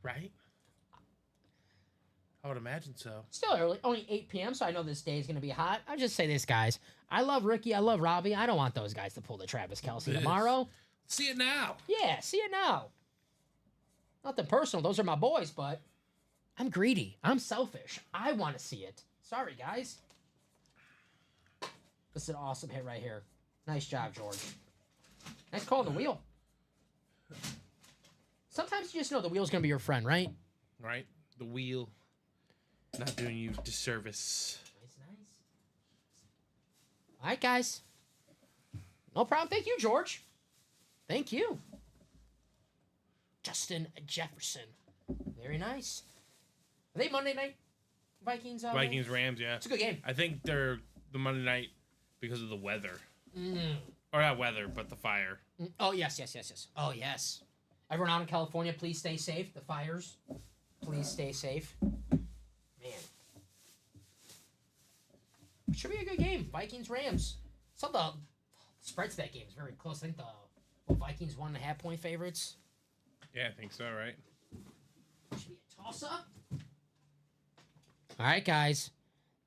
Right? I would imagine so. Still early, only 8 p.m., so I know this day is going to be hot. I'll just say this, guys. I love Ricky. I love Robbie. I don't want those guys to pull the Travis Kelce tomorrow. See it now. Yeah, see it now. Nothing personal. Those are my boys, but I'm greedy. I'm selfish. I want to see it. Sorry, guys. This is an awesome hit right here. Nice job, George. Nice call on the wheel. Sometimes you just know the wheel's going to be your friend, right? Right? The wheel. Not doing you disservice. Nice. All right, guys. No problem. Thank you, George. Thank you. Justin Jefferson. Very nice. Are they Monday night Vikings? Vikings, Rams, yeah. It's a good game. I think they're the Monday night because of the weather. Or not weather, but the fire. Oh, yes. Oh, yes. Everyone out in California, please stay safe. The fires, please stay safe. Man. Should be a good game. Vikings, Rams. So the spread to that game is very close. I think the Vikings 1.5 point favorites. Yeah, I think so, right? Should be a toss-up. All right, guys.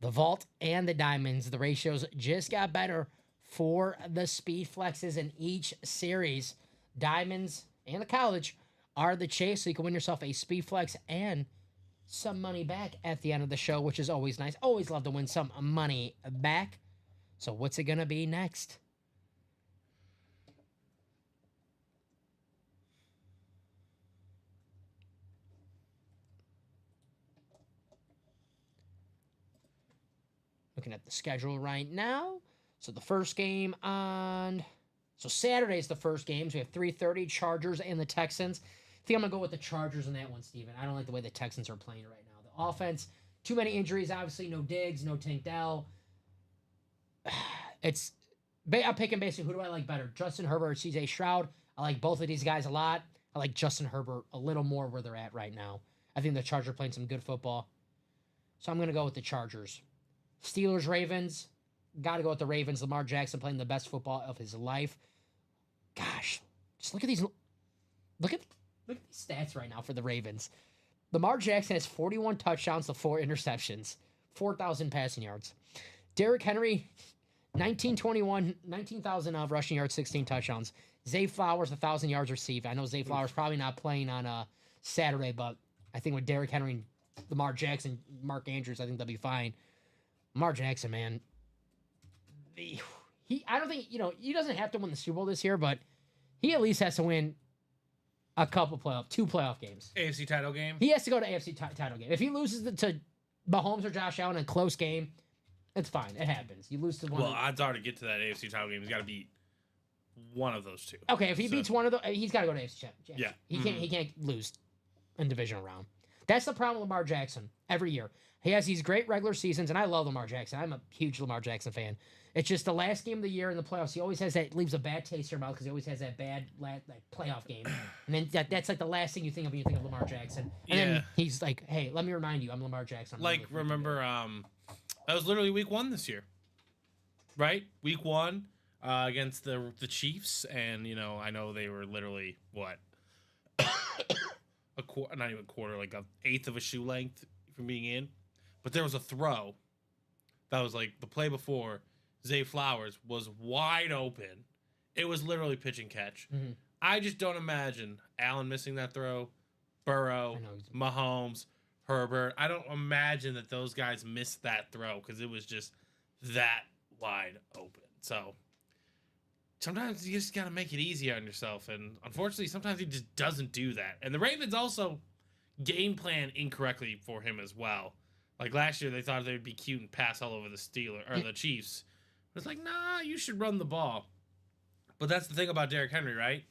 The Vault and the Diamonds. The ratios just got better for the Speed Flexes in each series. Diamonds and the College are the chase, so you can win yourself a Speed Flex and some money back at the end of the show, which is always nice. Always love to win some money back. So what's it going to be next? Looking at the schedule right now. So the first game on... So Saturday's the first game. So we have 3:30, Chargers and the Texans. I think I'm going to go with the Chargers in that one, Steven. I don't like the way the Texans are playing right now. The offense, too many injuries. Obviously, no Diggs, no Tank Dell. I'm picking basically, who do I like better? Justin Herbert or CJ Stroud. I like both of these guys a lot. I like Justin Herbert a little more where they're at right now. I think the Chargers are playing some good football. So I'm going to go with the Chargers. Steelers, Ravens. Got to go with the Ravens. Lamar Jackson playing the best football of his life. Gosh, just look at these. Look at these stats right now for the Ravens. Lamar Jackson has 41 touchdowns to 4 interceptions, 4,000 passing yards. Derrick Henry, 19,000 of rushing yards, 16 touchdowns. Zay Flowers, 1,000 yards received. I know Zay Flowers probably not playing on Saturday, but I think with Derrick Henry, Lamar Jackson, Mark Andrews, I think they'll be fine. Lamar Jackson, man. I don't think, he doesn't have to win the Super Bowl this year, but he at least has to win two playoff games. AFC title game? He has to go to AFC title game. If he loses to Mahomes or Josh Allen in a close game, it's fine. It happens. You lose to one. Well, odds are to get to that AFC title game, he's got to beat one of those two. Okay, if he beats one of those, he's got to go to AFC championship. Yeah. He can't lose in divisional round. That's the problem with Lamar Jackson every year. He has these great regular seasons, and I love Lamar Jackson. I'm a huge Lamar Jackson fan. It's just the last game of the year in the playoffs. He always leaves a bad taste in your mouth because he always has that bad playoff game. And then that's like the last thing you think of when you think of Lamar Jackson. And then he's like, hey, let me remind you, I'm Lamar Jackson. Remember, that was literally week 1 this year, right? Week 1 against the Chiefs. And, I know they were literally, what? Not even a quarter, like an eighth of a shoe length from being in. But there was a throw that was like the play before. Zay Flowers was wide open. It was literally pitch and catch. Mm-hmm. I just don't imagine Allen missing that throw, Burrow, Mahomes, Herbert. I don't imagine that those guys missed that throw because it was just that wide open. So sometimes you just got to make it easy on yourself. And unfortunately, sometimes he just doesn't do that. And the Ravens also game plan incorrectly for him as well. Like last year, they thought they'd be cute and pass all over the the Chiefs. But it's like, nah, you should run the ball. But that's the thing about Derrick Henry, right?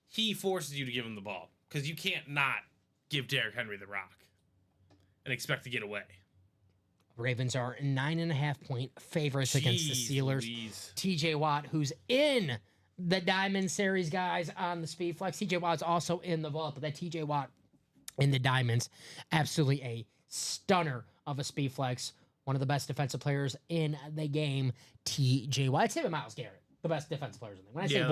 He forces you to give him the ball because you can't not give Derrick Henry the rock and expect to get away. Ravens are 9.5 point favorites against the Steelers. TJ Watt, who's in the Diamond Series, guys, on the Speed Flex. TJ Watt's also in the vault, but that TJ Watt in the Diamonds, absolutely a stunner of a Speed Flex. One of the best defensive players in the game, TJ Watt. I'd say Myles Garrett, the best defensive players in the game.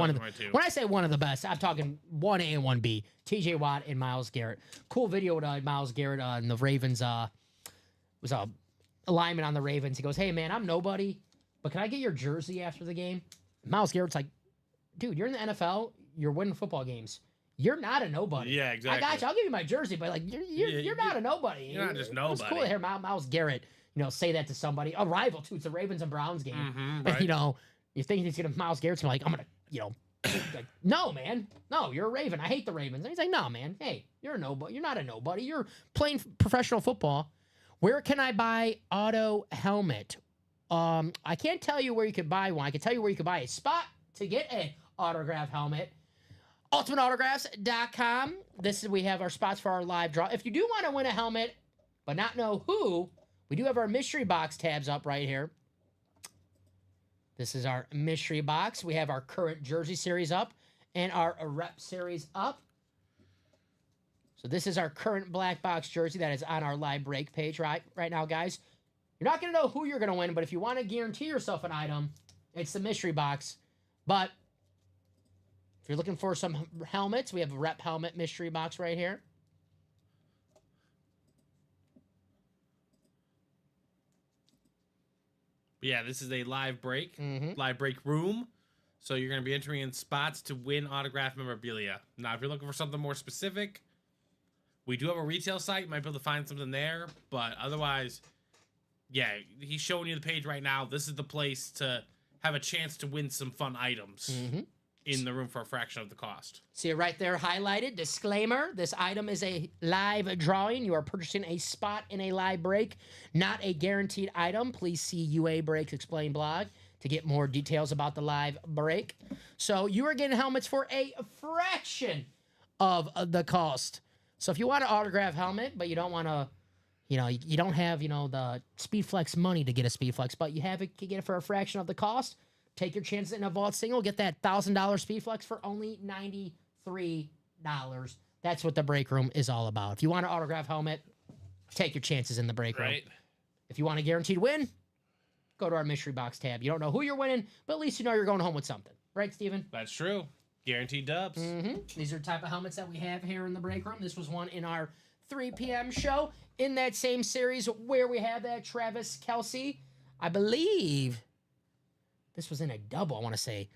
When I say one of the best, I'm talking 1A and 1B. TJ Watt and Myles Garrett. Cool video with Myles Garrett on the Ravens. Was a lineman on the Ravens. He goes, hey, man, I'm nobody, but can I get your jersey after the game? Myles Garrett's like, dude, you're in the NFL. You're winning football games. You're not a nobody. Yeah, exactly. I got you. I'll give you my jersey, but like you're not a nobody. You're not just nobody. It was cool to hear Myles Garrett say that to somebody, a rival too. It's a Ravens and Browns game. Mhm, And, right. you think he's gonna Myles Garrett's gonna like, I'm gonna, like, no, man, no, you're a Raven. I hate the Ravens. And he's like, no, man, hey, you're a nobody. You're not a nobody. You're playing professional football. Where can I buy auto helmet? I can't tell you where you could buy one. I can tell you where you could buy a spot to get an autograph helmet. UltimateAutographs.com. We have our spots for our live draw. If you do want to win a helmet, but not know who, we do have our mystery box tabs up right here. This is our mystery box. We have our current jersey series up and our rep series up. So this is our current black box jersey that is on our live break page right now, guys. You're not going to know who you're going to win, but if you want to guarantee yourself an item, it's the mystery box. But if you're looking for some helmets, we have a rep helmet mystery box right here. But yeah, this is a live break, Mhm. live break room. So you're going to be entering in spots to win autograph memorabilia. Now, if you're looking for something more specific, we do have a retail site. You might be able to find something there. But otherwise, yeah, he's showing you the page right now. This is the place to have a chance to win some fun items in the room for a fraction of the cost. See it right there highlighted. Disclaimer, this item is a live drawing. You are purchasing a spot in a live break, not a guaranteed item. Please see UA Breaks Explain blog to get more details about the live break. So you are getting helmets for a fraction of the cost. So if you want an autograph helmet, but you don't want to, you don't have, the SpeedFlex money to get a SpeedFlex, but you have it, you get it for a fraction of the cost. Take your chances in a vault single. Get that $1,000 SpeedFlex for only $93. That's what the break room is all about. If you want an autograph helmet, take your chances in the break room. Right? If you want a guaranteed win, go to our mystery box tab. You don't know who you're winning, but at least you know you're going home with something. Right, Steven? That's true. Guaranteed dubs. These are the type of helmets that we have here in the break room. This was one in our 3 p.m. show. In that same series where we have that Travis Kelce, I believe this was in a double, I want to say,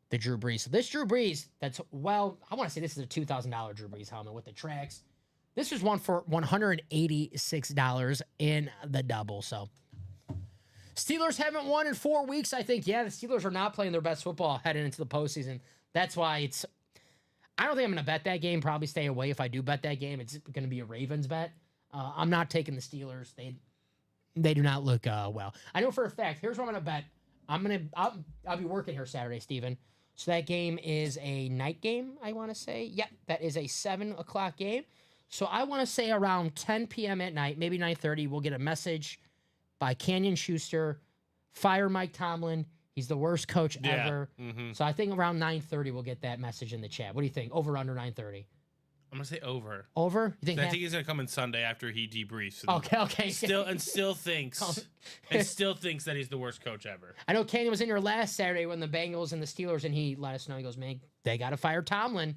the Drew Brees. So this Drew Brees, I want to say this is a $2,000 Drew Brees helmet with the tracks. This was one for $186 in the double. So Steelers haven't won in 4 weeks, I think. Yeah, the Steelers are not playing their best football heading into the postseason. That's why I don't think I'm going to bet that game. Probably stay away. If I do bet that game, it's going to be a Ravens bet. I'm not taking the Steelers. They do not look well. I know for a fact. Here's what I'm going to bet. I'll be working here Saturday, Steven. So that game is a night game, I want to say. Yep, that is a 7 o'clock game. So I want to say around 10 p.m. at night, maybe 9:30, we'll get a message by Canyon Schuster, fire Mike Tomlin. He's the worst coach ever. So I think around 9:30 we'll get that message in the chat. What do you think? Over, under 9:30? I'm gonna say over. Over? You think? I think he's gonna come in Sunday after he debriefs. Okay. Still thinks that he's the worst coach ever. I know Canyon was in here last Saturday when the Bengals and the Steelers, and he let us know. He goes, man, they got to fire Tomlin.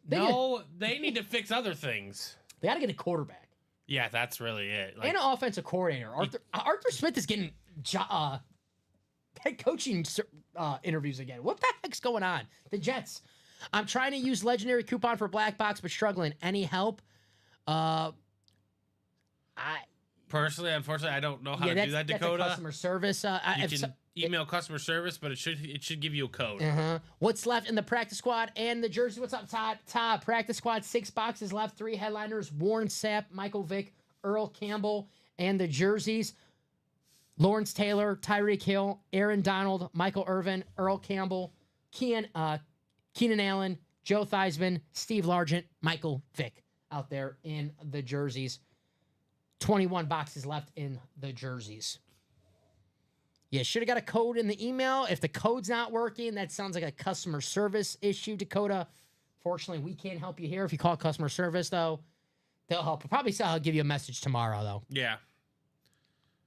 They need to fix other things. They got to get a quarterback. Yeah, that's really it. And an offensive coordinator. Arthur Smith is getting head coaching interviews again. What the heck's going on? The Jets. I'm trying to use legendary coupon for Black Box, but struggling. Any help? Personally, unfortunately, I don't know how to do that, that's Dakota. a customer service. You can email customer service, but it should give you a code. What's left in the practice squad and the jersey? What's up, Todd? Practice squad, 6 boxes left. 3 headliners: Warren Sapp, Michael Vick, Earl Campbell, and the jerseys: Lawrence Taylor, Tyreek Hill, Aaron Donald, Michael Irvin, Earl Campbell, Keenan Allen, Joe Theismann, Steve Largent, Michael Vick out there in the jerseys. 21 boxes left in the jerseys. Yeah, should have got a code in the email. If the code's not working, that sounds like a customer service issue, Dakota. Fortunately, we can't help you here. If you call customer service, though, they'll help. Probably I'll give you a message tomorrow, though. Yeah.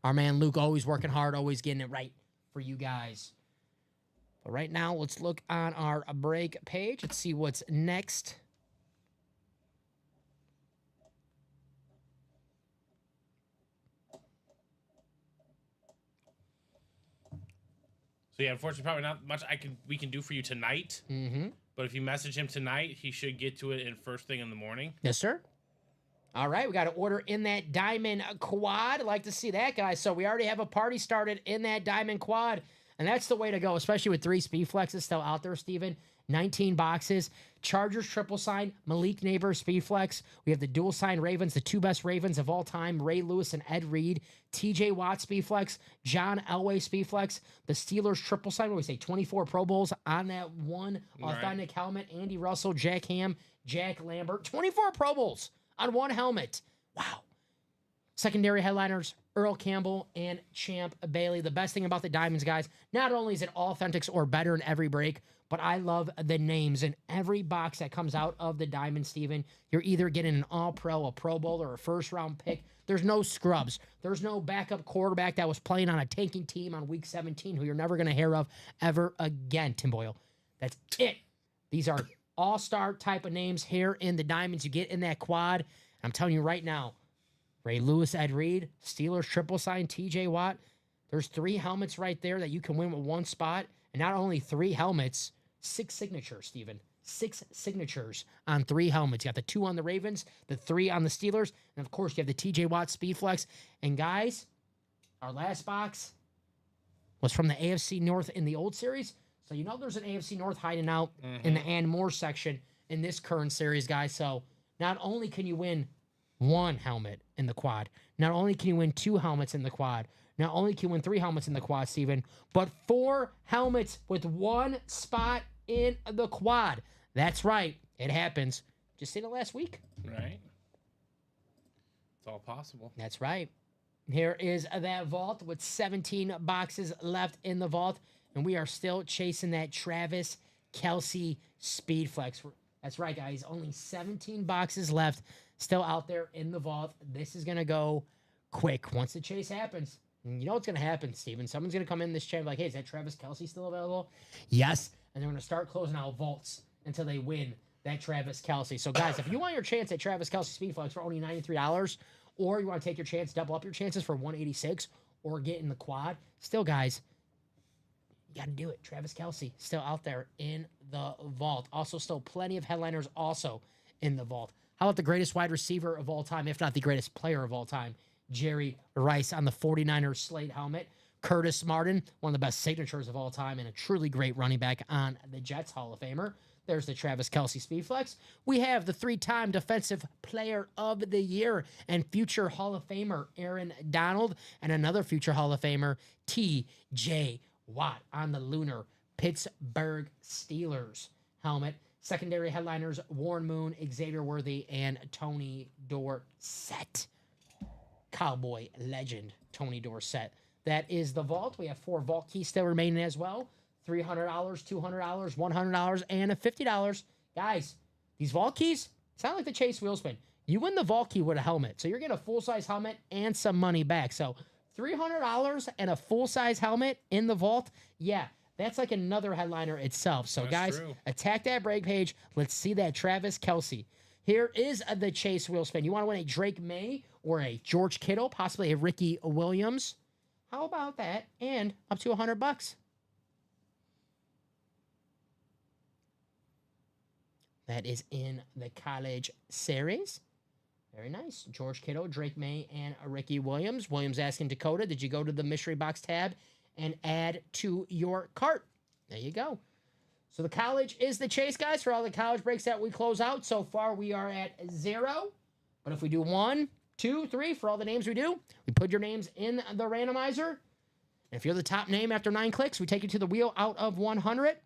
Our man Luke always working hard, always getting it right for you guys. But right now, let's look on our break page. Let's see what's next. So yeah, unfortunately, probably not much we can do for you tonight. But if you message him tonight, he should get to it in first thing in the morning. Yes, sir. All right, we got to order in that diamond quad. Like to see that, guys. So we already have a party started in that diamond quad, and that's the way to go, especially with 3 speed flexes still out there, Steven. 19 boxes. Chargers triple sign, Malik Neighbor speed flex. We have the dual sign Ravens, the 2 best Ravens of all time, Ray Lewis and Ed Reed. TJ Watt speed flex, John Elway speed flex. The Steelers triple sign, what do we say, 24 Pro Bowls on that one authentic helmet. Andy Russell, Jack Ham, Jack Lambert. 24 Pro Bowls on one helmet. Wow. Secondary headliners, Earl Campbell and Champ Bailey. The best thing about the Diamonds, guys, not only is it all authentics or better in every break, but I love the names in every box that comes out of the Diamond, Steven. You're either getting an All-Pro, a Pro Bowl, or a first-round pick. There's no scrubs. There's no backup quarterback that was playing on a tanking team on Week 17 who you're never going to hear of ever again, Tim Boyle. That's it. These are all-star type of names here in the Diamonds. You get in that quad. I'm telling you right now, Ray Lewis, Ed Reed, Steelers triple sign, TJ Watt. There's 3 helmets right there that you can win with one spot. And not only 3 helmets, 6 signatures, Steven. 6 signatures on 3 helmets. You got the 2 on the Ravens, the 3 on the Steelers, and of course you have the TJ Watt Speed Flex. And guys, our last box was from the AFC North in the old series. So you know there's an AFC North hiding out in the and more section in this current series, guys. So not only can you win 1 helmet in the quad, not only can you win 2 helmets in the quad, not only can you win 3 helmets in the quad, Steven, but 4 helmets with 1 spot in the quad. That's right. It happens. Just seen it last week. Right. It's all possible. That's right. Here is that vault with 17 boxes left in the vault, and we are still chasing that Travis Kelce Speed Flex. That's right, guys. Only 17 boxes left still out there in the vault. This is going to go quick once the chase happens. You know what's going to happen, Steven? Someone's going to come in this chat like, hey, is that Travis Kelce still available? Yes. And they're going to start closing out vaults until they win that Travis Kelce. So, guys, if you want your chance at Travis Kelce Speed Flex for only $93, or you want to take your chance, double up your chances for $186, or get in the quad, still, guys, you got to do it. Travis Kelce still out there in the vault. Also, still plenty of headliners also in the vault. How about the greatest wide receiver of all time, if not the greatest player of all time? Jerry Rice on the 49ers Slate helmet. Curtis Martin, one of the best signatures of all time, and a truly great running back on the Jets Hall of Famer. There's the Travis Kelce Speed Flex. We have the 3-time Defensive Player of the Year and future Hall of Famer Aaron Donald, and another future Hall of Famer, T.J. Watt on the Lunar Pittsburgh Steelers helmet. Secondary headliners, Warren Moon, Xavier Worthy, and Tony Dorsett. Cowboy legend, Tony Dorsett. That is the vault. We have 4 vault keys still remaining as well. $300, $200, $100, and $50. Guys, these vault keys sound like the Chase wheel spin. You win the vault key with a helmet. So you're getting a full-size helmet and some money back. So $300 and a full-size helmet in the vault. Yeah, that's like another headliner itself. So, That's guys, true. attack that break page. Let's see that Travis Kelce. Here is the Chase wheel spin. You want to win a Drake May or a George Kittle, possibly a Ricky Williams? How about that? And up to $100. That is in the college series. Very nice. George Kittle, Drake May, and Ricky Williams. Williams asking Dakota, did you go to the mystery box tab and add to your cart? There you go. So the college is the chase, guys, for all the college breaks that we close out. So far, we are at 0. But if we do 1, 2, 3 for all the names we do, we put your names in the randomizer. And if you're the top name after 9 clicks, we take you to the wheel out of 100. And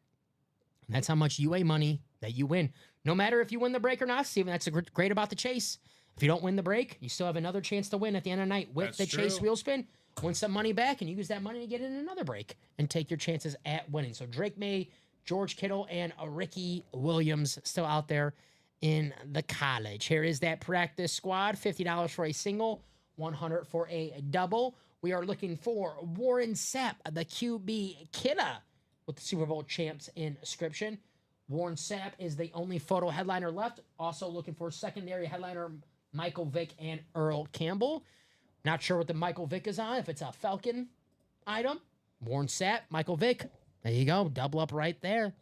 that's how much UA money that you win. No matter if you win the break or not, Steven, that's great about the chase. If you don't win the break, you still have another chance to win at the end of the night with That's the chase true. wheel spin. Win some money back and you use that money to get in another break and take your chances at winning. So Drake May, George Kittle, and Ricky Williams still out there in the college. Here is that practice squad. $50 for a single, $100 for a double. We are looking for Warren Sapp, the QB killer, with the Super Bowl champs inscription. Warren Sapp is the only photo headliner left. Also looking for secondary headliner Michael Vick and Earl Campbell. Not sure what the Michael Vick is on, if it's a Falcon item. Warren Sapp, Michael Vick. There you go. Double up right there.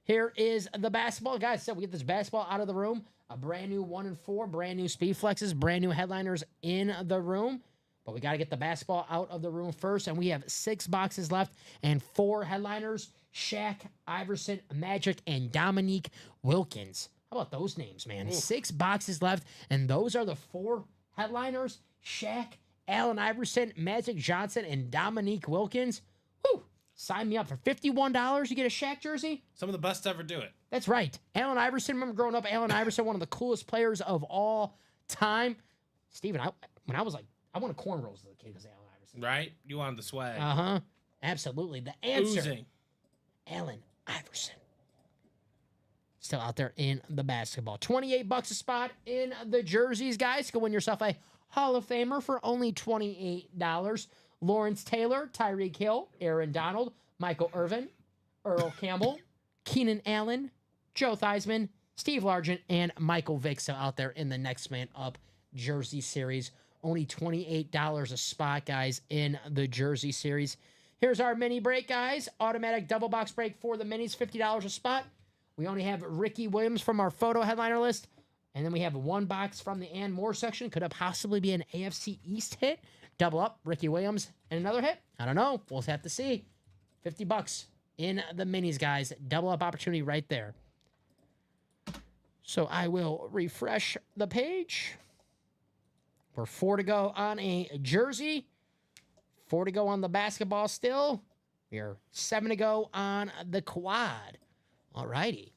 Here is the basketball. Guys, so we get this basketball out of the room. A brand new 1 and 4, brand new speed flexes, brand new headliners in the room. But we got to get the basketball out of the room first. And we have 6 boxes left and 4 headliners. Shaq, Iverson, Magic, and Dominique Wilkins. How about those names, man? Ooh. 6 boxes left. And those are the 4 headliners. Shaq, Allen Iverson, Magic Johnson, and Dominique Wilkins. Woo! Sign me up. For $51, you get a Shaq jersey? Some of the best to ever do it. That's right. Allen Iverson. Remember growing up, Allen Iverson, one of the coolest players of all time. Steven, when I was like, I wanted cornrows as a kid because of Allen Iverson. Right? You wanted the swag. Uh-huh. Absolutely. The answer. Oozing. Allen Iverson. Still out there in the basketball. $28 a spot in the jerseys, guys. Go win yourself a Hall of Famer for only $28. Lawrence Taylor, Tyreek Hill, Aaron Donald, Michael Irvin, Earl Campbell, Keenan Allen, Joe Theismann, Steve Largent, and Michael Vick. So out there in the next man up jersey series. Only $28 a spot, guys, in the jersey series. Here's our mini break, guys. Automatic double box break for the minis, $50 a spot. We only have Ricky Williams from our photo headliner list. And then we have 1 box from the and more section. Could it possibly be an AFC East hit? Double up, Ricky Williams, and another hit? I don't know. We'll have to see. $50 in the minis, guys. Double up opportunity right there. So I will refresh the page. We're 4 to go on a jersey. 4 to go on the basketball still. We're 7 to go on the quad. All righty.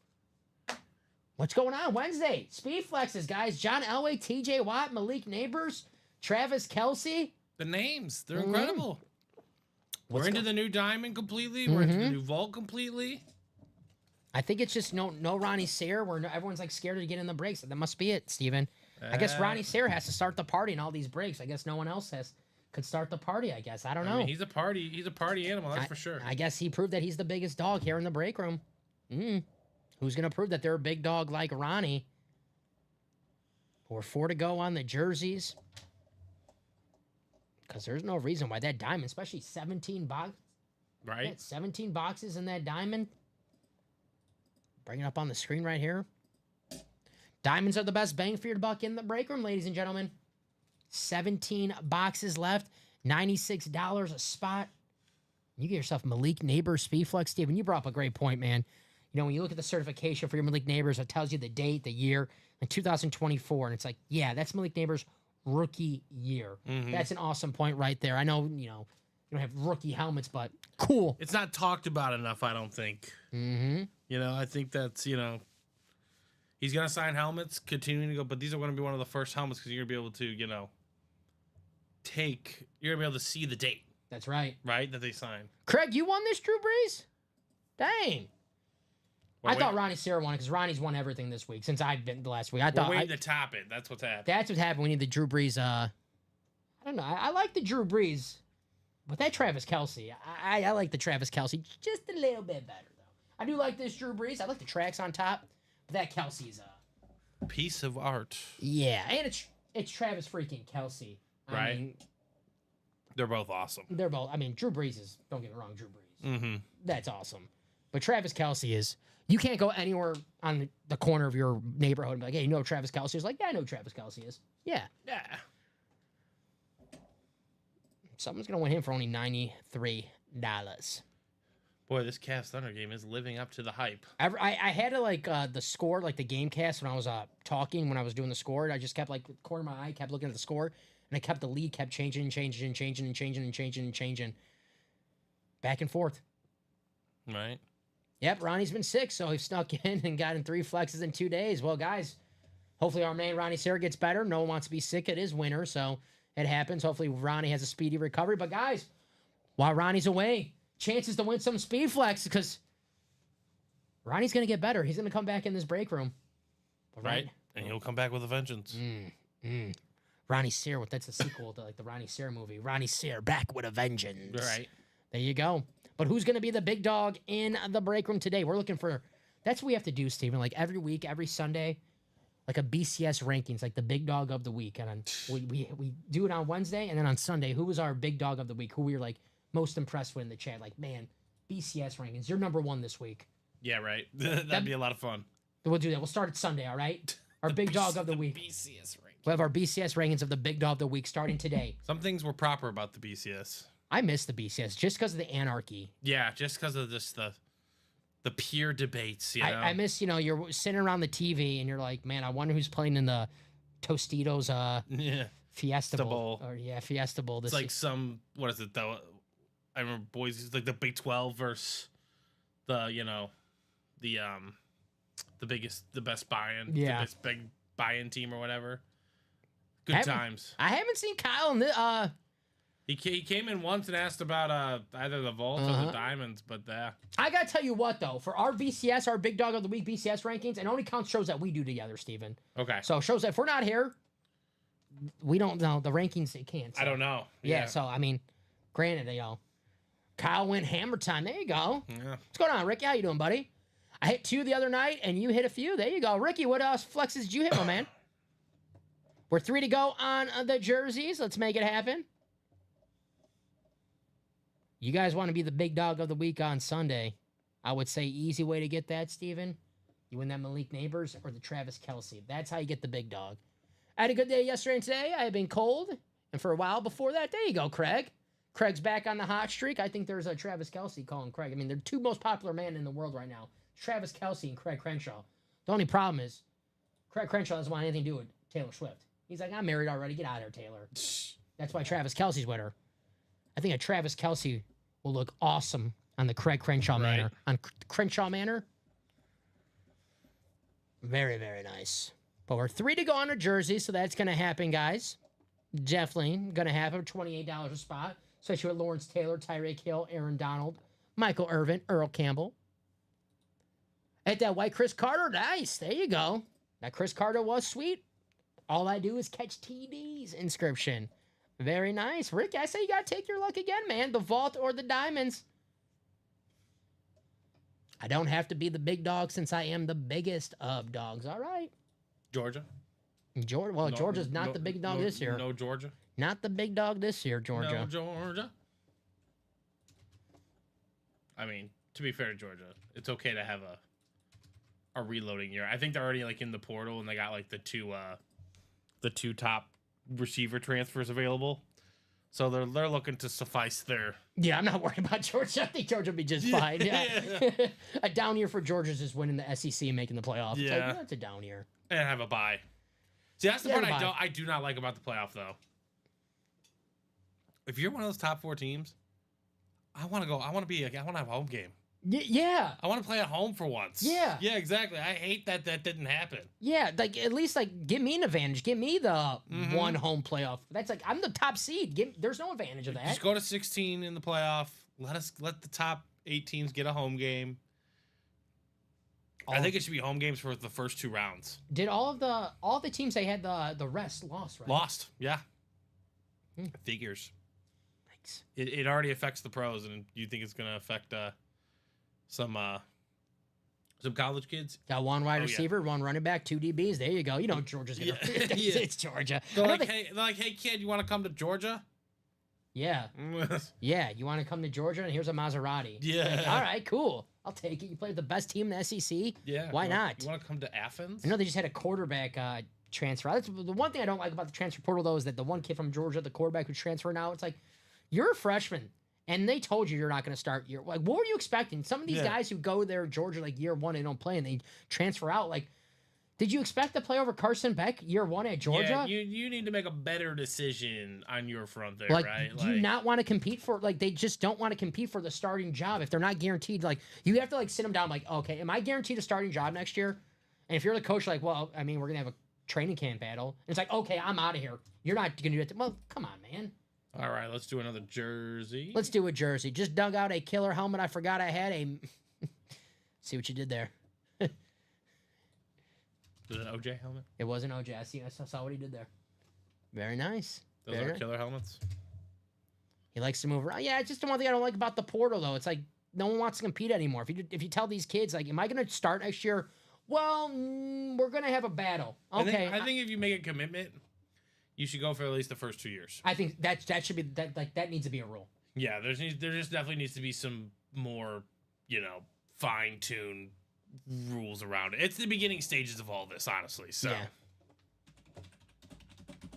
What's going on Wednesday? Speed flexes, guys. John Elway, TJ Watt, Malik Neighbors, Travis Kelce. The names, they're incredible. We're into the new diamond completely. We're into the new vault completely. I think it's just no Ronnie Sayre, where everyone's like scared to get in the breaks. That must be it, Steven. I guess Ronnie Sayre has to start the party in all these breaks. I guess no one else could start the party, I guess. I don't know. I mean, he's a party animal, that's for sure. I guess he proved that he's the biggest dog here in the break room. Who's going to prove that they're a big dog like Ronnie? We're 4 to go on the jerseys. Because there's no reason why that diamond, especially 17 boxes. Right. Yeah, 17 boxes in that diamond. Bring it up on the screen right here. Diamonds are the best bang for your buck in the break room, ladies and gentlemen. 17 boxes left. $96 a spot. You get yourself Malik Neighbors Speedflex. Steven, you brought up a great point, man. You know, when you look at the certification for your Malik Neighbors, it tells you the date, the year, in 2024. And it's like, yeah, that's Malik Neighbors' rookie year. That's an awesome point right there. I know, you don't have rookie helmets, but cool. It's not talked about enough, I don't think. You know, I think that's, he's going to sign helmets, continuing to go, but these are going to be one of the first helmets because you're going to be able to, you're going to be able to see the date. That's right. Right? That they sign. Craig, you won this, Drew Brees? Dang. I thought Ronnie Sayre won it because Ronnie's won everything this week since I've been the last week. We're waiting to top it. That's what's happening. That's what's happening. We need the Drew Brees. I don't know. I like the Drew Brees, but that Travis Kelce, I like the Travis Kelce just a little bit better, though. I do like this Drew Brees. I like the tracks on top, but that Kelce's a piece of art. Yeah, and it's Travis freaking Kelce. I mean, they're both awesome. They're both. I mean, Drew Brees is, don't get me wrong, Drew Brees. That's awesome. But Travis Kelce is, you can't go anywhere on the corner of your neighborhood and be like, hey, you know who Travis Kelce is? Like, yeah, I know who Travis Kelce is. Yeah. Yeah. Someone's going to win him for only $93. Boy, this Cavs Thunder game is living up to the hype. I had to, the score, like the game cast when I was talking, when I was doing the score. I just kept, the corner of my eye, kept looking at the score, and the lead kept changing and changing and changing and changing and changing and changing. Back and forth. Right. Yep, Ronnie's been sick, so he snuck in and got in 3 flexes in 2 days. Well, guys, hopefully our man Ronnie Sayre gets better. No one wants to be sick. It is winter, so it happens. Hopefully Ronnie has a speedy recovery. But, guys, while Ronnie's away, chances to win some speed flex because Ronnie's going to get better. He's going to come back in this break room. Right. And he'll come back with a vengeance. Ronnie Sayre, that's the sequel to the Ronnie Sayre movie. Ronnie Sayre back with a vengeance. Right. There you go. But who's going to be the big dog in the break room today? We're looking for, that's what we have to do, Steven. Every week, every Sunday, a BCS rankings, the big dog of the week. And we do it on Wednesday, and then on Sunday, who was our big dog of the week? Who we were most impressed with in the chat? Man, BCS rankings, you're number 1 this week. Yeah, right. That'd be a lot of fun. We'll do that. We'll start it Sunday, all right? Our big dog of the week. BCS ranking. We'll have our BCS rankings of the big dog of the week starting today. Some things were proper about the BCS. I miss the BCS just because of the anarchy. Yeah, just because of just the pure debates, you know? I miss, you're sitting around the TV and you're like, man, I wonder who's playing in the Tostitos yeah. Fiesta Bowl. Bowl. Or, Fiesta Bowl. It's like what is it, though? I remember Boise, it's like the Big 12 versus the best buy-in. Yeah. The best big buy-in team or whatever. Good times. I haven't seen Kyle in the, He came in once and asked about either the Vault or the Diamonds, but I gotta tell you what though, for our BCS, our Big Dog of the Week BCS rankings, it only counts shows that we do together, Steven. okay. So shows that if we're not here, we don't know the rankings. It can't. So. I don't know. Yeah. So I mean, granted, Kyle went hammer time. There you go. Yeah. What's going on, Ricky? How you doing, buddy? I hit 2 the other night, and you hit a few. There you go, Ricky. What else flexes did you hit, my man? We're 3 to go on the jerseys. Let's make it happen. You guys want to be the big dog of the week on Sunday? I would say easy way to get that, Steven. You win that Malik Neighbors or the Travis Kelce. That's how you get the big dog. I had a good day yesterday and today. I have been cold, and for a while before that, there you go, Craig. Craig's back on the hot streak. I think there's a Travis Kelce calling Craig. I mean, they're 2 most popular men in the world right now. Travis Kelce and Craig Crenshaw. The only problem is Craig Crenshaw doesn't want anything to do with Taylor Swift. He's like, I'm married already. Get out of here, Taylor. That's why Travis Kelce's with her. I think a Travis Kelce will look awesome on the Craig Crenshaw Manor. On Crenshaw Manor. Very, very nice. But we're 3 to go on a jersey, so that's going to happen, guys. Definitely going to happen. $28 a spot. Especially with Lawrence Taylor, Tyreek Hill, Aaron Donald, Michael Irvin, Earl Campbell. At that white Chris Carter, nice. There you go. That Chris Carter was sweet. All I do is catch TDs inscription. Very nice. Rick, I say you got to take your luck again, man. The Vault or the Diamonds. I don't have to be the big dog since I am the biggest of dogs. All right. Georgia. Georgia's not the big dog this year. No Georgia. Not the big dog this year, Georgia. No Georgia. I mean, to be fair to Georgia, it's okay to have a reloading year. I think they're already like in the portal and they got like the two top receiver transfers available. So they're looking to suffice their. Yeah, I'm not worried about Georgia. I think Georgia will be just fine. Yeah. A down year for Georgia's just winning the SEC and making the playoffs. Yeah. It's like, that's a down year. And have a bye. See, that's the part I do not like about the playoff though. If you're one of those top 4 teams, I want to have a home game. Yeah. I want to play at home for once. Yeah. Yeah, exactly. I hate that didn't happen. Yeah, like at least like give me an advantage. Give me the one home playoff. That's like I'm the top seed. There's no advantage of that. Just go to 16 in the playoff. Let the top 8 teams get a home game. I think it should be home games for the first 2 rounds. Did all the teams they had the rest lost, right? Lost, yeah. Figures. Thanks. It already affects the pros, and you think it's gonna affect some college kids? Got one wide receiver, one running back, 2 DBs. There you go. You know Georgia's gonna. It's Georgia. They're like, hey kid, you want to come to Georgia? Yeah. Yeah, you want to come to Georgia? And here's a Maserati. Yeah. Like, all right, cool. I'll take it. You play with the best team in the SEC. Yeah. Why not? You want to come to Athens? I know they just had a quarterback transfer. That's the one thing I don't like about the transfer portal, though, is that the one kid from Georgia, the quarterback who's transferring out, it's like, you're a freshman, and they told you you're not going to start your. Like, what were you expecting? Some of these guys who go there, Georgia, like year 1, they don't play, and they transfer out. Like, did you expect to play over Carson Beck year 1 at Georgia? Yeah, you need to make a better decision on your front there, like, right? Do you not want to compete for, like, they just don't want to compete for the starting job if they're not guaranteed. Like, you have to, like, sit them down, like, okay, am I guaranteed a starting job next year? And if you're the coach, like, well, I mean, we're going to have a training camp battle. And it's like, okay, I'm out of here. You're not going to do it. Well, come on, man. All right, let's do another jersey. Let's do a jersey. Just dug out a killer helmet. I forgot I had a. See what you did there. Was it an OJ helmet? It wasn't OJ. I saw what he did there. Very nice. Those are killer helmets. He likes to move around. Yeah, it's just the one thing I don't like about the portal, though. It's like no one wants to compete anymore. If you tell these kids, like, am I going to start next year? Well, we're going to have a battle. Okay. I think if you make a commitment, you should go for at least the first 2 years. I think that should be that. Like, that needs to be a rule. Yeah, there just definitely needs to be some more, fine tune rules around it. It's the beginning stages of all this, honestly. So. Yeah.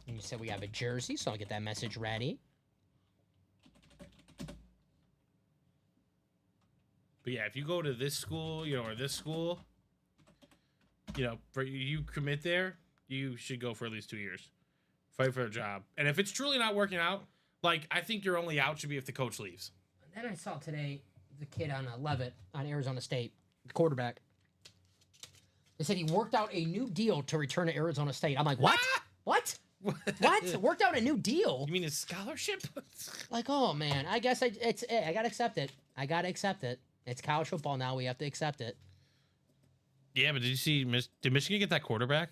And you said we have a jersey, so I'll get that message ready. But yeah, if you go to this school, or this school, for you commit there, you should go for at least 2 years. Fight for a job. And if it's truly not working out, I think your only out should be if the coach leaves. And then I saw today the kid on Leavitt on Arizona State, the quarterback. They said he worked out a new deal to return to Arizona State. I'm like, what? What? What? Worked out a new deal? You mean his scholarship? Oh man, I guess I gotta accept it. I gotta accept it. It's college football now. We have to accept it. Yeah, but did you see? Did Michigan get that quarterback?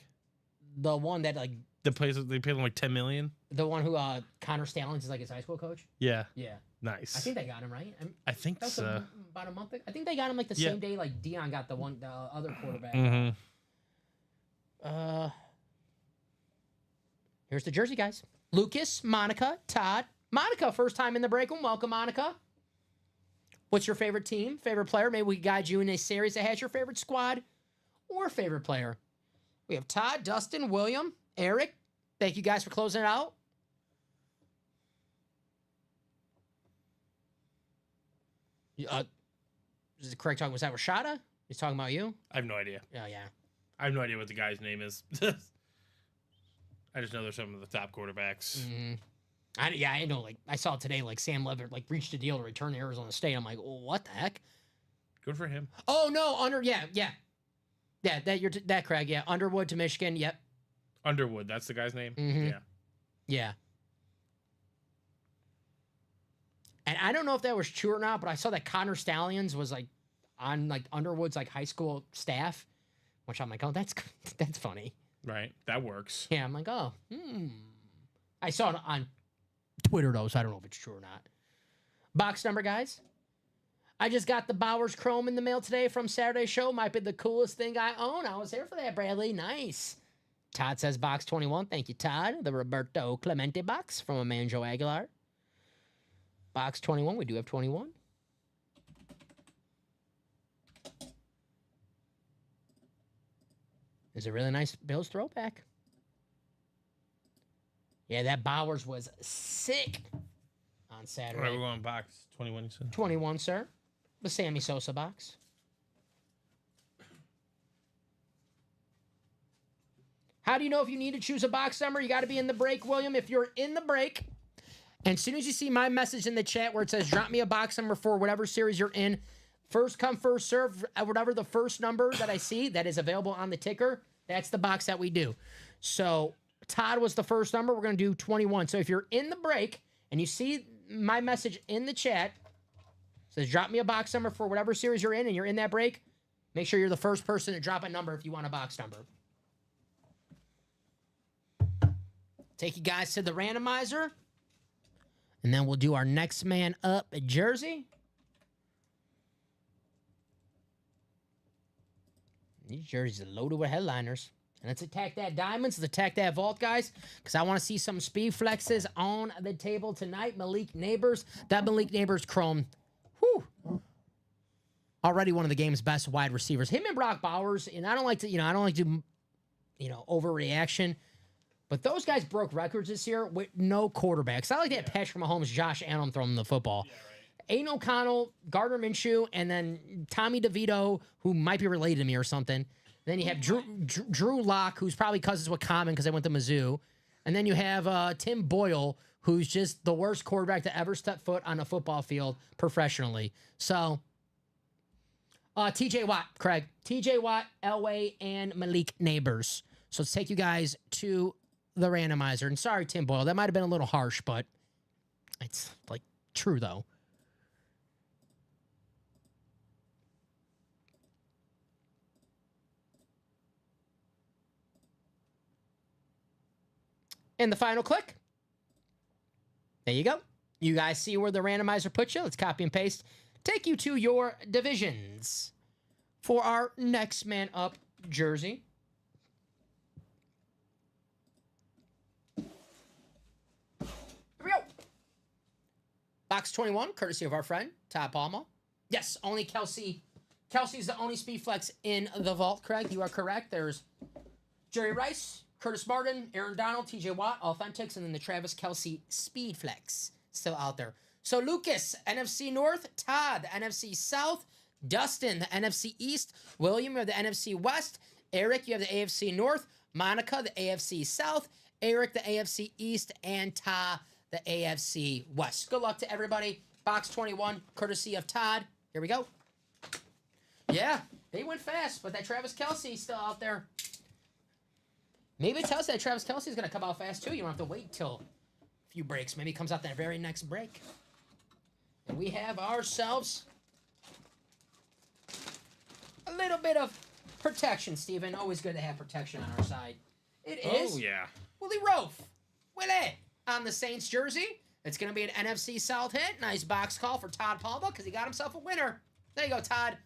The one that they paid him $10 million. The one who Connor Stallings is his high school coach. Yeah. Yeah. Nice. I think they got him right. I think so. About a month ago. I think they got him the same day Dion got the other quarterback. Mm-hmm. Here's the jersey, guys. Lucas, Monica, Todd. Monica, first time in the break room. Welcome, Monica. What's your favorite team, favorite player? Maybe we guide you in a series that has your favorite squad or favorite player. We have Todd, Dustin, William, Eric. Thank you guys for closing it out. Is it correct talking? Was that Rashada? He's talking about you? I have no idea. Oh, yeah. I have no idea what the guy's name is. I just know they're some of the top quarterbacks. Mm-hmm. I know. I saw today, Sam Leavitt, reached a deal to return to Arizona State. I'm like, oh, what the heck? Good for him. Oh no, that Craig, yeah, Underwood to Michigan, yep. Underwood, that's the guy's name. Mm-hmm. Yeah. And I don't know if that was true or not, but I saw that Connor Stallions was on Underwood's high school staff, which I'm like, oh, that's funny. Right, that works. Yeah, I'm like, oh, I saw it on Twitter though, so I don't know if it's true or not. Box number, guys. I just got the Bowers Chrome in the mail today from Saturday's show. Might be the coolest thing I own. I was here for that, Bradley. Nice. Todd says box 21. Thank you, Todd. The Roberto Clemente box from Amanjo Aguilar. Box 21. We do have 21. It's a really nice Bills throwback. Yeah, that Bowers was sick on Saturday. All right, we're going box 21, you said? 21, sir. The Sammy Sosa box. How do you know if you need to choose a box number? You got to be in the break, William. If you're in the break, and as soon as you see my message in the chat where it says drop me a box number for whatever series you're in, first come, first serve, whatever the first number that I see that is available on the ticker, that's the box that we do. So Todd was the first number. We're going to do 21. So if you're in the break and you see my message in the chat, says drop me a box number for whatever series you're in and you're in that break, make sure you're the first person to drop a number if you want a box number. Take you guys to the randomizer. And then we'll do our next man up jersey. These jerseys are loaded with headliners. And let's attack that diamonds. Let's attack that vault, guys. Because I want to see some speed flexes on the table tonight. Malik Neighbors. That Malik Neighbors Chrome. Whew. Already one of the game's best wide receivers. Him and Brock Bowers. And I don't like to, do, overreaction. But those guys broke records this year with no quarterbacks. I like that Patrick Mahomes, Josh Allen throwing the football. Yeah, right. Aiden O'Connell, Gardner Minshew, and then Tommy DeVito, who might be related to me or something. Then you have Drew Lock, who's probably cousins with Common because they went to Mizzou. And then you have Tim Boyle, who's just the worst quarterback to ever step foot on a football field professionally. So, TJ Watt, Craig. TJ Watt, Elway, and Malik Neighbors. So let's take you guys to the randomizer. And sorry, Tim Boyle, that might have been a little harsh, but it's true though. And the final click. There you go. You guys see where the randomizer puts you. Let's copy and paste. Take you to your divisions for our next man up jersey. Here we go. Box 21, courtesy of our friend, Todd Palma. Yes, only Kelsey Kelsey's the only speed flex in the vault, Craig. You are correct. There's Jerry Rice, Curtis Martin, Aaron Donald, TJ Watt, Authentics, and then the Travis Kelsey speed flex still out there. So Lucas, NFC North, Todd, the NFC South, Dustin, the NFC East, William, you have the NFC West, Eric, you have the AFC North, Monica, the AFC South, Eric, the AFC East, and Ta, the AFC West. Good luck to everybody. Box 21, courtesy of Todd. Here we go. Yeah, they went fast, but that Travis Kelsey still out there. Maybe it tells you that Travis Kelsey is going to come out fast, too. You don't have to wait till a few breaks. Maybe he comes out that very next break. And we have ourselves a little bit of protection, Steven. Always good to have protection on our side. It is. Oh, yeah. Willie Roaf. Willie on the Saints jersey. It's going to be an NFC South hit. Nice box call for Todd Palma because he got himself a winner. There you go, Todd.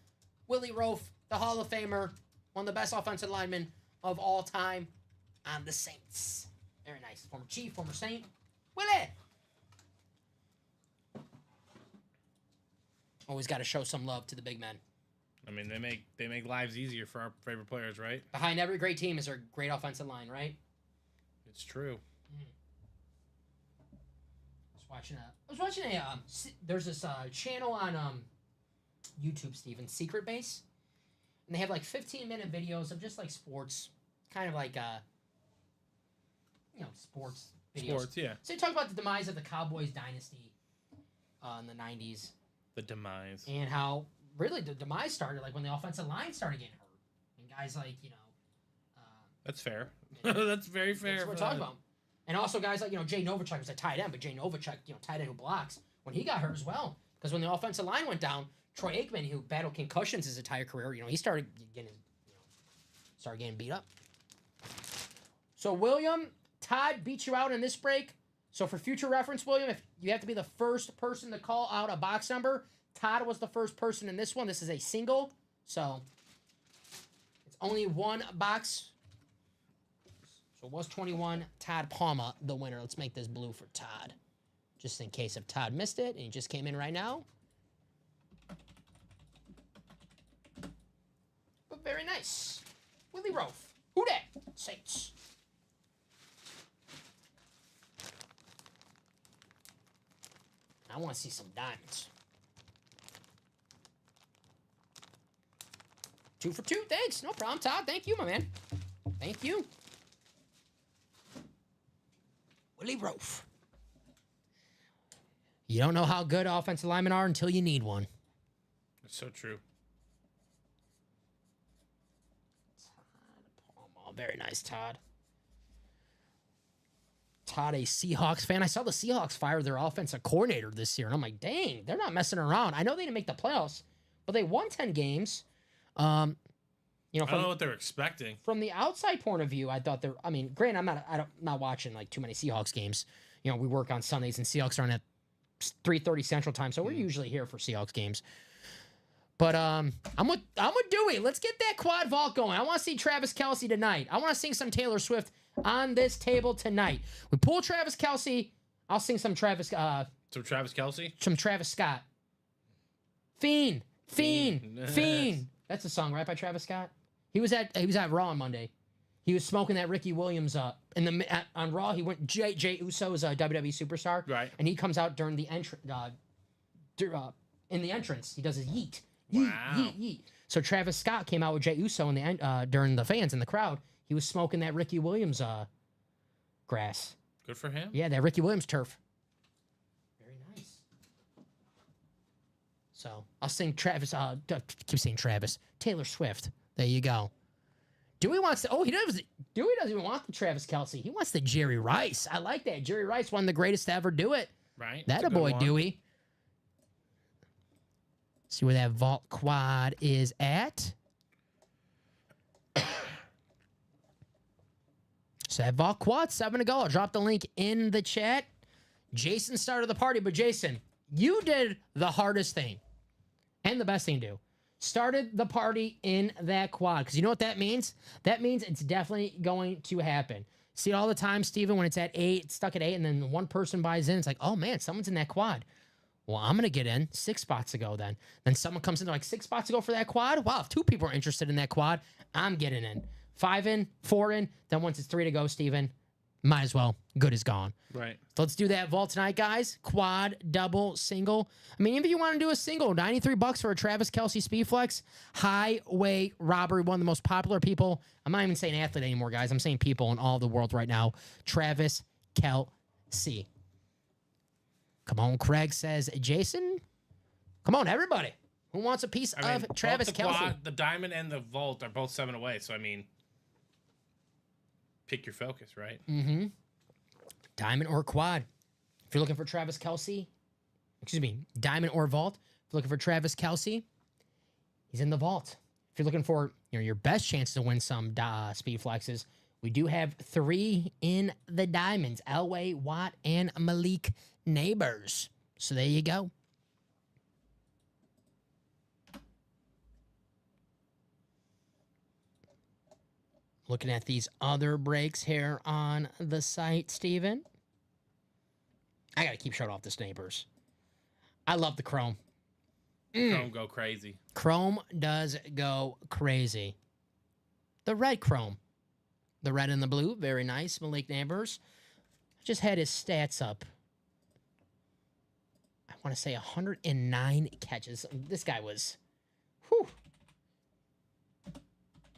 Willie Roaf, the Hall of Famer, one of the best offensive linemen of all time on the Saints. Very nice. Former Chief, former Saint. Willie. Always got to show some love to the big men. I mean, they make lives easier for our favorite players, right? Behind every great team is a great offensive line, right? It's true. I was watching a there's this channel on YouTube, Steven, Secret Base, and they have like 15-minute videos of just like sports, kind of like sports videos. Sports, yeah. So they talk about the demise of the Cowboys dynasty in the 90s. The demise. And how really the demise started like when the offensive line started getting hurt. And guys like, That's fair. That's very fair. That's what we're talking about. And also guys like, Jay Novacek was a tight end, but Jay Novacek, tight end who blocks, when he got hurt as well. Because when the offensive line went down, Troy Aikman, who battled concussions his entire career, he started getting beat up. So William, Todd beat you out in this break. So for future reference, William, if you have to be the first person to call out a box number, Todd was the first person in this one. This is a single, so it's only one box. So it was 21. Todd Palma, the winner. Let's make this blue for Todd, just in case if Todd missed it and he just came in right now. But very nice. Willie Roaf. Who dat? Saints. I want to see some diamonds. 2 for 2. Thanks. No problem, Todd. Thank you, my man. Thank you. Willie Roaf. You don't know how good offensive linemen are until you need one. It's so true. Todd Palma. Very nice, Todd. Todd, a Seahawks fan. I saw the Seahawks fire their offensive coordinator this year, and I'm like, dang, they're not messing around. I know they didn't make the playoffs, but they won 10 games. I don't know what they're expecting. From the outside point of view, I thought they're. I mean, granted, I'm not watching like too many Seahawks games. We work on Sundays, and Seahawks are on at 3:30 Central Time, so we're usually here for Seahawks games. But I'm with Dewey. Let's get that quad vault going. I want to see Travis Kelsey tonight. I want to sing some Taylor Swift on this table tonight. We pull Travis Kelsey. I'll sing some Travis. Some Travis Kelsey. Some Travis Scott. Fiend. That's a song, right, by Travis Scott. He was at Raw on Monday. He was smoking that Ricky Williams on Raw. He went Jay Uso is a WWE superstar, right? And he comes out during the entrance. In the entrance, he does his yeet. Wow. Yeet. So Travis Scott came out with Jay Uso during the fans in the crowd. He was smoking that Ricky Williams grass. Good for him. Yeah, that Ricky Williams turf. Very nice. So I'll sing Travis. Keep saying Travis. Taylor Swift. There you go. Dewey wants to. Oh, Dewey doesn't even want the Travis Kelsey. He wants the Jerry Rice. I like that. Jerry Rice, one of the greatest to ever do it. Right. That a boy, Dewey. See where that vault quad is at. So that vault quad, 7 to go. I'll drop the link in the chat. Jason started the party, but Jason, you did the hardest thing and the best thing to do. Started the party in that quad. Because you know what that means? That means it's definitely going to happen. See it all the time, Steven, when it's at 8, it's stuck at 8, and then one person buys in. It's like, oh, man, someone's in that quad. Well, I'm going to get in 6 spots ago then. Then someone comes in, they're like, 6 spots ago for that quad? Wow, if 2 people are interested in that quad, I'm getting in. 5 in, 4 in. Then once it's 3 to go, Steven, might as well. Good is gone. Right. So let's do that vault tonight, guys. Quad, double, single. I mean, if you want to do a single, $93 for a Travis Kelce Speedflex. Highway robbery, one of the most popular people. I'm not even saying athlete anymore, guys. I'm saying people in all the world right now. Travis Kelce. Come on, Craig says, Jason. Come on, everybody. Who wants a piece of Travis both the Kelce? Quad, the diamond and the vault are both 7 away. So, I mean, pick your focus, right? Mm-hmm. Diamond or quad. If you're looking for Travis Kelce, excuse me, diamond or vault. If you're looking for Travis Kelce, he's in the vault. If you're looking for your best chance to win some speed flexes, we do have 3 in the diamonds: Elway, Watt, and Malik Neighbors. So there you go. Looking at these other breaks here on the site, Steven. I got to keep showing off this Neighbors. I love the Chrome. Chrome go crazy. Chrome does go crazy. The red Chrome. The red and the blue, very nice. Malik Neighbors. Just had his stats up. I want to say 109 catches. This guy was... Whew.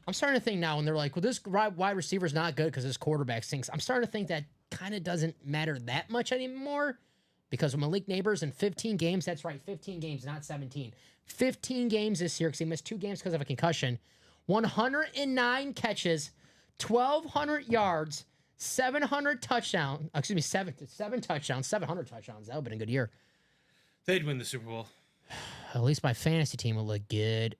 I'm starting to think now when they're like, well, this wide receiver's not good because his quarterback stinks. I'm starting to think that kind of doesn't matter that much anymore because with Malik Neighbors in 15 games, that's right, 15 games, not 17. 15 games this year because he missed 2 games because of a concussion. 109 catches, 1,200 yards, 700 touchdowns. Excuse me, 7 touchdowns, 700 touchdowns. That would have been a good year. They'd win the Super Bowl. At least my fantasy team will look good.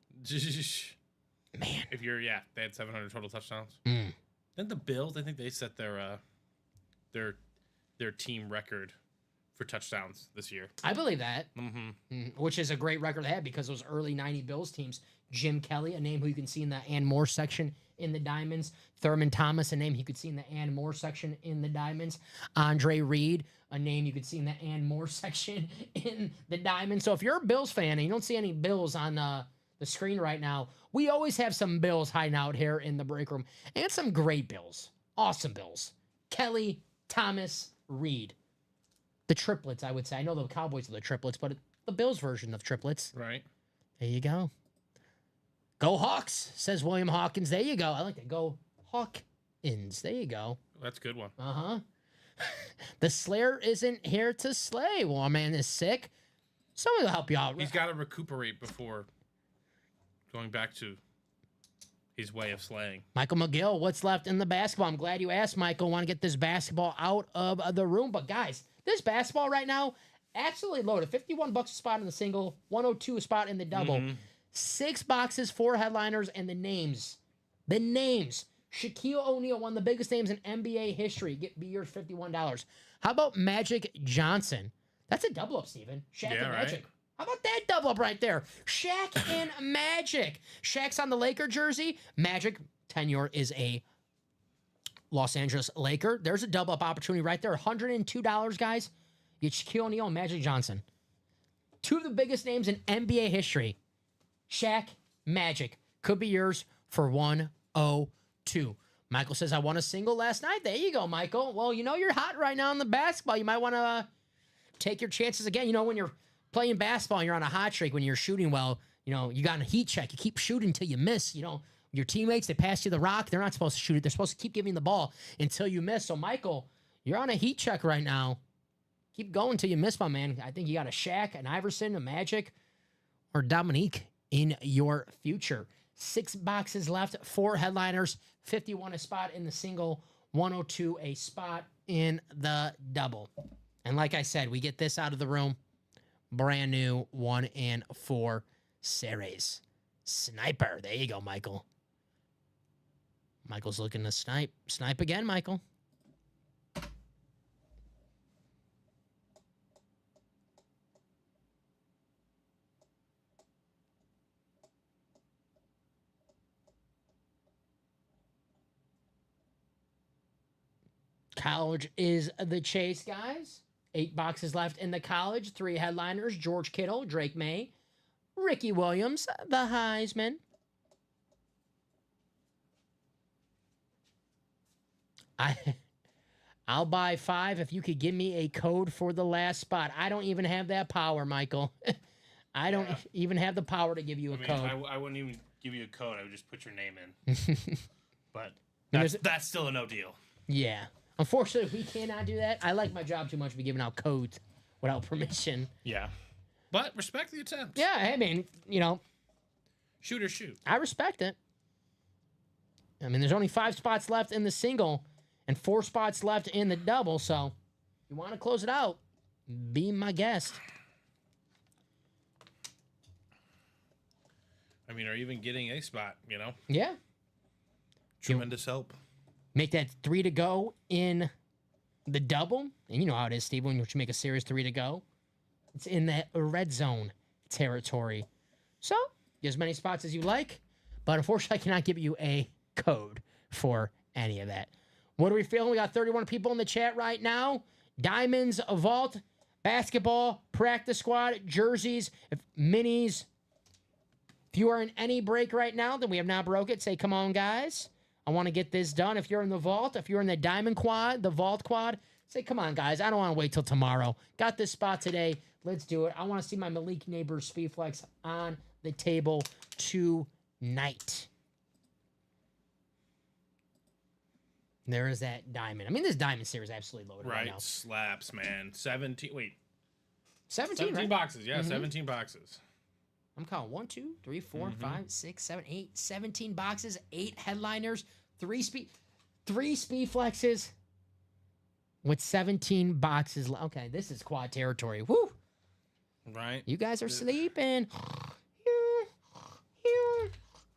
Man. If they had 700 total touchdowns. Mm. Then the Bills, I think they set their team record for touchdowns this year. I believe that. Mm-hmm. Which is a great record to have because those early 90 Bills teams, Jim Kelly, a name who you can see in the and more section in the Diamonds. Thurman Thomas, a name you could see in the and more section in the Diamonds. Andre Reed, a name you could see in the and more section in the Diamonds. So if you're a Bills fan and you don't see any Bills on the screen right now, we always have some Bills hiding out here in the break room. And some great Bills. Awesome Bills. Kelly, Thomas, Reed. The triplets, I would say. I know the Cowboys are the triplets, but the Bills version of triplets. Right. There you go. Go Hawks, says William Hawkins. There you go. I like that. Go Hawkins. There you go. That's a good one. Uh-huh. The Slayer isn't here to slay. Well, our man is sick. Someone will help you out. He's got to recuperate before going back to his way of slaying. Michael McGill, what's left in the basketball? I'm glad you asked, Michael. Want to get this basketball out of the room. But, guys, this basketball right now, absolutely loaded. $51 a spot in the single, $102 a spot in the double. Mm-hmm. 6 boxes, 4 headliners, and the names. The names. Shaquille O'Neal, one of the biggest names in NBA history. Be yours $51. How about Magic Johnson? That's a double up, Steven. Shaq and Magic. Right. How about that double up right there? Shaq and Magic. Shaq's on the Laker jersey. Magic, tenure, is a Los Angeles Laker. There's a double up opportunity right there. $102, guys. You get Shaquille O'Neal and Magic Johnson. 2 of the biggest names in NBA history. Shaq, Magic. Could be yours for $102. Michael says, I won a single last night. There you go, Michael. Well, you know you're hot right now in the basketball. You might want to take your chances again. You know, when you're playing basketball and you're on a hot streak, when you're shooting well, you know, you got a heat check. You keep shooting until you miss. You know, your teammates, they pass you the rock. They're not supposed to shoot it. They're supposed to keep giving you the ball until you miss. So, Michael, you're on a heat check right now. Keep going until you miss, my man. I think you got a Shaq, an Iverson, a Magic, or Dominique in your future. 6 boxes left, 4 headliners, 51 a spot in the single, 102 a spot in the double. And like I said, we get this out of the room. Brand new 1 and 4 series. Sniper. There you go, Michael. Michael's looking to snipe. Snipe again, Michael. College is the chase, guys. 8 boxes left in the college. 3 headliners: George Kittle, Drake May, Ricky Williams, the Heisman. I'll buy 5 if you could give me a code for the last spot. I don't even have that power, Michael. I don't even have the power to give you a code. I wouldn't even give you a code. I would just put your name in. But that's still a no deal. Yeah. Unfortunately, we cannot do that. I like my job too much to be giving out codes without permission. Yeah. But respect the attempt. Yeah, I mean, Shoot or shoot. I respect it. I mean, there's only 5 spots left in the single and 4 spots left in the double, so if you want to close it out, be my guest. I mean, or even getting a spot, Yeah. Tremendous help. Make that 3 to go in the double. And you know how it is, Steve, when you make a series 3 to go. It's in that red zone territory. So, get as many spots as you like. But unfortunately, I cannot give you a code for any of that. What are we feeling? We got 31 people in the chat right now. Diamonds, a vault, basketball, practice squad, jerseys, minis. If you are in any break right now, then we have not broke it. Say, come on, guys. I want to get this done. If you're in the vault, if you're in the diamond quad, the vault quad, say, come on, guys. I don't want to wait till tomorrow. Got this spot today. Let's do it. I want to see my Malik Neighbors Speedflex on the table tonight. There is that diamond. I mean, this diamond series is absolutely loaded right now. Slaps, man. 17 right? boxes. Yeah, 17 boxes. I'm counting 1, 2, 3, 4, 5, 6, 7, 8, 17 boxes, 8 headliners, 3 speed flexes with 17 boxes. Okay, this is quad territory. Woo! Right. You guys are sleeping.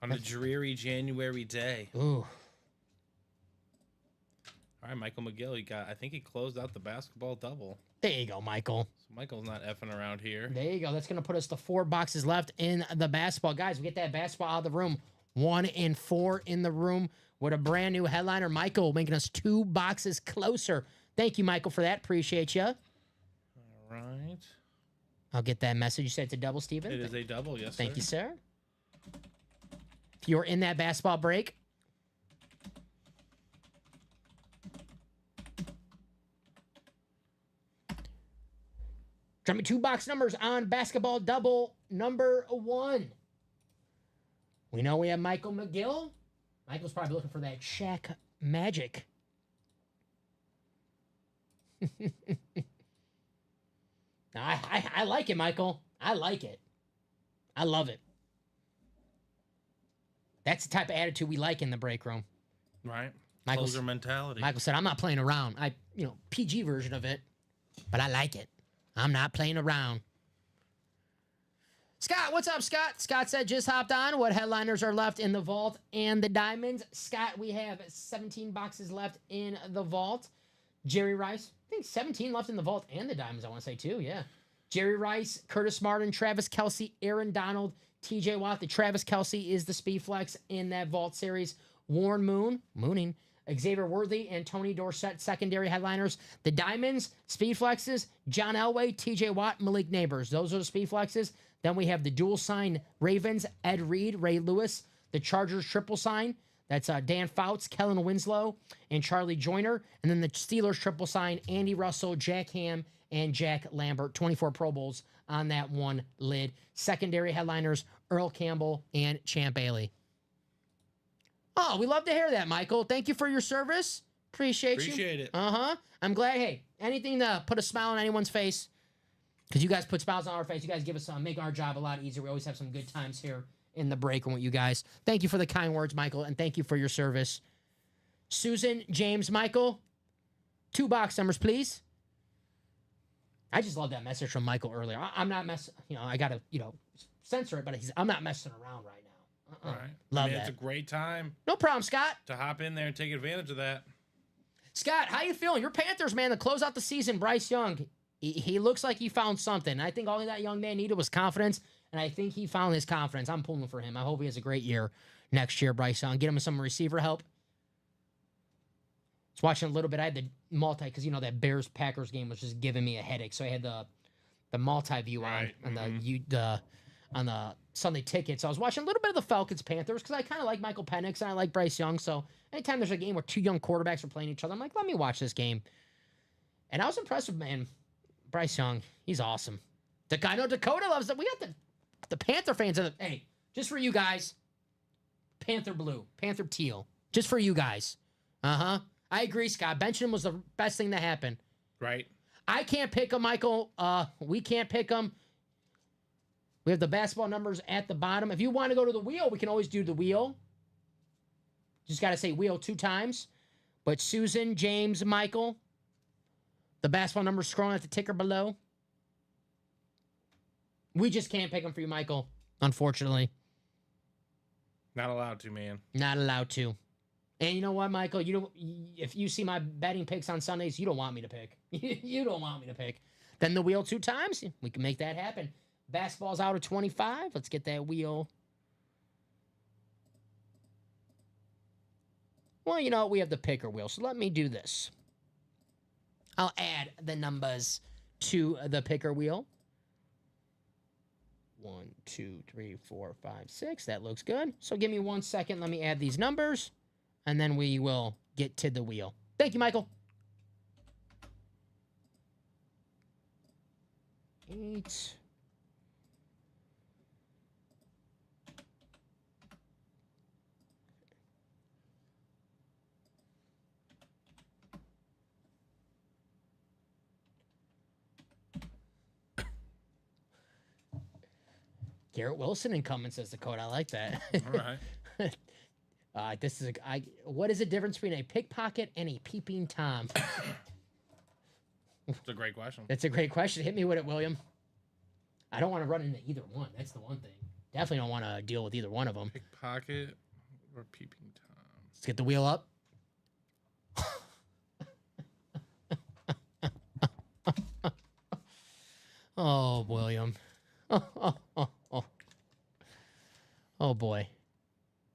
On a dreary January day. Ooh. All right, Michael McGill, I think he closed out the basketball double. There you go, Michael. So Michael's not effing around here. There you go. That's going to put us to 4 boxes left in the basketball. Guys, we get that basketball out of the room. 1 and 4 in the room with a brand new headliner. Michael making us 2 boxes closer. Thank you, Michael, for that. Appreciate you. All right. I'll get that message. You said it's a double, Steven? It is a double, yes, Thank you, sir. If you're in that basketball break, drop me 2 box numbers on basketball double number 1. We know we have Michael McGill. Michael's probably looking for that Shaq Magic. I like it, Michael. I like it. I love it. That's the type of attitude we like in the break room. Right. Michael's Closer mentality. Michael said, I'm not playing around. PG version of it, but I like it. I'm not playing around. Scott, what's up, Scott? Scott said, just hopped on. What headliners are left in the vault and the diamonds? Scott, we have 17 boxes left in the vault. Jerry Rice, I think 17 left in the vault and the diamonds, I want to say, too. Yeah. Jerry Rice, Curtis Martin, Travis Kelce, Aaron Donald, TJ Watt. The Travis Kelce is the Speedflex in that vault series. Warren Mooning, Xavier Worthy, and Tony Dorsett, secondary headliners. The Diamonds, Speedflexes, John Elway, TJ Watt, Malik Neighbors. Those are the Speedflexes. Then we have the dual sign Ravens, Ed Reed, Ray Lewis. The Chargers triple sign, that's Dan Fouts, Kellen Winslow, and Charlie Joyner. And then the Steelers triple sign, Andy Russell, Jack Ham, and Jack Lambert. 24 Pro Bowls on that one lid. Secondary headliners, Earl Campbell and Champ Bailey. Oh, we love to hear that, Michael. Thank you for your service. Appreciate it. Uh-huh. I'm glad. Hey, anything to put a smile on anyone's face, because you guys put smiles on our face. You guys give us make our job a lot easier. We always have some good times here in the break room with you guys. Thank you for the kind words, Michael, and thank you for your service. Susan, James, Michael, 2 box numbers, please. I just love that message from Michael earlier. I'm not messing, I got to, censor it, but I'm not messing around right now. All right. Love that. It's a great time No problem, Scott. to hop in there and take advantage of that. Scott, how you feeling? Your Panthers, man, to close out the season, Bryce Young, he looks like he found something. I think all that young man needed was confidence, and I think he found his confidence. I'm pulling for him. I hope he has a great year next year, Bryce Young. Get him some receiver help. was watching a little bit. I had the multi because you know that Bears Packers game was just giving me a headache, so I had the multi view Right, on on the Sunday ticket. So I was watching a little bit of the Falcons Panthers because I kind of like Michael Penix and I like Bryce Young. So anytime there's a game where two young quarterbacks are playing each other, I'm like, let me watch this game. And I was impressed with Bryce Young. He's awesome. I know Dakota loves it. We got the Panther fans in the hey, just for you guys. Panther blue, Panther teal, just for you guys. I agree, Scott. Benching him was the best thing that happened. Right. I can't pick him, Michael. We can't pick him. We have the basketball numbers at the bottom. If you want to go to the wheel, we can always do the wheel. Just got to say wheel 2 times. But Susan, James, Michael, the basketball numbers scrolling at the ticker below. We just can't pick them for you, Michael, unfortunately. Not allowed to, man. Not allowed to. And you know what, Michael? If you see my betting picks on Sundays, you don't want me to pick. You don't want me to pick. Then the wheel 2 times, we can make that happen. Basketball's out of 25. Let's get that wheel. Well, you know, we have the picker wheel, so let me do this. I'll add the numbers to the picker wheel. 1, 2, 3, 4, 5, 6. That looks good. So give me 1 second. Let me add these numbers, and then we will get to the wheel. Thank you, Michael. 8. Garrett Wilson incumbent, says the code. I like that. All right. This is what is the difference between a pickpocket and a peeping Tom? It's a great question. That's a great question. Hit me with it, William. I don't want to run into either one. That's the one thing. Definitely don't want to deal with either one of them. Pickpocket or peeping Tom? Let's get the wheel up. Oh, William. Oh, boy.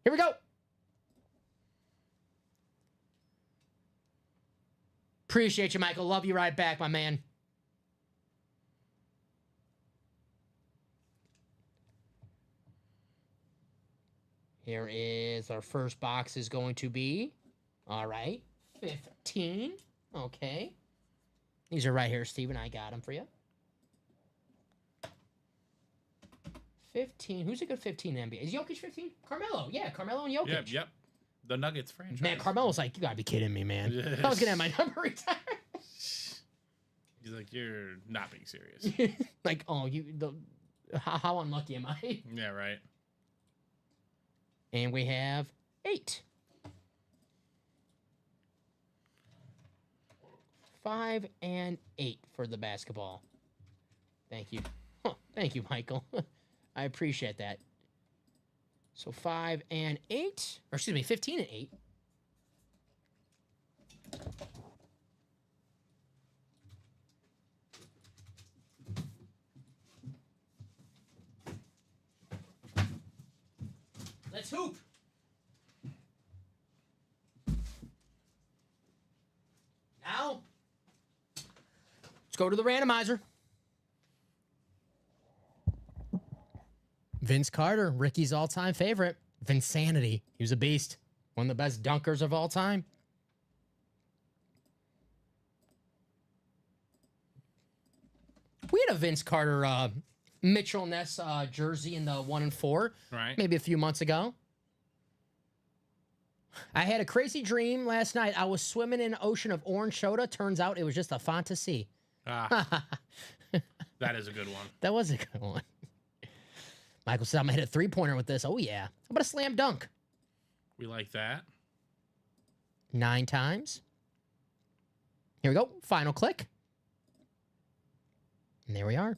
Here we go. Appreciate you, Michael. Love you right back, my man. Here is our first box is going to be, all right, 15. Okay. These are right here, Steven. I got them for you. 15. Who's a good 15 in NBA? Is Jokic 15? Carmelo. Yeah, Carmelo and Jokic. Yep. The Nuggets franchise. Man, Carmelo's like, you gotta be kidding me, man. Yes. I was gonna have my number retired. He's like, you're not being serious. Like, oh, how unlucky am I? Yeah, right. And we have 8. 5 and 8 for the basketball. Thank you. Thank you, Michael. I appreciate that. So 5 and 8, or excuse me, 15 and 8. Let's hoop. Now, let's go to the randomizer. Vince Carter, Ricky's all-time favorite. Vinsanity. He was a beast. One of the best dunkers of all time. We had a Vince Carter Mitchell Ness jersey in the 1 and 4. Right. Maybe a few months ago. I had a crazy dream last night. I was swimming in an ocean of orange soda. Turns out it was just a fantasy. That is a good one. That was a good one. Michael said, I'm going to hit a 3-pointer with this. Oh, yeah. How about a slam dunk? We like that. 9 times. Here we go. Final click. And there we are.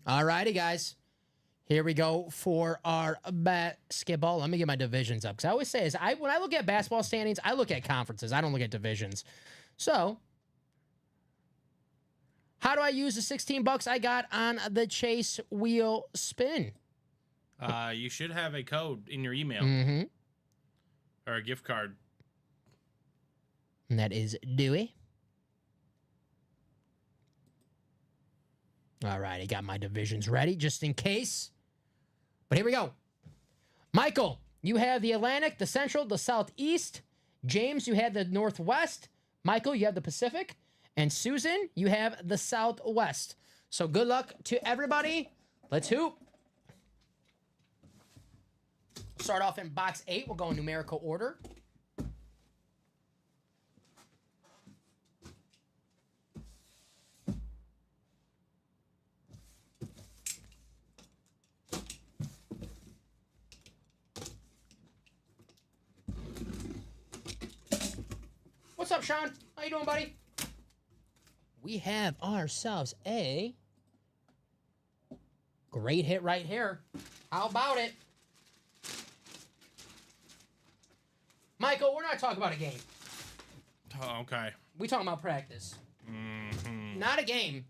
All righty, guys. Here we go for our basketball. Let me get my divisions up. Because I always say, when I look at basketball standings, I look at conferences. I don't look at divisions. So, how do I use the $16 I got on the Chase wheel spin? You should have a code in your email Mm-hmm. or a gift card. And that is Dewey. All right, I got my divisions ready just in case. But here we go. Michael, you have the Atlantic, the Central, the Southeast. James, you have the Northwest. Michael, you have the Pacific. And Susan, you have the Southwest. So good luck to everybody. Let's hoop. Start off in box 8. We'll go in numerical order. What's up, Sean? How you doing, buddy? We have ourselves a great hit right here. How about it? Michael, we're not talking about a game. Oh, okay. We talking about practice. Mm-hmm. Not a game.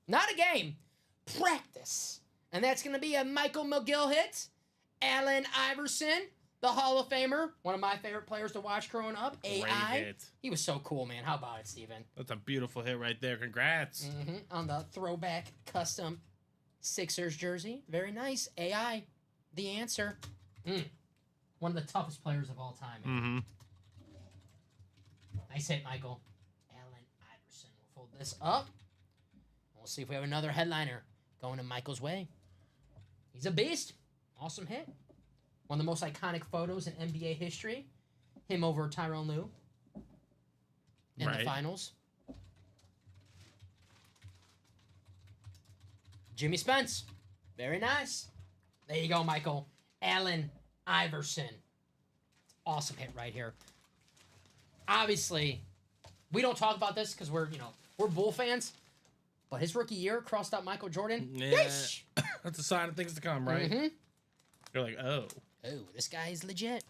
Not a game. Practice. And that's going to be a Michael McGill hit. Allen Iverson, the Hall of Famer. One of my favorite players to watch growing up. Great AI. hit. He was so cool, man. How about it, Steven? That's a beautiful hit right there. Congrats. On the throwback custom Sixers jersey. Very nice. AI, the answer. One of the toughest players of all time. Mm-hmm. Nice hit, Michael. Allen Iverson. We'll fold this up. We'll see if we have another headliner going in Michael's way. He's a beast. Awesome hit. One of the most iconic photos in NBA history. Him over Tyronn Lue in the finals. Jimmy Spence. Very nice. There you go, Michael. Allen Iverson. Awesome hit right here. Obviously, we don't talk about this because we're Bull fans. But his rookie year crossed out Michael Jordan. Yeah. Yeesh. That's a sign of things to come, right? Mm-hmm. You're like, oh. Oh, this guy is legit.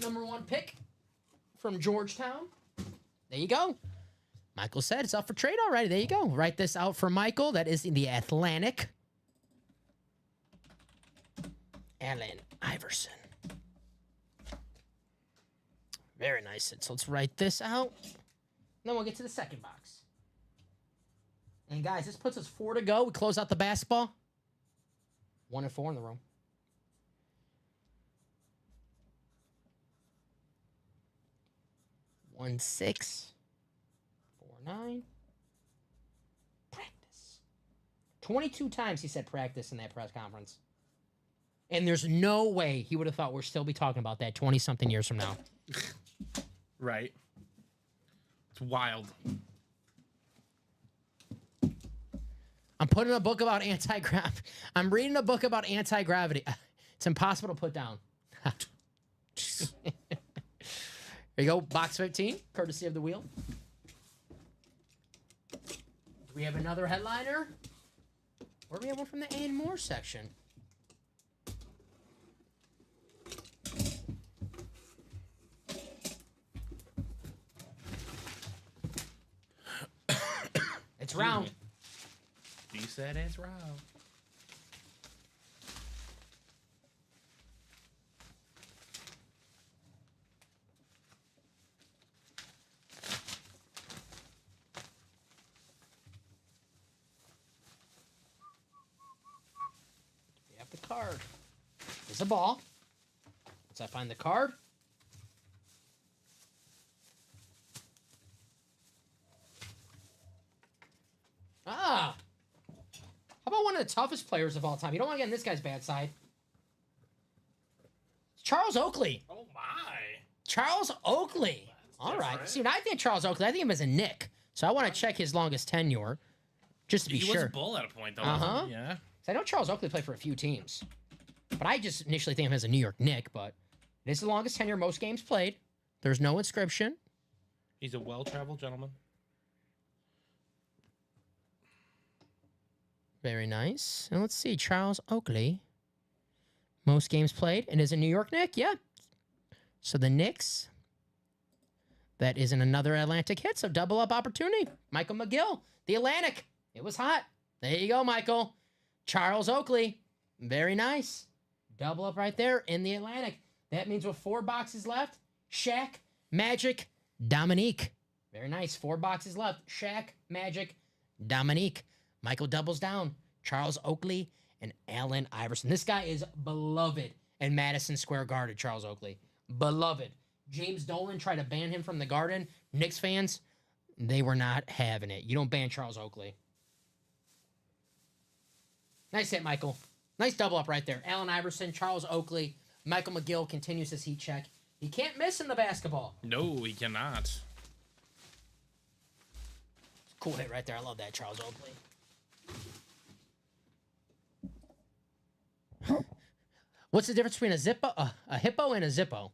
#1 pick from Georgetown. There you go. Michael said it's up for trade already. There you go. Write this out for Michael. That is in the Atlantic. Allen Iverson. Very nice. So let's write this out. Then we'll get to the second box. And guys, this puts us 4 to go. We close out the basketball. 1 and 4 in the room. One 6, 4 9. Practice. 22 times he said practice in that press conference. And there's no way he would have thought we'll still be talking about that 20-something years from now. Right. It's wild. I'm putting a book about anti-gravity. I'm reading a book about anti-gravity. It's impossible to put down. There you go, box 15, courtesy of the wheel. Do we have another headliner? Or do we have one from the A and More section? It's round. He said it's round. We have the card. There's a ball. Once I find the card. Ah. How about one of the toughest players of all time? You don't want to get on this guy's bad side. Charles Oakley. Oh, my. Charles Oakley. All right. different. See, when I think Charles Oakley, I think him as a Knick. So I want to check his longest tenure, just to be He sure. was a Bull at a point, though. Uh-huh. Wasn't he? Yeah. 'Cause I know Charles Oakley played for a few teams. But I just initially think of him as a New York Knick, but it is the longest tenure, most games played. There's no inscription. He's a well-traveled gentleman. Very nice. And let's see, Charles Oakley. Most games played, and is a New York Knick, yeah. So the Knicks, that isn't another Atlantic hit, so double up opportunity. Michael McGill, the Atlantic. It was hot. There you go, Michael. Charles Oakley. Very nice. Double up right there in the Atlantic. That means with 4 boxes left, Shaq, Magic, Dominique. Very nice. 4 boxes left. Shaq, Magic, Dominique. Michael doubles down. Charles Oakley and Allen Iverson. This guy is beloved in Madison Square Garden, Charles Oakley. Beloved. James Dolan tried to ban him from the Garden. Knicks fans, they were not having it. You don't ban Charles Oakley. Nice hit, Michael. Nice double up right there. Allen Iverson, Charles Oakley. Michael McGill continues his heat check. He can't miss in the basketball. No, he cannot. Cool hit right there. I love that, Charles Oakley. What's the difference between a hippo and a Zippo?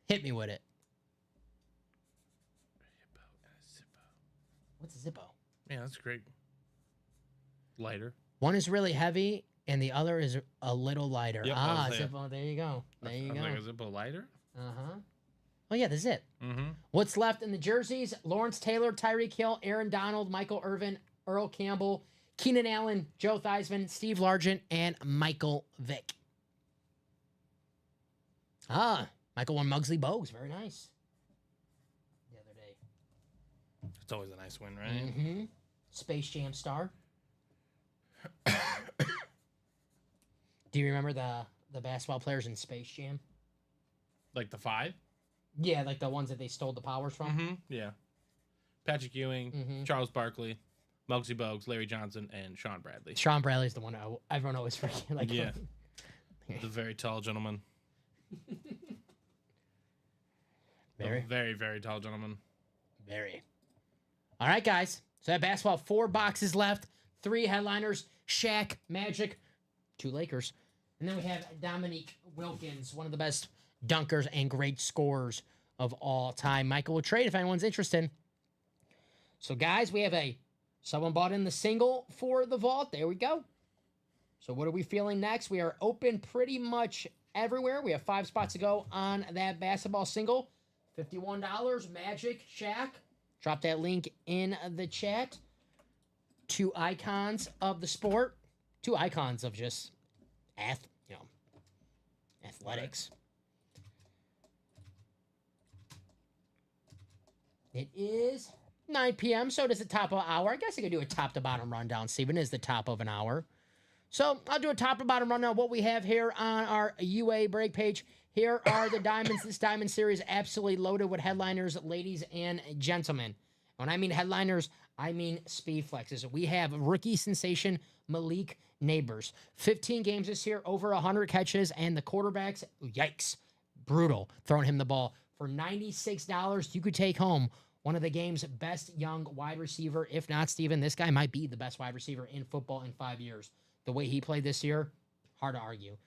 Hit me with it. What's a Zippo? Yeah, that's great. Lighter. One is really heavy, and the other is a little lighter. Yep, Zippo. There you go. There you go. Like a Zippo lighter? Uh-huh. Oh, yeah, the zip. Mm-hmm. What's left in the jerseys? Lawrence Taylor, Tyreek Hill, Aaron Donald, Michael Irvin, Earl Campbell, Keenan Allen, Joe Theismann, Steve Largent, and Michael Vick. Michael won Muggsy Bogues. Very nice. The other day. It's always a nice win, right? Mm-hmm. Space Jam star. Do you remember the basketball players in Space Jam? Like the 5? Yeah, like the ones that they stole the powers from. Mm-hmm. Yeah. Patrick Ewing, Charles Barkley, Muggsy Bogues, Larry Johnson, and Sean Bradley. Sean Bradley's the one everyone always forgets. Like, Yeah. The very tall gentleman. Very. The very, very tall gentleman. Very. All right, guys. So that basketball, 4 boxes left, 3 headliners, Shaq, Magic, 2 Lakers. And then we have Dominique Wilkins, one of the best dunkers and great scorers of all time. Michael will trade if anyone's interested. So, guys, we have someone bought in the single for the vault. There we go. So what are we feeling next? We are open pretty much everywhere. We have 5 spots to go on that basketball single. $51, Magic, Shaq. Drop that link in the chat. 2 icons of the sport. 2 icons of just athletics. It is 9 p.m., so it is the top of an hour. I guess I could do a top-to-bottom rundown, Steven. It is the top of an hour. So I'll do a top-to-bottom rundown of what we have here on our UA break page. Here are the diamonds. This diamond series absolutely loaded with headliners, ladies and gentlemen. When I mean headliners, I mean speed flexes. We have rookie sensation Malik Neighbors. 15 games this year, over 100 catches, and the quarterbacks, yikes, brutal, throwing him the ball. For $96, you could take home one of the game's best young wide receiver. If not, Steven, this guy might be the best wide receiver in football in 5 years. The way he played this year, hard to argue.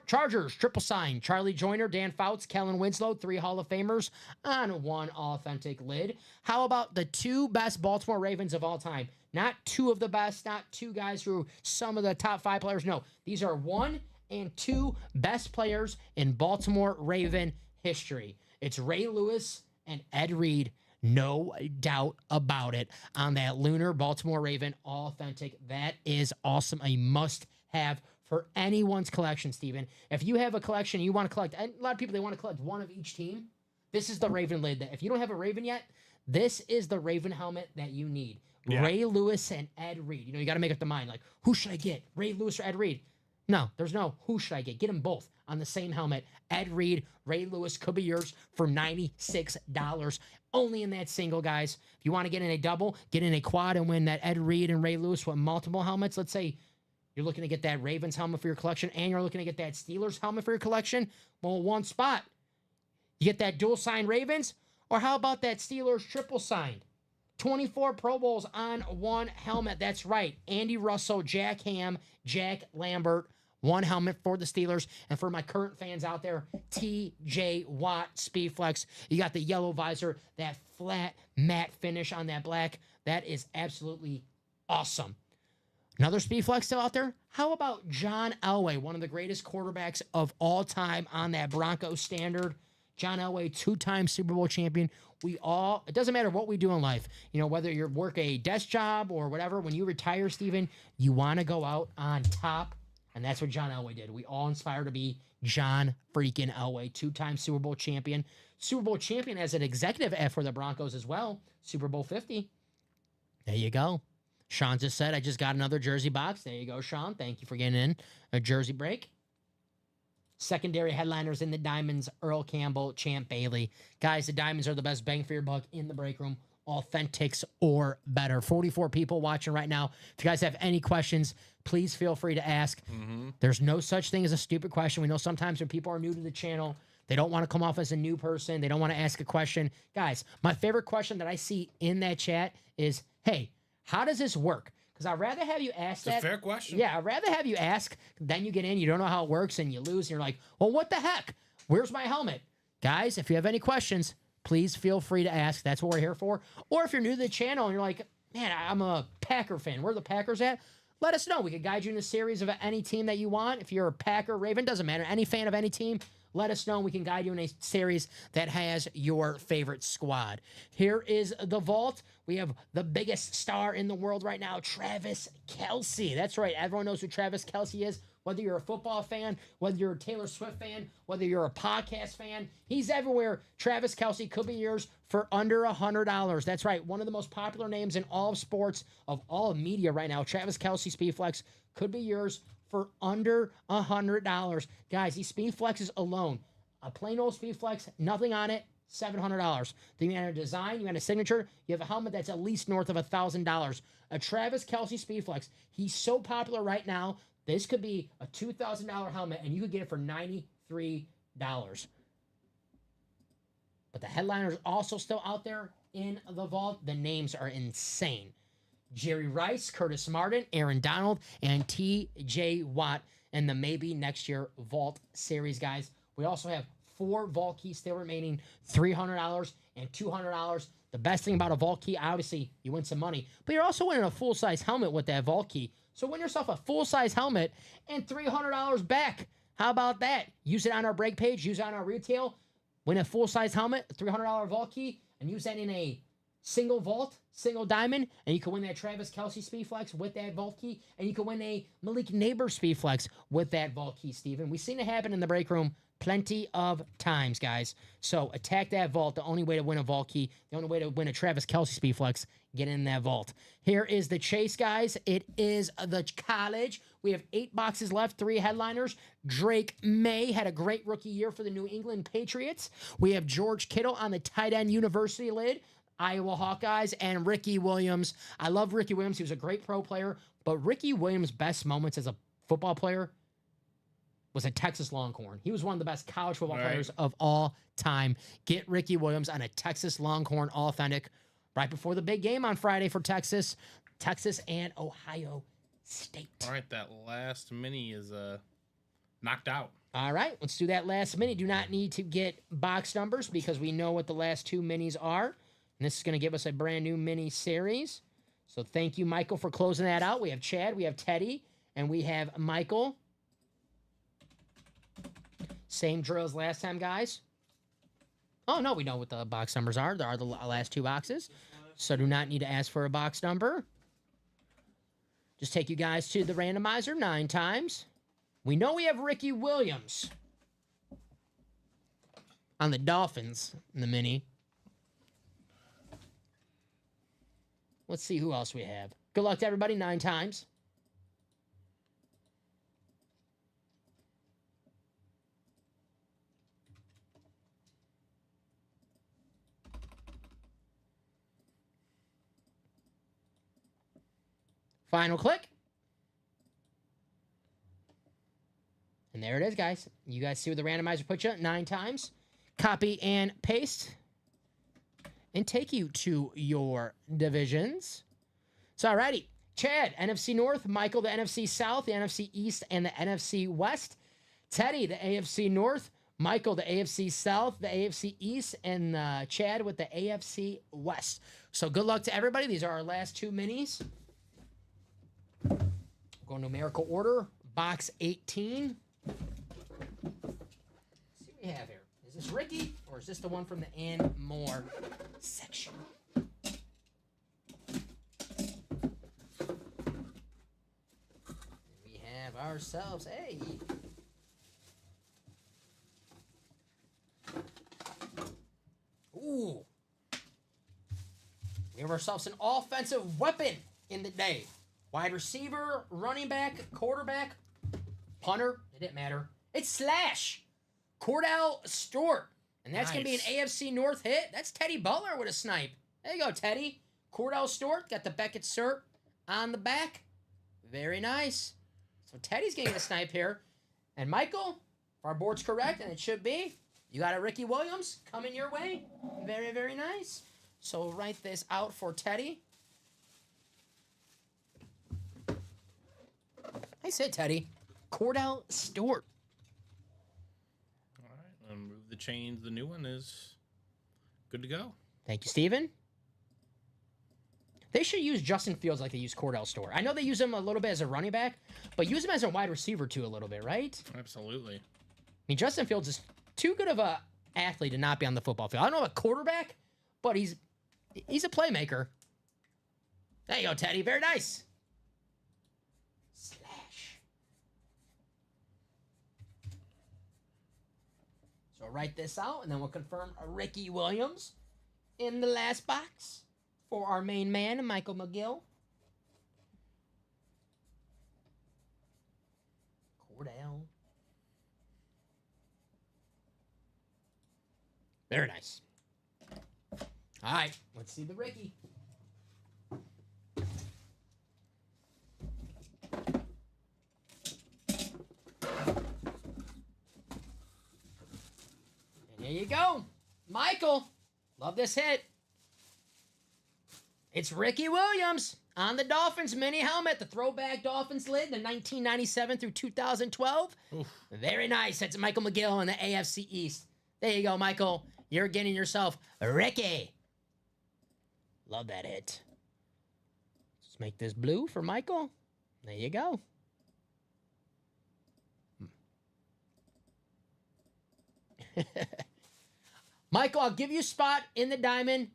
Chargers, triple sign. Charlie Joyner, Dan Fouts, Kellen Winslow, 3 Hall of Famers on 1 authentic lid. How about the 2 best Baltimore Ravens of all time? Not 2 of the best, not 2 guys who are some of the top 5 players. No, these are 1 and 2 best players in Baltimore Raven history. It's Ray Lewis and Ed Reed, no doubt about it, on that Lunar Baltimore Raven authentic. That is awesome. A must-have for anyone's collection, Steven. If you have a collection you want to collect, and a lot of people, they want to collect 1 of each team, this is the Raven lid. If you don't have a Raven yet, this is the Raven helmet that you need. Yeah. Ray Lewis and Ed Reed. You got to make up the mind, like, who should I get, Ray Lewis or Ed Reed? No, there's no who should I get. Get them both on the same helmet. Ed Reed, Ray Lewis could be yours for $96. Only in that single, guys. If you want to get in a double, get in a quad and win that Ed Reed and Ray Lewis with multiple helmets. Let's say you're looking to get that Ravens helmet for your collection and you're looking to get that Steelers helmet for your collection. Well, 1 spot. You get that dual sign Ravens, or how about that Steelers triple signed? 24 Pro Bowls on 1 helmet. That's right. Andy Russell, Jack Ham, Jack Lambert. 1 helmet for the Steelers. And for my current fans out there, TJ Watt Speedflex. You got the yellow visor, that flat matte finish on that black. That is absolutely awesome. Another Speedflex still out there? How about John Elway, one of the greatest quarterbacks of all time on that Broncos standard? John Elway, 2-time Super Bowl champion. It doesn't matter what we do in life, whether you work a desk job or whatever, when you retire, Steven, you want to go out on top And that's what John Elway did. We all inspire to be John freaking Elway, 2-time Super Bowl champion. Super Bowl champion as an executive for the Broncos as well. Super Bowl 50. There you go. Sean just said, I just got another jersey box. There you go, Sean. Thank you for getting in a jersey break. Secondary headliners in the Diamonds, Earl Campbell, Champ Bailey. Guys, the Diamonds are the best bang for your buck in the break room. Authentics or better. 44 people watching right now. If you guys have any questions, please feel free to ask. There's no such thing as a stupid question. We know sometimes when people are new to the channel, they don't want to come off as a new person. They don't want to ask a question. Guys, my favorite question that I see in that chat is, hey, how does this work? Because I'd rather have you ask that. It's a fair question. Yeah, I'd rather have you ask, then you get in, you don't know how it works, and you lose, and you're like, well, what the heck? Where's my helmet? Guys, if you have any questions, please feel free to ask. That's what we're here for. Or if you're new to the channel and you're like, man, I'm a Packer fan. Where are the Packers at? Let us know. We could guide you in a series of any team that you want. If you're a Packer, Raven, doesn't matter. Any fan of any team, let us know. We can guide you in a series that has your favorite squad. Here is the vault. We have the biggest star in the world right now, Travis Kelce. That's right. Everyone knows who Travis Kelce is. Whether you're a football fan, whether you're a Taylor Swift fan, whether you're a podcast fan, he's everywhere. Travis Kelce could be yours for under $100. That's right. One of the most popular names in all of sports, of all of media right now. Travis Kelce Speedflex could be yours for under $100. Guys, these Speedflexes alone, a plain old Speedflex, nothing on it, $700. Then you add a design, you add a signature, you have a helmet that's at least north of $1,000. A Travis Kelce Speedflex, he's so popular right now. This could be a $2,000 helmet, and you could get it for $93. But the headliners also still out there in the vault. The names are insane. Jerry Rice, Curtis Martin, Aaron Donald, and T.J. Watt in the maybe next year Vault Series, guys. We also have 4 Vault keys still remaining, $300 and $200. The best thing about a Vault key, obviously, you win some money, but you're also winning a full-size helmet with that Vault key. So win yourself a full-size helmet and $300 back. How about that? Use it on our break page. Use it on our retail. Win a full-size helmet, a $300 Vault key, and use that in a single vault, single diamond, and you can win that Travis Kelce Speedflex with that Vault key, and you can win a Malik Neighbor Speedflex with that Vault key, Steven. We've seen it happen in the break room plenty of times, guys. So attack that vault. The only way to win a Vault key, the only way to win a Travis Kelce Speedflex, get in that vault. Here is the chase, guys. It is the college. We have 8 boxes left, 3 headliners. Drake May had a great rookie year for the New England Patriots. We have George Kittle on the tight end university lid, Iowa Hawkeyes, and Ricky Williams. I love Ricky Williams. He was a great pro player, but Ricky Williams' best moments as a football player was a Texas Longhorn. He was one of the best college football players of all time. Get Ricky Williams on a Texas Longhorn All-Authentic right before the big game on Friday for Texas and Ohio State. All right, that last mini is knocked out. All right, let's do that last mini. Do not need to get box numbers because we know what the last 2 minis are. And this is going to give us a brand new mini series. So thank you, Michael, for closing that out. We have Chad, we have Teddy, and we have Michael. Same drill as last time, guys. Oh, no, we know what the box numbers are. There are the last 2 boxes. So do not need to ask for a box number. Just take you guys to the randomizer 9 times. We know we have Ricky Williams on the Dolphins in the mini. Let's see who else we have. Good luck to everybody 9 times. Final click. And there it is, guys. You guys see where the randomizer put you 9 times. Copy and paste. And take you to your divisions. So, alrighty. Chad, NFC North. Michael, the NFC South, the NFC East, and the NFC West. Teddy, the AFC North. Michael, the AFC South, the AFC East, and Chad with the AFC West. So, good luck to everybody. These are our last 2 minis. Go numerical order. Box 18. Let's see what we have here. Is this Ricky, or is this the one from the and more section? We have our ourselves. Hey. Ooh. We have ourselves an offensive weapon in the day. Wide receiver, running back, quarterback, punter. It didn't matter. It's Slash. Cordell Stewart. And that's going to be an AFC North hit. That's Teddy Butler with a snipe. There you go, Teddy. Cordell Stewart. Got the Beckett cert on the back. Very nice. So Teddy's getting a snipe here. And Michael, if our board's correct, and it should be, you got a Ricky Williams coming your way. Very, very nice. So write this out for Teddy. I said Teddy. Cordell Stewart. All right, and move the chains. The new one is good to go. Thank you, Steven. They should use Justin Fields like they use Cordell Stewart. I know they use him a little bit as a running back, but use him as a wide receiver too a little bit, right? Absolutely. I mean, Justin Fields is too good of a athlete to not be on the football field. I don't know a quarterback, but he's a playmaker. There you go, Teddy. Very nice. Slash. So write this out, and then we'll confirm Ricky Williams in the last box for our main man, Michael McGill. Cordell. Very nice. All right, let's see the Ricky. And there you go. Michael, love this hit. It's Ricky Williams on the Dolphins mini helmet, the throwback Dolphins lid, the 1997 through 2012. Oof. Very nice. That's Michael McGill in the AFC East. There you go, Michael. You're getting yourself a Ricky. Love that hit. Let's make this blue for Michael. There you go. Michael, I'll give you a spot in the diamond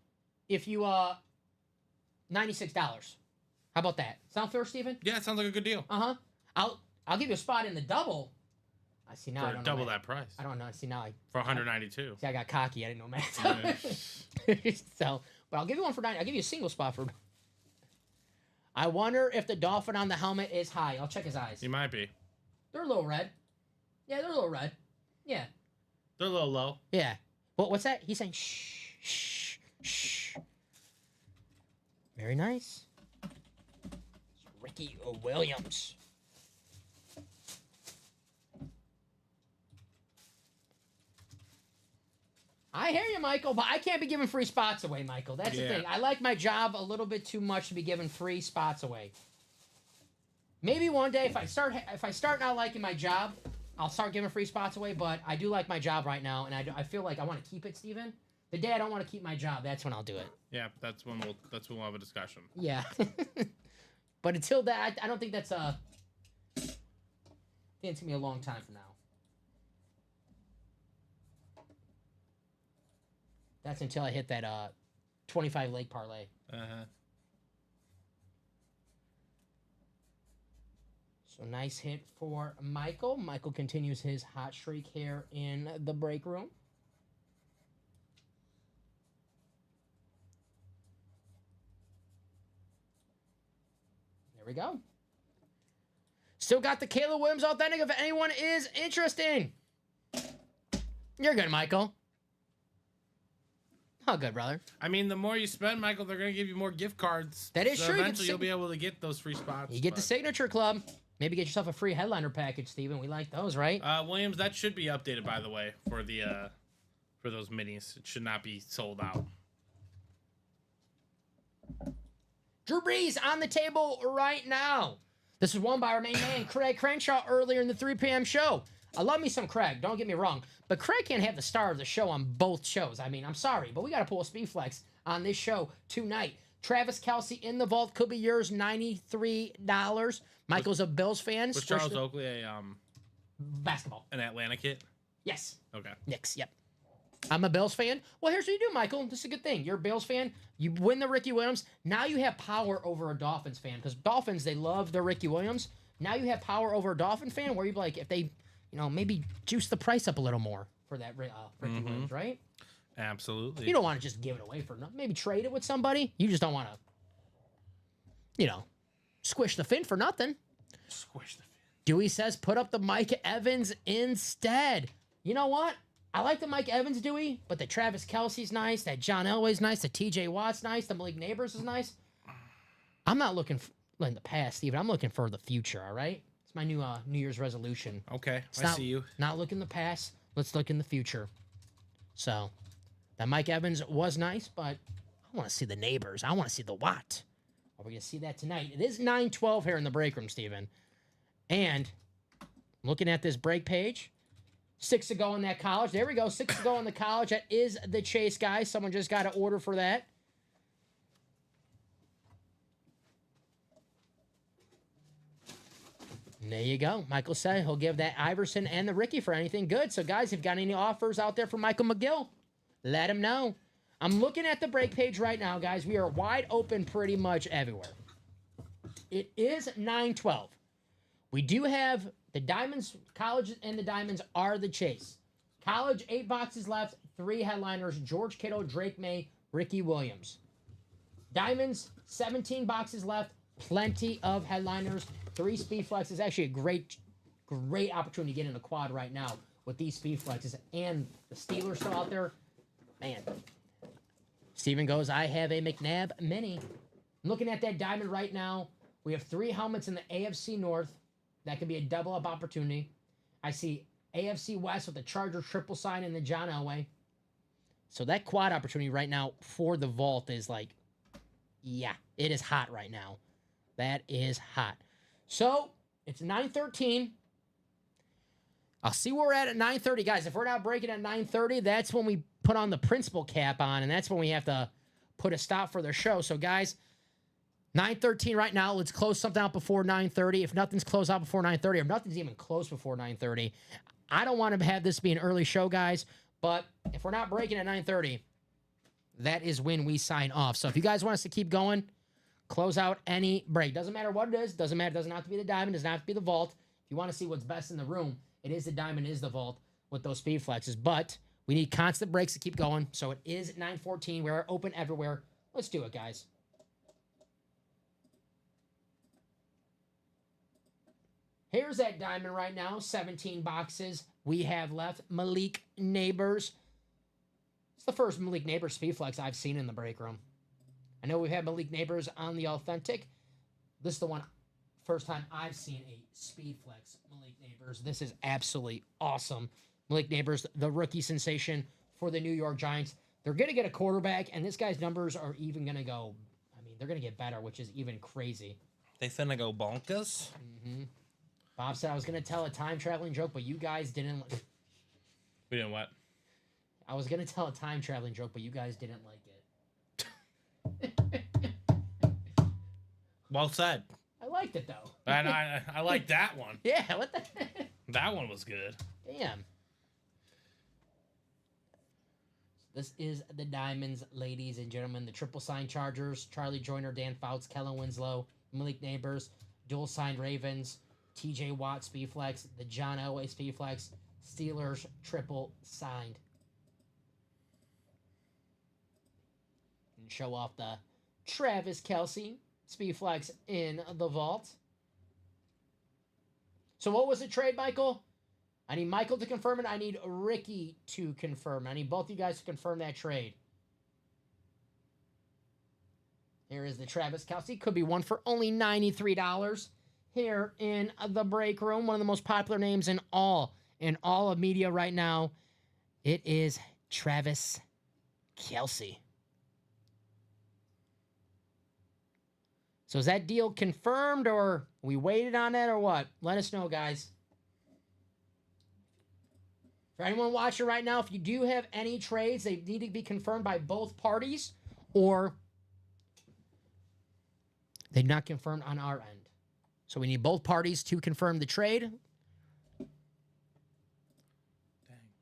if you $96. How about that? Sound fair, Steven? Yeah, it sounds like a good deal. I'll give you a spot in the double. I see now. For I don't double know that price. I don't know. See now. For 192. See, I got cocky. I didn't know math. So, but I'll give you one for 90. I'll give you a single spot for. I wonder if the dolphin on the helmet is high. I'll check his eyes. He might be. They're a little red. Yeah, they're a little red. Yeah. They're a little low. Yeah. What's that? He's saying shh, shh, shh. Very nice. It's Ricky Williams. I hear you, Michael, but I can't be giving free spots away, Michael. That's the thing. I like my job a little bit too much to be giving free spots away. Maybe one day, if I start not liking my job, I'll start giving free spots away. But I do like my job right now, and I feel like I want to keep it, Steven. The day I don't want to keep my job, that's when I'll do it. Yeah, that's when we'll have a discussion. Yeah. But until that, I don't think that's I think it's gonna be a long time from now. That's until I hit that 25 leg parlay. Uh-huh. So nice hit for Michael. Michael continues his hot streak here in the break room. There we go. Still got the Caleb Williams Authentic if anyone is interested. You're good, Michael. Oh, good, brother. I mean, the more you spend, Michael, they're going to give you more gift cards. That is so true. Eventually, you'll be able to get those free spots. You get the Signature Club. Maybe get yourself a free headliner package, Steven. We like those, right? Williams, that should be updated, by the way, for the for those minis. It should not be sold out. Drew Brees on the table right now. This is won by our main man, Craig Crenshaw, earlier in the 3 p.m. show. I love me some Craig, don't get me wrong. But Craig can't have the star of the show on both shows. I mean, I'm sorry, but we got to pull a speed flex on this show tonight. Travis Kelce in the vault could be yours, $93. Michael's a Bills fan. Was Charles Oakley a basketball? an Atlanta kid? Yes. Okay. Knicks, yep. I'm a Bills fan. Well, here's what you do, Michael. This is a good thing. You're a Bills fan. You win the Ricky Williams. Now you have power over a Dolphins fan because Dolphins, they love the Ricky Williams. Now you have power over a Dolphin fan where you'd be like, if they, maybe juice the price up a little more for that Ricky Williams, right? Absolutely. You don't want to just give it away for nothing. Maybe trade it with somebody. You just don't want to, squish the fin for nothing. Squish the fin. Dewey says, put up the Mike Evans instead. You know what? I like the Mike Evans, Dewey, but the Travis Kelce's nice. That John Elway's nice. The TJ Watt's nice. The Malik Neighbors is nice. I'm not looking in the past, Steven. I'm looking for the future, all right? It's my new New Year's resolution. Okay, I see you. Not look in the past. Let's look in the future. So, that Mike Evans was nice, but I want to see the Neighbors. I want to see the Watt. Are we going to see that tonight? It is 9:12 here in the break room, Steven. And looking at this break page, 6 to go in that college. There we go. 6 to go in the college. That is the Chase, guys. Someone just got an order for that. And there you go. Michael said he'll give that Iverson and the Ricky for anything good. So, guys, if you've got any offers out there for Michael McGill, let him know. I'm looking at the break page right now, guys. We are wide open pretty much everywhere. It is 9:12. We do have the Diamonds, college and the Diamonds are the Chase. College, 8 boxes left, 3 headliners, George Kittle, Drake May, Ricky Williams. Diamonds, 17 boxes left, plenty of headliners, 3 speed flexes. Actually a great opportunity to get in the quad right now with these speed flexes and the Steelers still out there. Man. Steven goes, I have a McNabb Mini. I'm looking at that diamond right now. We have 3 helmets in the AFC North. That could be a double-up opportunity. I see AFC West with the Charger triple sign and the John Elway. So that quad opportunity right now for the vault is like, yeah, it is hot right now. That is hot. So it's 9:13. I'll see where we're at 9:30. Guys, if we're not breaking at 9:30, that's when we put on the principal cap on, and that's when we have to put a stop for the show. So, guys, 9:13 right now. Let's close something out before 9:30. If nothing's closed out before 9:30, or nothing's even closed before 9:30, I don't want to have this be an early show, guys. But if we're not breaking at 9:30, that is when we sign off. So if you guys want us to keep going, close out any break. Doesn't matter what it is. Doesn't matter. Doesn't have to be the diamond. Doesn't have to be the vault. If you want to see what's best in the room, it is the diamond, it is the vault with those speed flexes. But we need constant breaks to keep going. So it is 9:14. We're open everywhere. Let's do it, guys. Here's that diamond right now. 17 boxes we have left. Malik Neighbors. It's the first Malik Neighbors speed flex I've seen in the break room. I know we've had Malik Neighbors on the Authentic. This is the one first time I've seen a speed flex Malik Neighbors. This is absolutely awesome. Malik Neighbors, the rookie sensation for the New York Giants. They're going to get a quarterback, and this guy's numbers are even going to go, they're going to get better, which is even crazy. They finna go bonkers? Mm-hmm. Bob said I was going to tell a time-traveling joke, but you guys didn't. We didn't what? I was going to tell a time-traveling joke, but you guys didn't like it. Well said. I liked it, though. And I like that one. Yeah, what the That one was good. Damn. This is the Diamonds, ladies and gentlemen. The triple sign Chargers, Charlie Joyner, Dan Fouts, Kellen Winslow, Malik Neighbors, dual signed Ravens, TJ Watt Speedflex, the John Elway Speedflex, Steelers triple signed. And show off the Travis Kelce Speedflex in the vault. So what was the trade, Michael? I need Michael to confirm it. I need Ricky to confirm. I need both of you guys to confirm that trade. Here is the Travis Kelce. Could be one for only $93 here in the break room. One of the most popular names in all of media right now. It is Travis Kelce. So is that deal confirmed, or we waited on it, or what? Let us know, guys. For anyone watching right now, if you do have any trades, they need to be confirmed by both parties, or they're not confirmed on our end. So we need both parties to confirm the trade. Dang,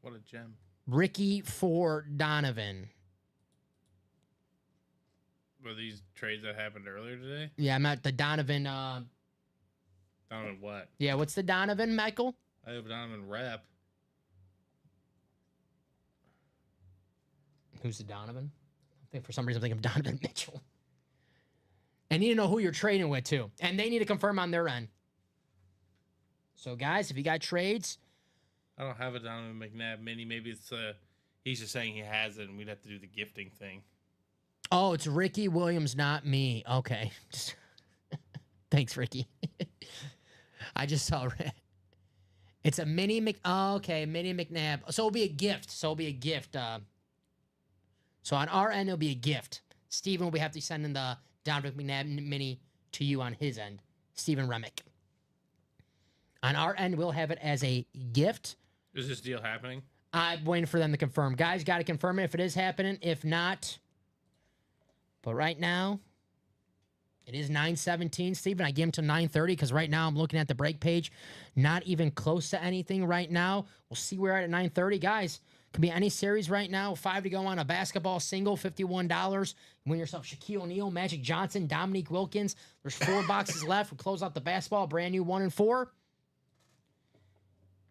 what a gem. Ricky for Donovan. Were these trades that happened earlier today? Yeah, I'm at the Donovan Donovan what? Yeah, what's the Donovan, Michael? I have Donovan rep. Who's the Donovan? I think for some reason I'm thinking of Donovan Mitchell. And you need to know who you're trading with, too. And they need to confirm on their end. So, guys, if you got trades... I don't have a Donovan McNabb mini. Maybe it's he's just saying he has it, and we'd have to do the gifting thing. Oh, it's Ricky Williams, not me. Okay. Thanks, Ricky. I just saw it. It's a mini okay, mini McNabb. So it'll be a gift. So on our end, it'll be a gift. Steven will have to send in the Donovan McNabb mini to you on his end. Steven Remick. On our end, we'll have it as a gift. Is this deal happening? I'm waiting for them to confirm. Guys, got to confirm it if it is happening. If not... But right now, it is 9:17. Steven, I give him to 9:30 because right now I'm looking at the break page. Not even close to anything right now. We'll see where we're at 9:30. Guys, could be any series right now. 5 to go on a basketball single, $51. Win yourself Shaquille O'Neal, Magic Johnson, Dominique Wilkins. There's 4 boxes left. We'll close out the basketball. Brand new 1 and 4.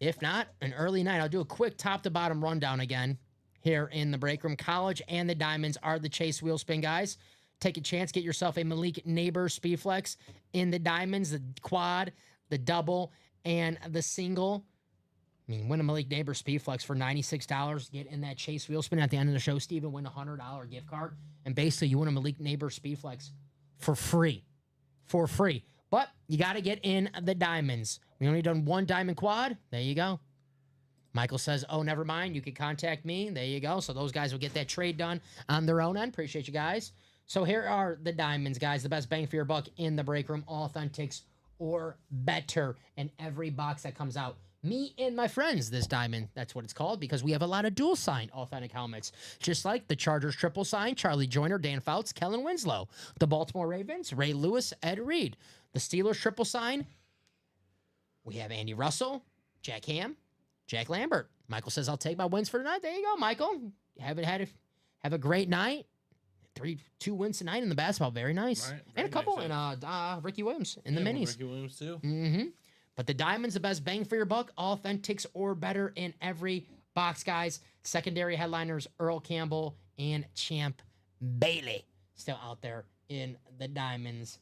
If not, an early night. I'll do a quick top-to-bottom rundown again. Here in the break room. College and the Diamonds are the Chase Wheel Spin guys. Take a chance. Get yourself a Malik Neighbor Speedflex in the Diamonds, the quad, the double, and the single. I mean, win a Malik Neighbor Speedflex for $96. Get in that Chase Wheel Spin at the end of the show, Steven. Win a $100 gift card. And basically, you win a Malik Neighbor Speedflex for free. For free. But you got to get in the Diamonds. We only done 1 diamond quad. There you go. Michael says, oh, never mind. You can contact me. There you go. So those guys will get that trade done on their own end. Appreciate you guys. So here are the Diamonds, guys. The best bang for your buck in the break room. Authentics or better in every box that comes out. Me and my friends, this diamond. That's what it's called because we have a lot of dual sign authentic helmets. Just like the Chargers triple sign, Charlie Joyner, Dan Fouts, Kellen Winslow. The Baltimore Ravens, Ray Lewis, Ed Reed. The Steelers triple sign, we have Andy Russell, Jack Ham, Jack Lambert. Michael says, I'll take my wins for tonight. There you go, Michael. Have a great night. 2 wins tonight in the basketball. Very nice. Right, and a couple in Ricky Williams in the minis. Ricky Williams too. Mm-hmm. But the Diamond's the best bang for your buck. Authentics or better in every box, guys. Secondary headliners, Earl Campbell and Champ Bailey. Still out there in the Diamonds.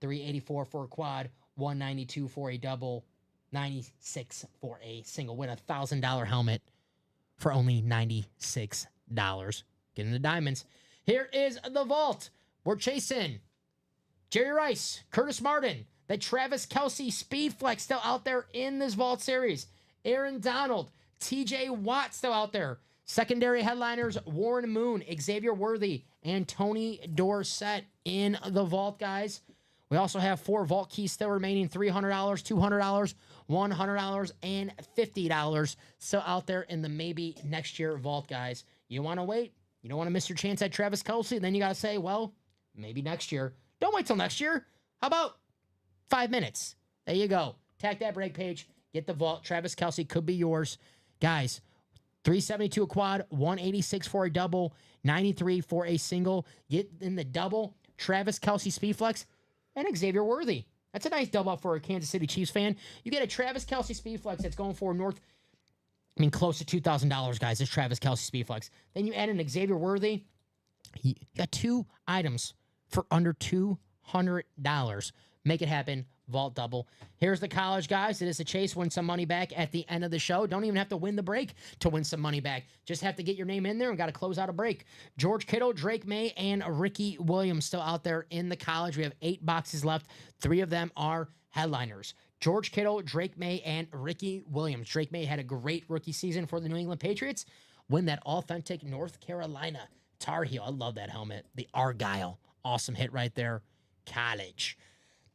$384 for a quad. $192 for a double. $96 for a single. Win a $1,000 helmet for only $96. Get in the Diamonds. Here is the vault. We're chasing Jerry Rice, Curtis Martin, the Travis Kelce Speed Flex still out there in this vault series. Aaron Donald, TJ Watt still out there. Secondary headliners, Warren Moon, Xavier Worthy, and Tony Dorsett in the vault, guys. We also have 4 vault keys still remaining, $300, $200, $100, and $50 still out there in the maybe next year vault, guys. You want to wait? You don't want to miss your chance at Travis Kelce? Then you got to say, well, maybe next year. Don't wait till next year. How about 5 minutes? There you go. Tag that break page. Get the vault. Travis Kelce could be yours. Guys, $372 a quad, $186 for a double, $93 for a single. Get in the double. Travis Kelce Speedflex. And Xavier Worthy. That's a nice double up for a Kansas City Chiefs fan. You get a Travis Kelce Speedflex that's going for close to $2,000, guys. This Travis Kelce Speedflex. Then you add in Xavier Worthy. You got 2 items for under $200. Make it happen. Vault double. Here's the college, guys. It is a chase. Win some money back at the end of the show. Don't even have to win the break to win some money back. Just have to get your name in there and got to close out a break. George Kittle, Drake May, and Ricky Williams still out there in the college. We have 8 boxes left. 3 of them are headliners. George Kittle, Drake May, and Ricky Williams. Drake May had a great rookie season for the New England Patriots. Win that authentic North Carolina Tar Heel. I love that helmet. The Argyle. Awesome hit right there. College.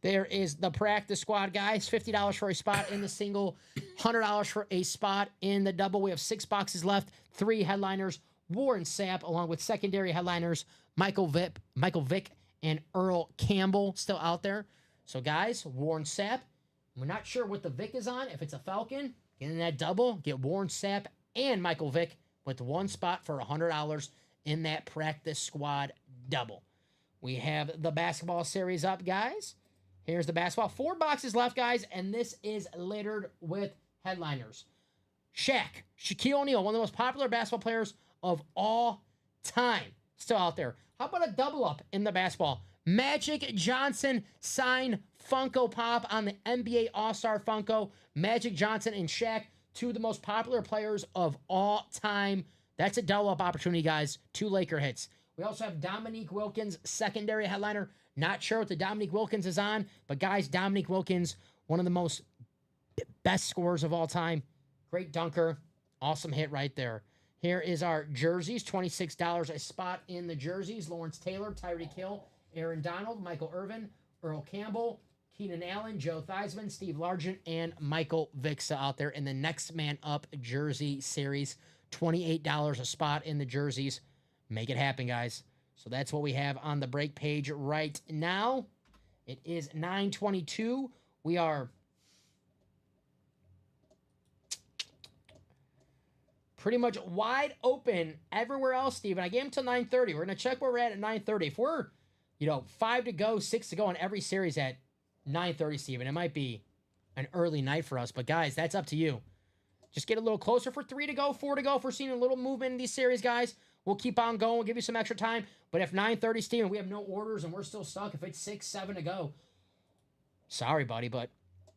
There is the practice squad, guys. $50 for a spot in the single, $100 for a spot in the double. We have 6 boxes left, 3 headliners, Warren Sapp, along with secondary headliners, Michael Vick, and Earl Campbell still out there. So, guys, Warren Sapp. We're not sure what the Vick is on. If it's a Falcon, get in that double. Get Warren Sapp and Michael Vick with 1 spot for $100 in that practice squad double. We have the basketball series up, guys. Here's the basketball. 4 boxes left, guys, and this is littered with headliners. Shaq, Shaquille O'Neal, one of the most popular basketball players of all time, still out there. How about a double up in the basketball? Magic Johnson signed Funko Pop on the NBA All-Star Funko. Magic Johnson and Shaq, 2 of the most popular players of all time. That's a double up opportunity, guys. 2 Laker hits. We also have Dominique Wilkins, secondary headliner. Not sure what the Dominique Wilkins is on, but guys, Dominique Wilkins, one of the most best scorers of all time. Great dunker. Awesome hit right there. Here is our jerseys, $26 a spot in the jerseys. Lawrence Taylor, Tyreek Hill, Aaron Donald, Michael Irvin, Earl Campbell, Keenan Allen, Joe Theismann, Steve Largent, and Michael Vixa out there in the Next Man Up jersey series. $28 a spot in the jerseys. Make it happen, guys. So that's what we have on the break page right now. It is 9:22. We are pretty much wide open everywhere else, Steven. I gave him till 9:30. We're going to check where we're at 9:30. If we're, 5 to go, 6 to go on every series at 9:30, Steven, it might be an early night for us. But, guys, that's up to you. Just get a little closer for 3 to go, 4 to go. If we're seeing a little movement in these series, guys, we'll keep on going. We'll give you some extra time. But if 9:30, Steven, we have no orders and we're still stuck, if it's 6, 7 to go, sorry, buddy, but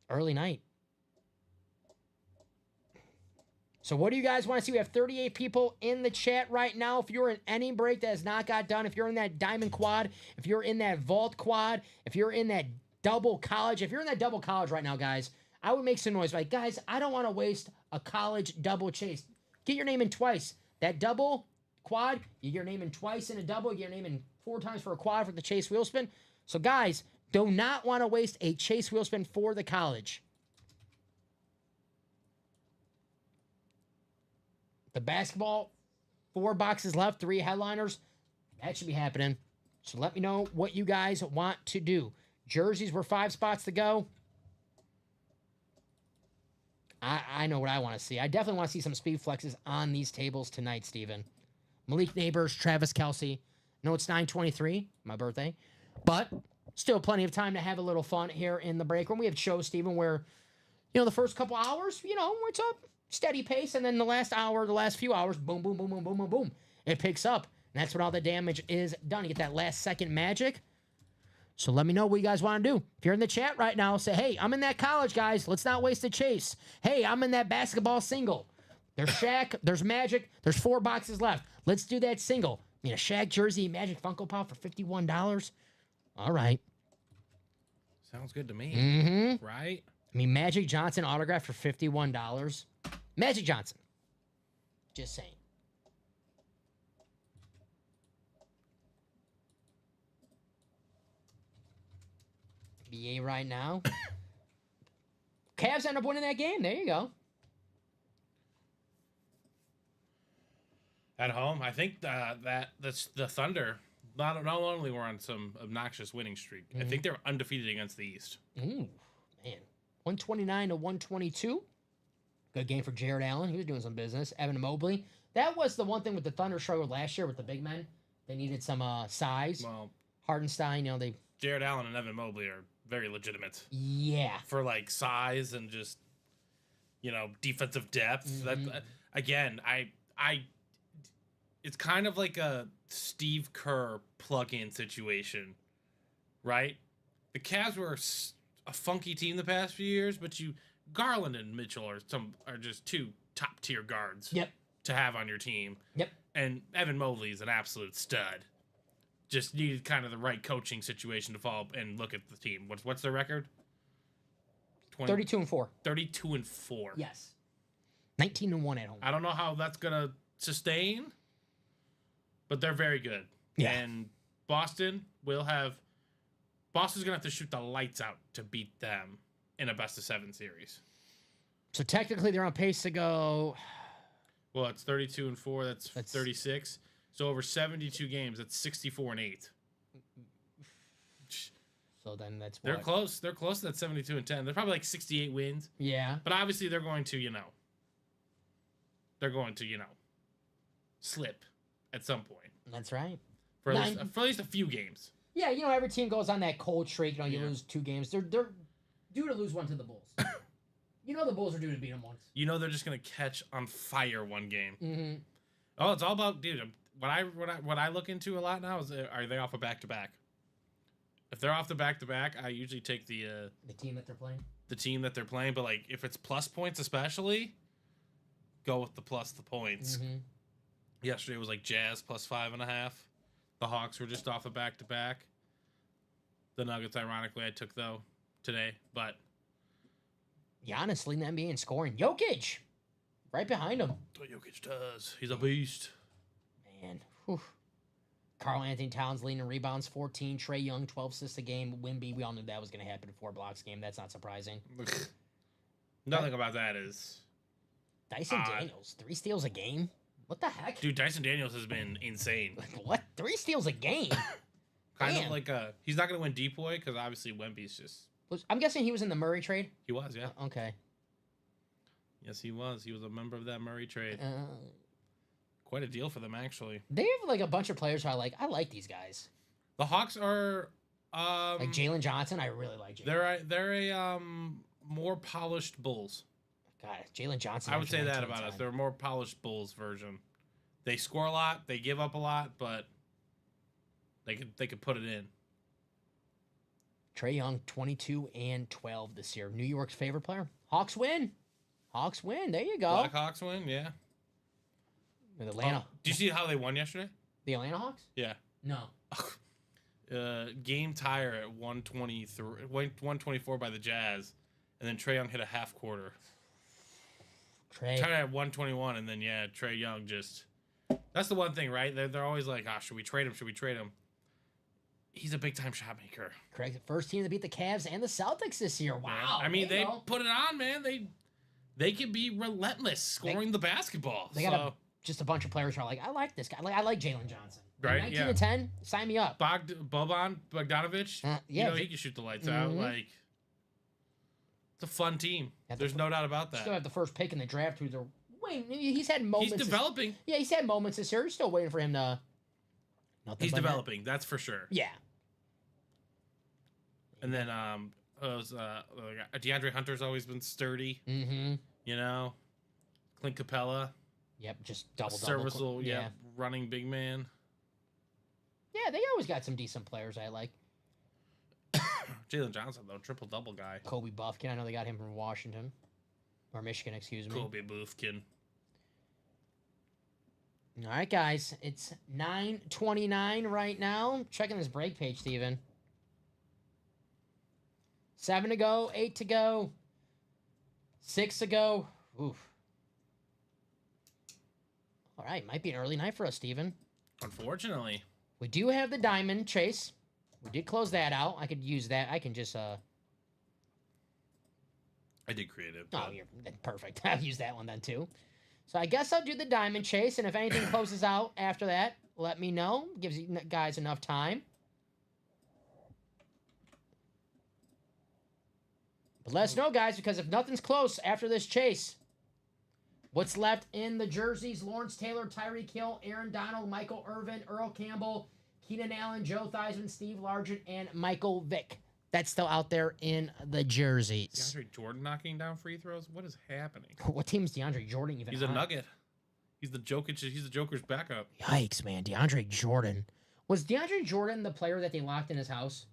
early night. So what do you guys want to see? We have 38 people in the chat right now. If you're in any break that has not got done, if you're in that diamond quad, if you're in that vault quad, if you're in that double college, if you're in that double college right now, guys, I would make some noise. Like, guys, I don't want to waste a college double chase. Get your name in twice. That double quad, you get your name in twice in a double, you get your name in 4 times for a quad for the chase wheel spin. So, guys, do not want to waste a chase wheel spin for the college. The basketball, 4 boxes left, 3 headliners. That should be happening. So let me know what you guys want to do. Jerseys were 5 spots to go. I know what I want to see. I definitely want to see some speed flexes on these tables tonight, Steven. Malik Neighbors, Travis Kelce. No, it's 9:23, my birthday. But still plenty of time to have a little fun here in the break room. We have shows, Steven, where, the first couple hours, it's up. Steady pace, and then the last hour, the last few hours, boom, boom, boom, boom, boom, boom, boom. It picks up, and that's when all the damage is done. You get that last second magic. So let me know what you guys want to do. If you're in the chat right now, say, hey, I'm in that college, guys. Let's not waste a chase. Hey, I'm in that basketball single. There's Shaq, there's Magic, there's 4 boxes left. Let's do that single. Shaq jersey, Magic Funko Pop for $51. All right. Sounds good to me. Mm-hmm. Right? Magic Johnson autograph for $51. Magic Johnson. Just saying. BA right now. Cavs end up winning that game. There you go. At home, I think that's the Thunder. Not only were on some obnoxious winning streak, I think they're undefeated against the East. Ooh, man. 129 to 122. Good game for Jared Allen. He was doing some business. Evan Mobley. That was the one thing with the Thunder struggled last year with the big men. They needed some size. Well, Hardenstein, they... Jared Allen and Evan Mobley are very legitimate. Yeah. For, size and just, defensive depth. That again, it's kind of like a Steve Kerr plug-in situation, right? The Cavs were a funky team the past few years, but Garland and Mitchell are just 2 top-tier guards to have on your team. Yep. And Evan Mobley is an absolute stud. Just needed kind of the right coaching situation to follow and look at the team. What's their record? 32-4. 32-4. Yes. 19-1 at home. I don't know how that's gonna sustain, but they're very good. Yeah. And Boston's gonna have to shoot the lights out to beat them in a best-of-7 series. So technically they're on pace to go... Well, it's 32-4. That's 36. So over 72 games, that's 64-8. So then that's what? They're close. They're close to that 72-10. They're probably 68 wins. Yeah. But obviously they're going to, slip at some point. That's right. For at least a few games. Yeah, every team goes on that cold streak. You Yeah. lose 2 games. They're due to lose one to the Bulls. The Bulls are due to beat them once. They're just gonna catch on fire one game. Mm-hmm. Oh, it's all about, dude. What I look into a lot now is, are they off a back-to-back? If they're off the back-to-back, I usually take the team that they're playing. The team that they're playing, but like if it's plus points, especially, go with the points. Mm-hmm. Yesterday was like Jazz plus 5.5. The Hawks were just off a back-to-back. The Nuggets, ironically, I took though today, but Giannis leading the NBA in scoring. Jokic, right behind him. what Jokic does, he's a beast. Man, whew. Karl Anthony Towns leading in rebounds, 14. Trae Young, 12 assists a game. Wemby, we all knew that was going to happen in 4 blocks game. That's not surprising. Nothing about that is. Dyson Daniels, 3 steals a game. What the heck? Dude, Dyson Daniels has been insane. What? 3 steals a game? Kind Damn. of like he's not going to win Depoy because obviously Wemby's just. I'm guessing he was in the Murray trade? He was, yeah. Okay. Yes, he was. He was a member of that Murray trade. Quite a deal for them, actually. They have like a bunch of players who I like these guys. The Hawks are Like Jalen Johnson, I really like Jalen. they're a more polished Bulls. God, Jalen Johnson. I would say that 19 about us. time. They're a more polished Bulls version. They score a lot, they give up a lot, but they could put it in. Trae Young, 22 and 12 this year. New York's favorite player. Hawks win. Hawks win. There you go. Blackhawks win, yeah. With Atlanta. Do you see how they won yesterday? The Atlanta Hawks? Yeah. No. Game tire at 124 by the Jazz, and then Trae Young hit a half quarter. Trae. Tied at 121, and then Trae Young just. That's the one thing, right? They're always like, should we trade him? Should we trade him? He's a big time shot maker. Correct. First team to beat the Cavs and the Celtics this year. Wow. I mean, there you they go. put it on, man. They can be relentless scoring the basketball. They got just a bunch of players who are like, I like this guy. I like Jalen Johnson. Right, 19 yeah. to 10, sign me up. Bogdanovich, yeah. he can shoot the lights out. Mhm. Like, it's a fun team. Yeah, There's no doubt about Still that. have the first pick in the draft. He's had moments. He's developing. He's had moments this year. You're still waiting for him to. He's developing. That's for sure. Yeah. And then DeAndre Hunter's always been sturdy. Mm-hmm. Clint Capella, Yep. Just double. serviceable, running big man. Yeah, they always got some decent players I like. Jalen Johnson though, triple double guy. Kobe Buffkin. I know they got him from Washington. Or Michigan, excuse me. Kobe Bufkin. All right, guys. It's 9:29 right now. Checking this break page, Steven. 7 to go, 8 to go, 6 to go. Oof. All right, might be an early night for us, Steven. Unfortunately. We do have the diamond chase. We did close that out. I could use that. I can just I did create it. Oh, but- you're perfect. I'll use that one then too. So I guess I'll do the diamond chase, and if anything closes out after that, let me know. Gives you guys enough time. But let us know, guys, because if nothing's close after this chase, what's left in the jerseys: Lawrence Taylor, Tyreek Hill, Aaron Donald, Michael Irvin, Earl Campbell, Keenan Allen, Joe Theismann, Steve Largent, and Michael Vick. That's still out there in the jerseys. DeAndre Jordan knocking down free throws? What is happening? What team is DeAndre Jordan even He's a on? nugget. He's the Joker's backup. Yikes, man. DeAndre Jordan. Was DeAndre Jordan the player that they locked in his house?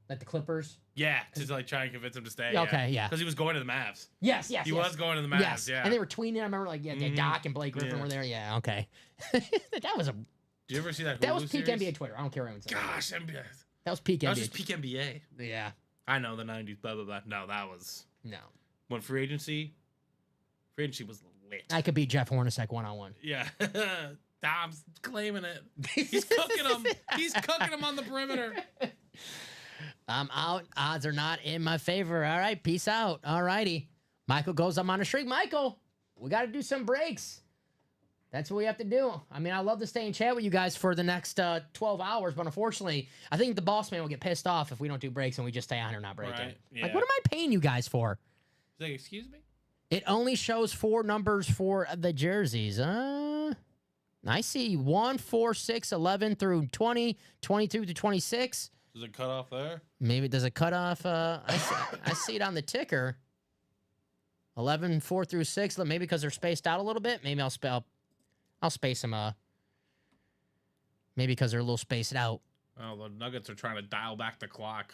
Like the Clippers? Yeah, to like try and convince him to stay. Okay, yeah. Because he was going to the Mavs. Yes. He was going to the Mavs, Yes. yeah. And they were tweeting. I remember, like, Mhm. Doc and Blake Griffin Yeah. were there. Yeah, okay. that was Did you ever see that? that Hulu was peak series? NBA Twitter. I don't care what anyone says. Gosh, NBA. That was peak That was NBA. just peak NBA. Yeah. I know the 90s, blah, blah, blah. No, that was No. when free agency was lit. I could beat Jeff Hornacek one-on-one. Yeah. Dom's claiming it. He's cooking them. He's cooking them on the perimeter. I'm out. Odds are not in my favor. All right. Peace out. All righty. Michael goes up on a streak. Michael, we got to do some breaks. That's what we have to do. I mean, I'd love to stay and chat with you guys for the next 12 hours, but unfortunately, I think the boss man will get pissed off if we don't do breaks and we just stay on here not breaking. Right, yeah. Like, what am I paying you guys for? He's like, excuse me? It only shows 4 numbers for the jerseys. I see 1, 4, 6, 11 through 20, 22 to 26. Does it cut off there? Maybe does it cut off? I see it on the ticker. 11, 4 through 6. Maybe because they're spaced out a little bit. Maybe I'll space them. Maybe because they're a little spaced out. Oh, the Nuggets are trying to dial back the clock.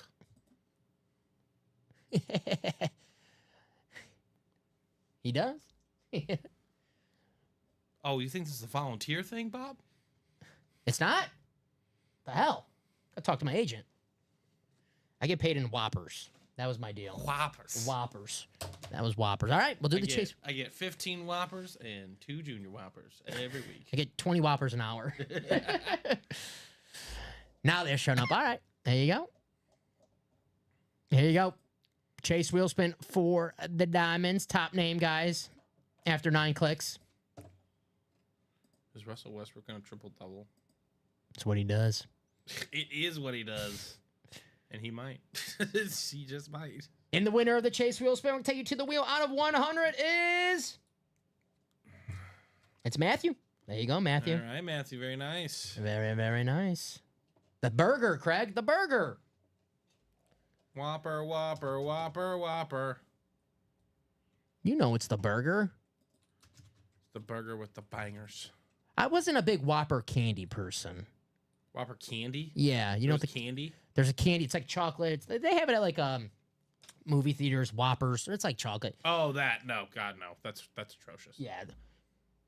He does. Oh, you think this is a volunteer thing, Bob? It's not. The hell? I talked to my agent. I get paid in Whoppers. That was my deal. Whoppers. Whoppers. That was Whoppers. All right, we'll do the chase. I get 15 Whoppers and 2 Junior Whoppers every week. I get 20 Whoppers an hour. Now they're showing up. All right, there you go. Here you go. Chase wheel spin for the Diamonds. Top name, guys. After 9 clicks. Is Russell Westbrook going to triple-double? That's what he does. It is what he does. And he might. He just might. And the winner of the Chase wheel spin will take you to the wheel out of 100 is... It's Matthew. There you go, Matthew. All right, Matthew. Very nice. Very, very nice. The burger, Craig. The burger. Whopper, Whopper, Whopper, Whopper. You know it's the burger. The burger with the bangers. I wasn't a big Whopper candy person. Whopper candy? Yeah, you know There's the candy? There's a candy. It's like chocolate. They have it at like movie theaters, Whoppers. It's like chocolate. Oh, that. No, God, no. That's atrocious. Yeah.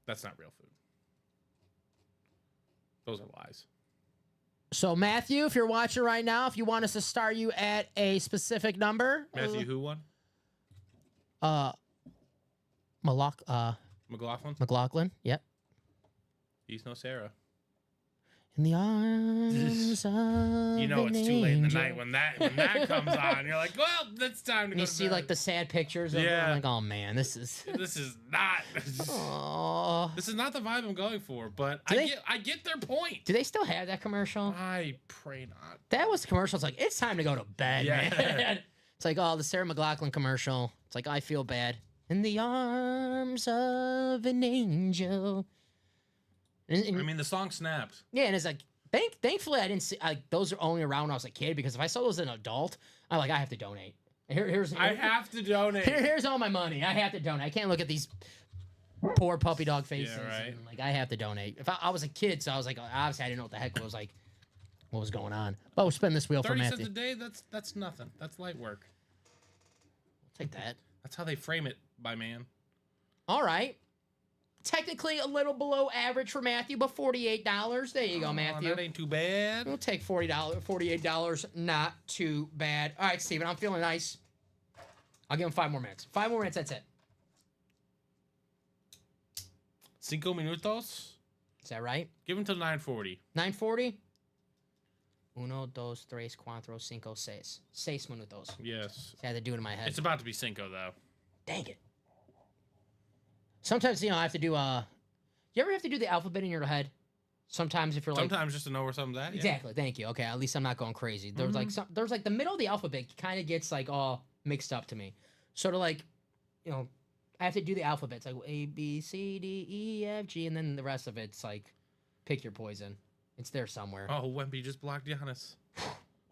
That's not real food. Those are lies. So, Matthew, if you're watching right now, if you want us to start you at a specific number. Matthew, who won? McLaughlin? McLaughlin. Yep. He's no Sarah. In the arms of You know an it's too late in the angel. night when that comes on. You're like, well, it's time to And go you to see bed. like the sad pictures of Yeah. them. Like, oh man, this is This is not. oh. This is not the vibe I'm going for. But Do they- I get their point. Do they still have that commercial? I pray not. That was the commercial. It's like, it's time to go to bed, Yeah. man. It's like, oh, the Sarah McLaughlin commercial. It's like, I feel bad. In the arms of an angel. And- I mean, the song snaps. yeah, and it's like, thankfully, I didn't see, those are only around when I was a kid, because if I saw those as an adult, I'm like, I have to donate. I have to donate. Here's all my money. I have to donate. I can't look at these poor puppy dog faces. Yeah, right. And, like, I have to donate. If I was a kid, so I was like, obviously, I didn't know what the heck was like, what was going on. But we'll spin this wheel for 30 Matthew. cents a day, that's nothing. That's light work. Take that. That's how they frame it, by man. All right. Technically a little below average for Matthew, but $48. There you go, Matthew. That ain't too bad. We'll take $48. Not too bad. All right, Steven, I'm feeling nice. I'll give him 5 more minutes. 5 more minutes, that's it. 5 minutos. Is that right? Give him till 9:40. 9:40? 1, 2, 3, 4, 5, 6. 6 minutos. Yes. I had to do it in my head. It's about to be Cinco, though. Dang it. Sometimes, I have to do, you ever have to do the alphabet in your head? Sometimes if you're like... Sometimes just to know where something's at. Yeah. Exactly. Thank you. Okay, at least I'm not going crazy. There's there's like the middle of the alphabet kind of gets like all mixed up to me. Sort of like, I have to do the alphabet. It's like A, B, C, D, E, F, G, and then the rest of it's like, pick your poison. It's there somewhere. Oh, Wemby just blocked Giannis.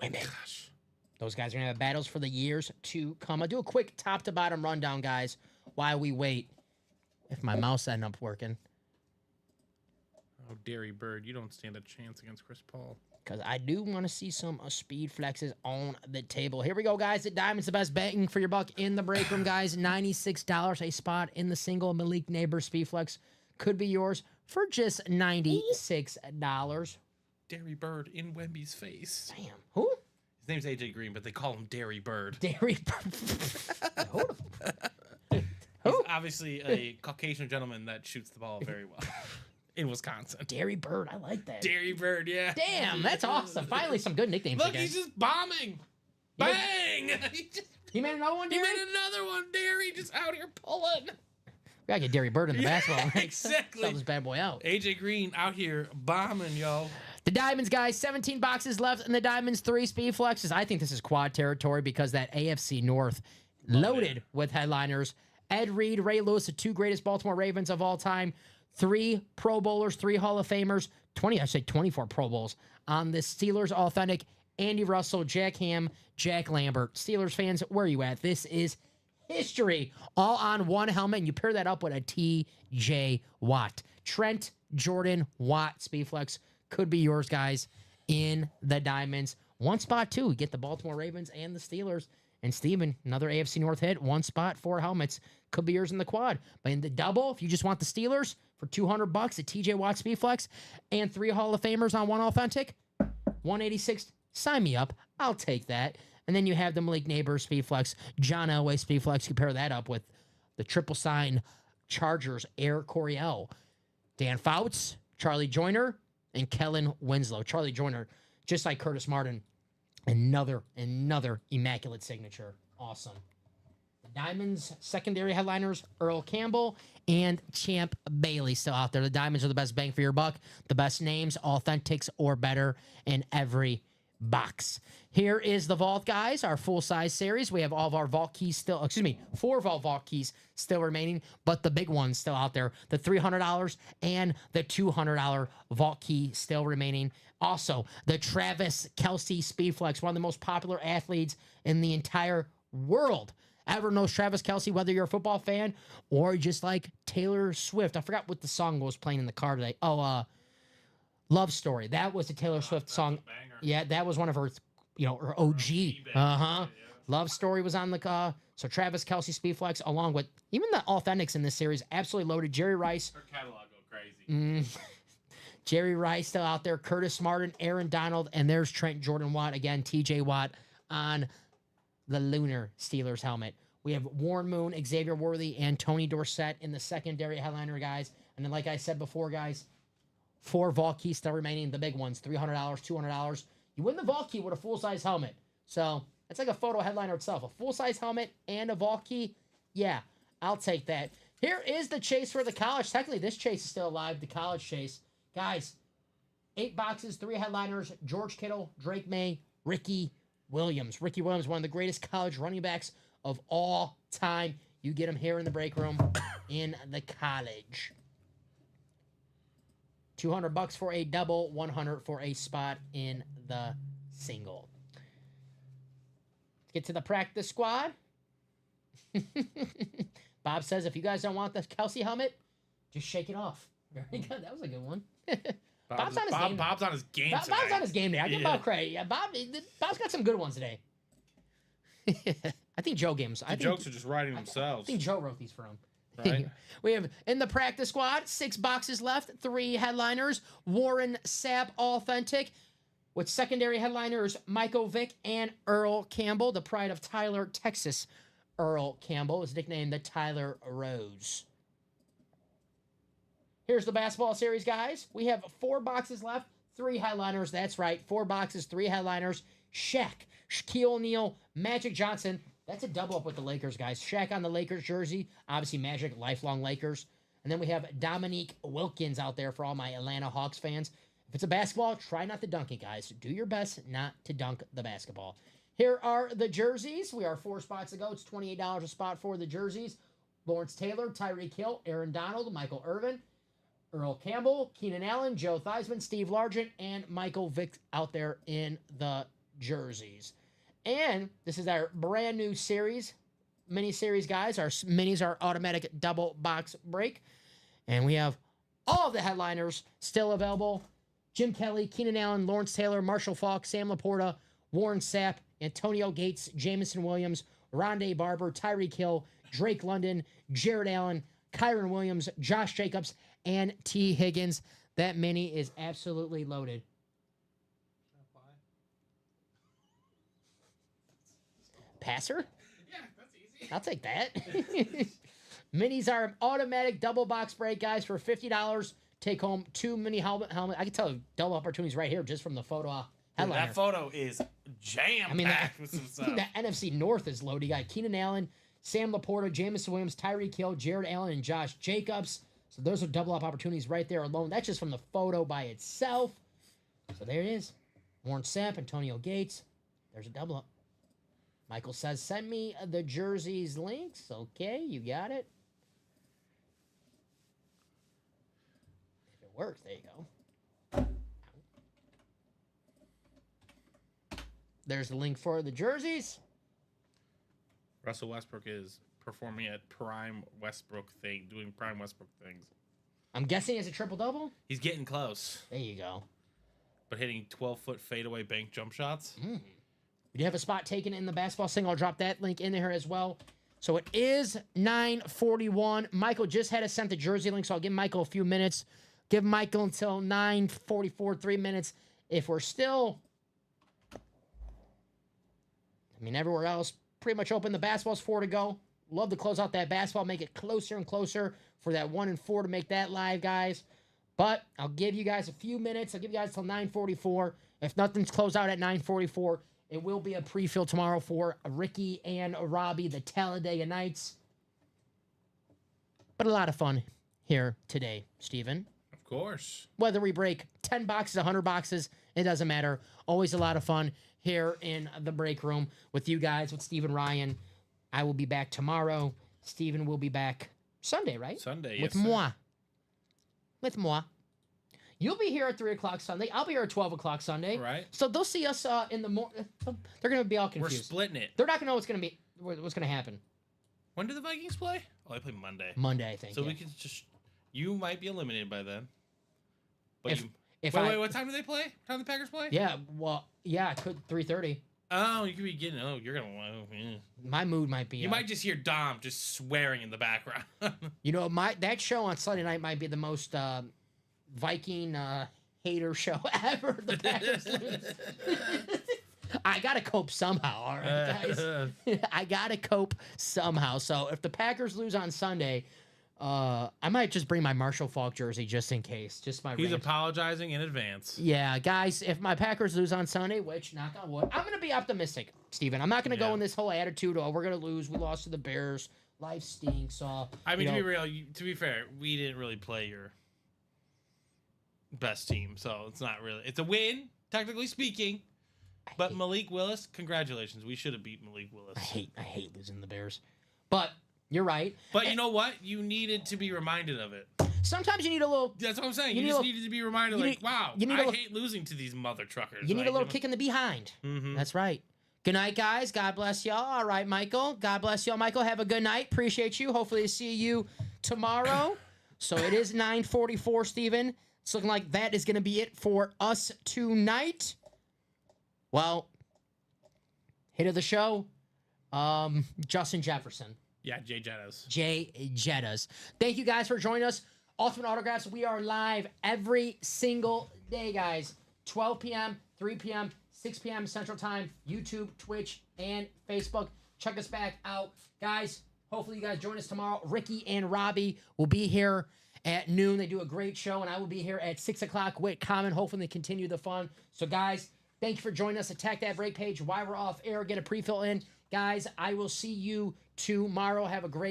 Wait a minute. Gosh. Those guys are gonna have battles for the years to come. I'll do a quick top to bottom rundown, guys, while we wait. If my mouse ends up working. Oh, Derry Bird, you don't stand a chance against Chris Paul. Because I do want to see some speed flexes on the table. Here we go, guys. The Diamond's the best betting for your buck in the break room, guys. $96 a spot in the single Malik Neighbors speed flex could be yours for just $96. Derry Bird in Wemby's face. Damn. Who? His name's AJ Green, but they call him Derry Bird. Derry. Who? He's obviously a Caucasian gentleman that shoots the ball very well in Wisconsin. Derry Bird. I like that. Derry Bird, yeah. Damn, that's awesome. Finally, some good nicknames Look, again. he's just bombing. He made- Bang! He made another one, He Derry? made another one, Derry, just out here pulling. We gotta get Derry Bird in the Yeah, basketball ranks. exactly. Sell this bad boy out. AJ Green out here bombing, yo. The Diamonds, guys, 17 boxes left in the Diamonds 3 speed flexes. I think this is quad territory because that AFC North loaded with headliners. Ed Reed, Ray Lewis, the 2 greatest Baltimore Ravens of all time. 3 Pro Bowlers, 3 Hall of Famers, 24 Pro Bowls on this Steelers Authentic. Andy Russell, Jack Ham, Jack Lambert. Steelers fans, where are you at? This is history all on one helmet, and you pair that up with a TJ Watt. Trent Jordan Watt Speedflex could be yours, guys, in the Diamonds. One spot, too. Get the Baltimore Ravens and the Steelers. And Steven, another AFC North hit. One spot, 4 helmets. Could be yours in the quad. But in the double, if you just want the Steelers for $200 at TJ Watt Speedflex and 3 Hall of Famers on one authentic, 186, sign me up. I'll take that. And then you have the Malik Neighbors Speedflex, John Elway Speedflex. You pair that up with the triple sign Chargers Air Coryell, Dan Fouts, Charlie Joyner, and Kellen Winslow. Charlie Joyner, just like Curtis Martin, another immaculate signature. Awesome. The Diamonds secondary headliners, Earl Campbell and Champ Bailey still out there. The Diamonds are the best bang for your buck, the best names, authentics or better in every box. Here is the Vault, guys, our full-size series. We have all of our Vault keys still, 4 of our Vault keys still remaining, but the big ones still out there. The $300 and the $200 Vault key still remaining. Also, the Travis Kelce Speedflex, one of the most popular athletes in the entire world. Everyone knows Travis Kelce, whether you're a football fan or just like Taylor Swift. I forgot what the song was playing in the car today. Love Story. That was a Taylor Swift song. Yeah, that was one of her, her OG. Love Story was on the so Travis Kelce Speedflex, along with even the authentics in this series, absolutely loaded. Jerry Rice. Her catalog go crazy. Jerry Rice still out there. Curtis Martin, Aaron Donald, and there's Trent Jordan Watt again. TJ Watt on the Lunar Steelers helmet. We have Warren Moon, Xavier Worthy, and Tony Dorsett in the secondary headliner, guys. And then, like I said before, guys, 4 Vault keys still remaining, the big ones, $300, $200. You win the Vault key with a full-size helmet. So it's like a photo headliner itself. A full-size helmet and a Vault key, yeah, I'll take that. Here is the chase for the college. Technically, this chase is still alive, the college chase. Guys, 8 boxes, 3 headliners, George Kittle, Drake May, Ricky Williams. Ricky Williams, one of the greatest college running backs of all time. You get him here in the break room in the college. $200 for a double, $100 for a spot in the single. Let's get to the practice squad. Bob says, if you guys don't want the Kelce helmet, just shake it off. Very good. That was a good one. Bob's on his game. Bob's on his game. Bob's on his game day. I give Bob credit. Yeah, Bob's got some good ones today. I think Joe games. The jokes are just writing themselves. I think Joe wrote these for him. Right. We have in the practice squad 6 boxes left, 3 headliners. Warren Sapp Authentic with secondary headliners Michael Vick and Earl Campbell, the pride of Tyler, Texas. Earl Campbell is nicknamed the Tyler Rose. Here's the basketball series, guys. We have 4 boxes left, 3 headliners. That's right, 4 boxes, 3 headliners. Shaq, Shaquille O'Neal, Magic Johnson. That's a double up with the Lakers, guys. Shaq on the Lakers jersey. Obviously, Magic, lifelong Lakers. And then we have Dominique Wilkins out there for all my Atlanta Hawks fans. If it's a basketball, try not to dunk it, guys. Do your best not to dunk the basketball. Here are the jerseys. We are 4 spots to go. It's $28 a spot for the jerseys. Lawrence Taylor, Tyreek Hill, Aaron Donald, Michael Irvin, Earl Campbell, Keenan Allen, Joe Theismann, Steve Largent, and Michael Vick out there in the jerseys. And this is our brand new series, mini-series, guys. Our minis are automatic double box break. And we have all of the headliners still available. Jim Kelly, Keenan Allen, Lawrence Taylor, Marshall Faulk, Sam Laporta, Warren Sapp, Antonio Gates, Jamison Williams, Rondé Barber, Tyreek Hill, Drake London, Jared Allen, Kyron Williams, Josh Jacobs, and T. Higgins. That mini is absolutely loaded. Passer? Yeah, that's easy. I'll take that. Minis are automatic double box break, guys, for $50. Take home 2 mini helmet. I can tell you double opportunities right here just from the photo headliner. That photo is jam-packed with some stuff. The NFC North is loaded. You got Keenan Allen, Sam Laporta, Jamison Williams, Tyreek Hill, Jared Allen, and Josh Jacobs. So those are double up opportunities right there alone. That's just from the photo by itself. So there it is. Warren Sapp, Antonio Gates. There's a double up. Michael says, send me the jerseys links. Okay, you got it. works. There you go. There's the link for the jerseys. Russell Westbrook is performing at prime Westbrook doing prime Westbrook things. I'm guessing it's a triple-double? He's getting close, There you go. but hitting 12-foot fadeaway bank jump shots. Do you have a spot taken in the basketball thing? I'll drop that link in there as well. So it is 9:41. Michael just had us sent the jersey link, so I'll give Michael a few minutes. Give Michael until 9:44, 3 minutes. If we're still, everywhere else, pretty much open. The basketball's 4 to go. Love to close out that basketball, make it closer and closer for that 1 and 4 to make that live, guys. But I'll give you guys a few minutes. I'll give you guys till 9:44. If nothing's closed out at 9:44, it will be a pre-fill tomorrow for Ricky and Robbie, the Talladega Nights. But a lot of fun here today, Steven. Of course. Whether we break 10 boxes, 100 boxes, it doesn't matter. Always a lot of fun here in the break room with you guys, with Steven Ryan. I will be back tomorrow. Steven will be back Sunday, right? Sunday, With yes, sir. moi. With moi. You'll be here at 3 o'clock Sunday. I'll be here at 12 o'clock Sunday. Right. So they'll see us in the morning. They're going to be all We're confused. splitting it. They're not going to know what's going to happen. When do the Vikings play? Oh, they play Monday. Monday, I think. So yeah. we can just... You might be eliminated by then. But If wait, what time do they play? What time do the Packers play? Yeah, well, yeah, I could 3:30. Oh, you could be getting... Oh, you're going to... My mood might be. You might just hear Dom just swearing in the background. That show on Sunday night might be the most Viking hater show ever. The Packers lose. I gotta cope somehow, all right, guys. I gotta cope somehow. So if the Packers lose on Sunday, I might just bring my Marshall Faulk jersey just in case. Just my. He's rant. apologizing in advance. Yeah, guys, if my Packers lose on Sunday, which, knock on wood, I'm going to be optimistic, Steven. I'm not going to go Yeah. in this whole attitude, oh, we're going to lose. We lost to the Bears. Life stinks. I mean, to be real, to be fair, we didn't really play your best team, so it's not really... It's a win, technically speaking, but Malik Willis, congratulations. We should have beat Malik Willis. I hate losing to the Bears. But you're right. But you know what? You needed to be reminded of it. Sometimes you need a little... That's what I'm saying. You You need just a- needed to be reminded, you like, need- wow, you need I a- hate losing to these mother truckers. You need like, a little kick in the behind. Mm-hmm. That's right. Good night, guys. God bless y'all. All right, Michael. God bless y'all. Michael, have a good night. Appreciate you. Hopefully, see you tomorrow. So it is 9:44, Steven. It's looking like that is going to be it for us tonight. Well, hit of the show, Justin Jefferson. Yeah, Jay Jettas. Jay Jettas. Thank you guys for joining us. Ultimate Autographs, we are live every single day, guys. 12 p.m., 3 p.m., 6 p.m. Central Time, YouTube, Twitch, and Facebook. Check us back out. Guys, hopefully you guys join us tomorrow. Ricky and Robbie will be here at noon. They do a great show, and I will be here at 6 o'clock with Common. Hopefully they continue the fun. So, guys, thank you for joining us. Attack that break page while we're off air. Get a pre-fill in. Guys, I will see you tomorrow. Have a great